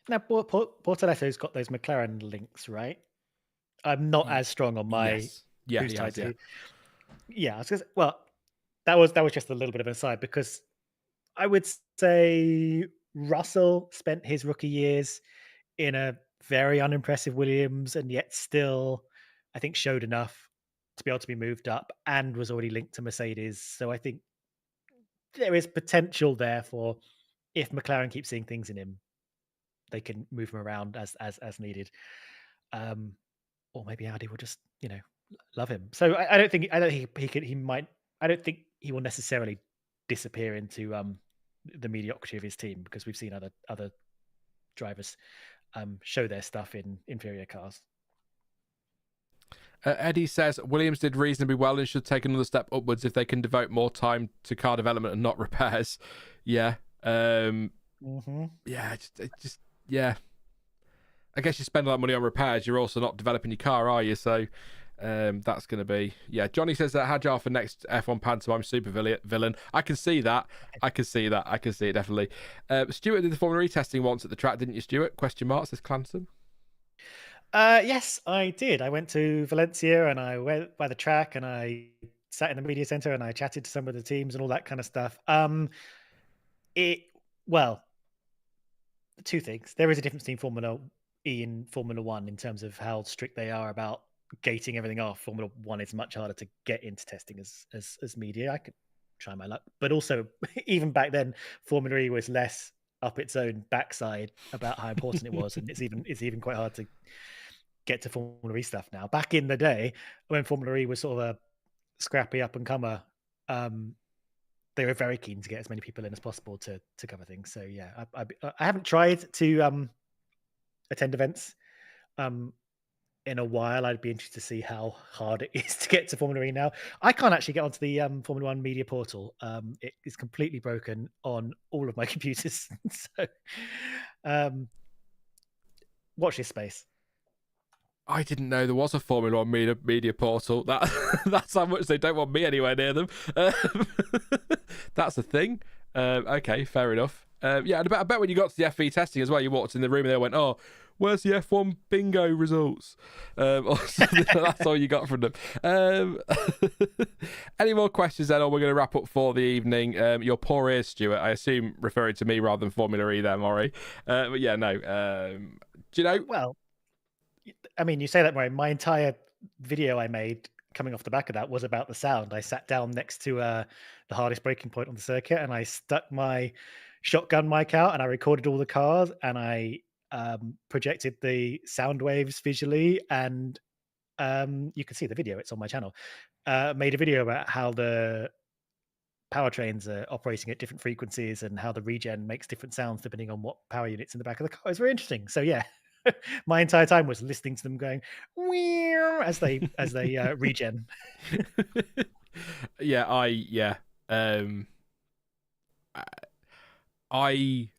Now, Bortoletto's got those McLaren links, right? I'm not as strong on my who's tied to. Yeah, I was gonna say, well, that was just a little bit of an aside because I would say Russell spent his rookie years in a very unimpressive Williams, and yet still, I think, showed enough to be able to be moved up and was already linked to Mercedes. So I think there is potential there for if McLaren keeps seeing things in him, they can move him around as needed. Or maybe Audi will just, love him. So I don't think he will necessarily disappear into the mediocrity of his team because we've seen other drivers show their stuff in inferior cars. Eddie says Williams did reasonably well and should take another step upwards if they can devote more time to car development and not repairs. Yeah. Yeah. Just yeah. I guess you spend a lot of money on repairs. You're also not developing your car, are you? So that's going to be... Yeah, Johnny says that Hadjar for next F1 pantomime super villain. I can see that. I can see it, definitely. Stuart did the Formula E testing once at the track, didn't you, Stuart? Question mark, says Clanson. Yes, I did. I went to Valencia and I went by the track and I sat in the media center and I chatted to some of the teams and all that kind of stuff. Two things. There is a difference between Formula E and Formula One in terms of how strict they are about gating everything off. Formula One is much harder to get into testing as media. I could try my luck, but also even back then, Formula E was less up its own backside about how important it was, and it's even quite hard to get to Formula E stuff now. Back in the day, when Formula E was sort of a scrappy up and comer, they were very keen to get as many people in as possible to cover things. So yeah, I haven't tried to attend events in a while. I'd be interested to see how hard it is to get to Formula E now. I can't actually get onto the Formula One media portal. It is completely broken on all of my computers. So watch this space. I didn't know there was a Formula One media portal. That's how much they don't want me anywhere near them. That's a thing. Okay, fair enough. Yeah, and I bet when you got to the FE testing as well, you walked in the room and they went, "Oh, where's the F1 bingo results?" Or something. That's all you got from them. Any more questions then, or we're going to wrap up for the evening? Your poor ears, Stuart. I assume referring to me rather than Formula E there, Maury. But yeah, no. Do you know? Well, I mean, you say that, Maury. My entire video I made coming off the back of that was about the sound. I sat down next to the hardest braking point on the circuit and I stuck my shotgun mic out and I recorded all the cars and I projected the sound waves visually, and you can see the video. It's on my channel. Made a video about how the powertrains are operating at different frequencies and how the regen makes different sounds depending on what power units in the back of the car. It's very interesting. So yeah, my entire time was listening to them going as they regen. I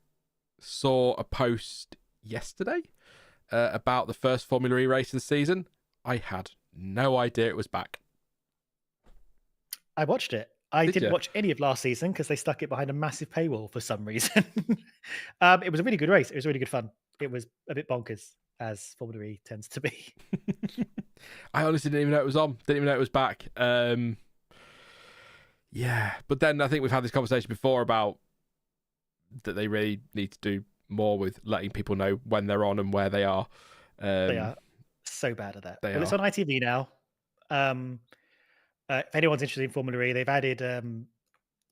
saw a post yesterday about the first Formula E race of the season. I had no idea it was back. I watched it. I didn't watch any of last season because they stuck it behind a massive paywall for some reason. It was a really good race. It was really good fun. It was a bit bonkers, as Formula E tends to be. I honestly didn't even know it was on. Didn't even know it was back. Yeah, but then I think we've had this conversation before about that they really need to do more with letting people know when they're on and where they are. They are so bad at that. Well, it's on ITV now. If anyone's interested in Formula E, they've added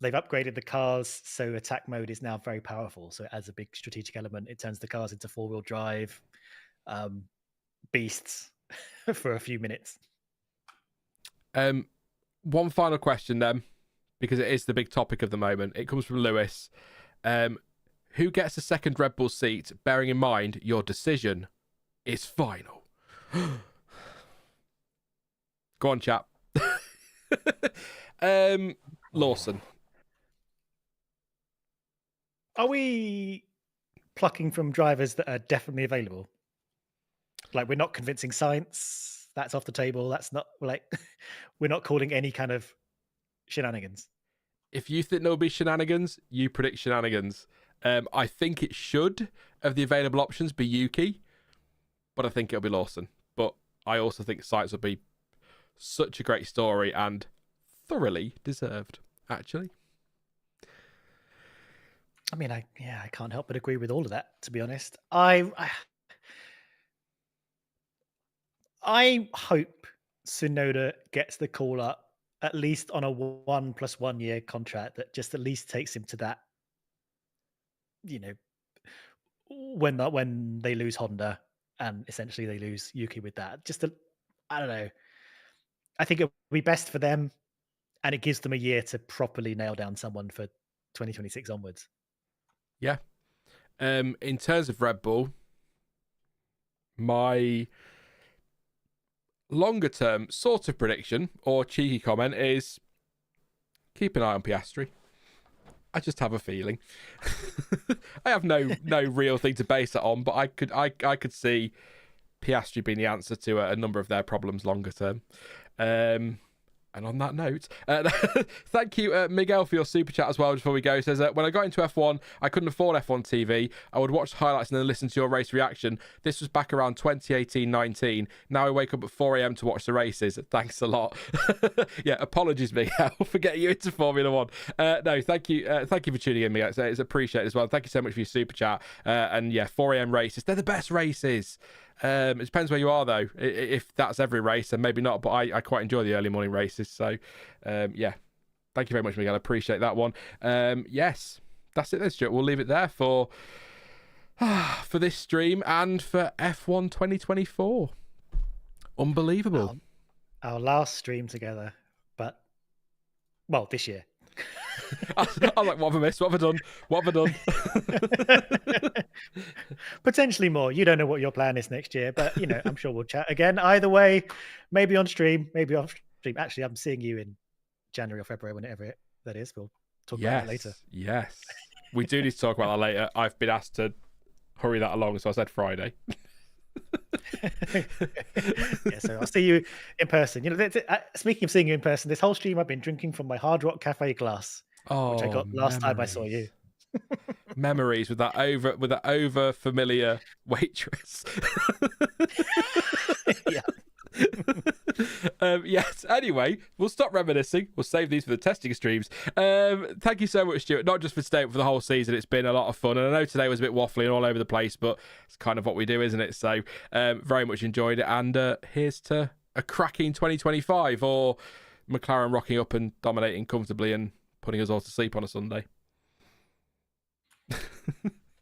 they've upgraded the cars, so attack mode is now very powerful. So it adds a big strategic element. It turns the cars into 4-wheel drive beasts for a few minutes. One final question then, because it is the big topic of the moment. It comes from Lewis. Who gets a second Red Bull seat, bearing in mind your decision is final? Go on, chap. Lawson. Are we plucking from drivers that are definitely available? Like, we're not convincing Sainz. That's off the table. That's not, like, we're not calling any kind of shenanigans. If you think there'll be shenanigans, you predict shenanigans. I think it should, of the available options, be Yuki, but I think it'll be Lawson. But I also think Sainz will be such a great story and thoroughly deserved, actually. I mean, I can't help but agree with all of that, to be honest. I hope Tsunoda gets the call up at least on a 1+1 year contract that just at least takes him to that, you know, when they lose Honda and essentially they lose Yuki with that. I don't know. I think it'll be best for them, and it gives them a year to properly nail down someone for 2026 onwards. Yeah. In terms of Red Bull, my longer term sort of prediction or cheeky comment is keep an eye on Piastri. I just have a feeling. I have no real thing to base it on, but I could see Piastri being the answer to a number of their problems longer term. And on that note, thank you, Miguel, for your super chat as well. Before we go, he says, when I got into F1, I couldn't afford F1 TV. I would watch the highlights and then listen to your race reaction. This was back around 2018-19. Now I wake up at 4 a.m. to watch the races. Thanks a lot. Yeah, apologies, Miguel, for getting you into Formula One. No, thank you for tuning in, Miguel. It's appreciated as well. Thank you so much for your super chat. And yeah, 4 a.m. races, they're the best races. It depends where you are, though. If that's every race, then maybe not. But I quite enjoy the early morning races. So, yeah. Thank you very much, Miguel. I appreciate that one. Yes, that's it then, Stuart. We'll leave it there for this stream and for F1 2024. Unbelievable. Our last stream together, but, well, this year. I was like, what have I missed? What have I done? Potentially more. You don't know what your plan is next year, but I'm sure we'll chat again. Either way, maybe on stream, maybe off stream. Actually, I'm seeing you in January or February, whenever that is. We'll talk about that later. Yes, we do need to talk about that later. I've been asked to hurry that along, so I said Friday. Yeah, so I'll see you in person. Speaking of seeing you in person, this whole stream I've been drinking from my Hard Rock Cafe glass, which I got last time I saw you. Memories with that over familiar waitress. Yeah. Yes. Anyway, we'll stop reminiscing. We'll save these for the testing streams. Thank you so much, Stuart. Not just for staying for the whole season. It's been a lot of fun, and I know today was a bit waffly and all over the place, but it's kind of what we do, isn't it? So, very much enjoyed it. And here's to a cracking 2025, or McLaren rocking up and dominating comfortably and putting us all to sleep on a Sunday.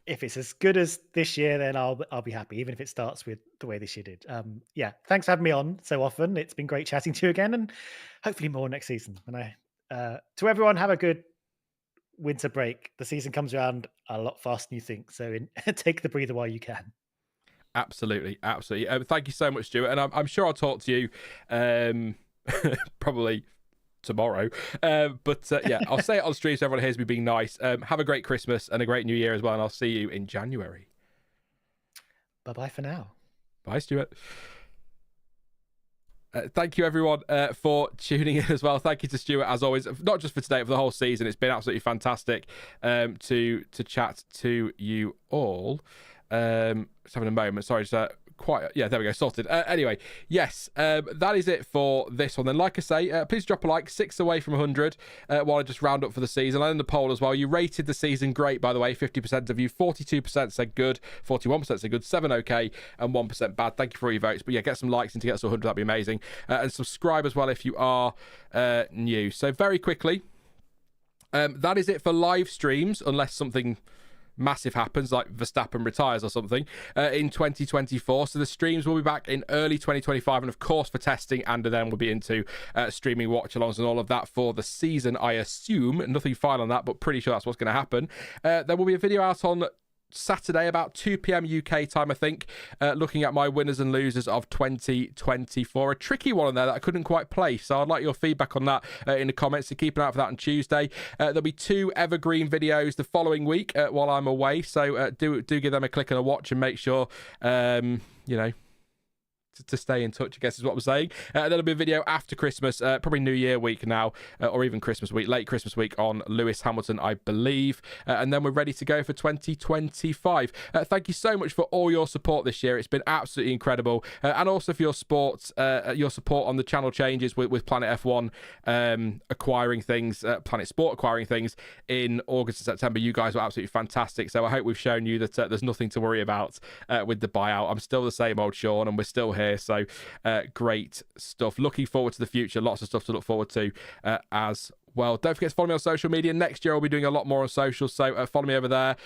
If it's as good as this year, then I'll be happy, even if it starts with the way this year did. Yeah, thanks for having me on so often. It's been great chatting to you again, and hopefully more next season. And to everyone, have a good winter break. The season comes around a lot faster than you think, so take the breather while you can. Absolutely. Thank you so much, Stuart, and I'm sure I'll talk to you probably tomorrow, but yeah, I'll say it on stream so everyone hears me being nice. Have a great Christmas and a great New Year as well, and I'll see you in January. Bye for now. Bye, Stuart. Thank you, everyone, for tuning in as well. Thank you to Stuart, as always, not just for today, but for the whole season. It's been absolutely fantastic to chat to you all. Just having a moment. Sorry, just there we go, sorted. Anyway, yes, that is it for this one then. Like I say, please drop a like. 6 away from 100 while I just round up for the season. And in the poll as well, you rated the season great, by the way. 50% of you, 42% said good, 41% said good, 7 okay, and 1% bad. Thank you for all your votes. But yeah, get some likes and to get us to 100, that'd be amazing. And subscribe as well if you are new. So very quickly, That is it for live streams, unless something massive happens, like Verstappen retires or something, in 2024. So the streams will be back in early 2025, and of course for testing, and then we'll be into streaming watch-alongs and all of that for the season, I assume. Nothing final on that, but pretty sure that's what's going to happen. There will be a video out on Saturday about 2 p.m. UK time, I think, looking at my winners and losers of 2024. A tricky one on there that I couldn't quite place, so I'd like your feedback on that in the comments, so keep an eye out for that on Tuesday. There'll be 2 evergreen videos the following week while I'm away, so do give them a click and a watch, and make sure to stay in touch, I guess is what I'm saying. There'll be a video after Christmas, probably New Year week now, or even Christmas week, late Christmas week, on Lewis Hamilton, I believe. And then we're ready to go for 2025. Thank you so much for all your support this year. It's been absolutely incredible. And also for your support on the channel changes with Planet F1 acquiring things, Planet Sport acquiring things in August and September. You guys were absolutely fantastic. So I hope we've shown you that there's nothing to worry about with the buyout. I'm still the same old Sean, and we're still here. So great stuff. Looking forward to the future. Lots of stuff to look forward to as well. Don't forget to follow me on social media. Next year I'll be doing a lot more on social, so follow me over there.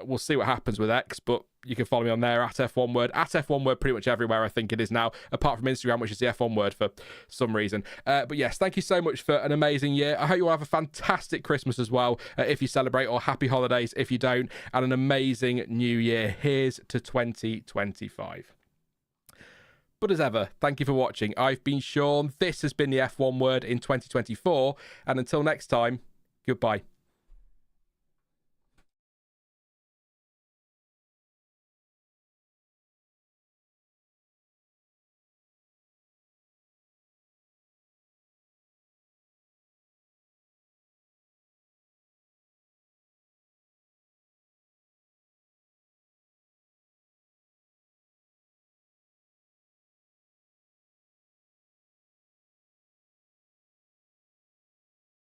We'll see what happens with X, but you can follow me on there at F1 Word. At F1 Word pretty much everywhere, I think it is now, apart from Instagram, which is the F1 Word for some reason. But yes, thank you so much for an amazing year. I hope you all have a fantastic Christmas as well, if you celebrate, or happy holidays if you don't, and an amazing new year. Here's to 2025. But as ever, thank you for watching. I've been Sean. This has been the F1 Word in 2024. And until next time, goodbye.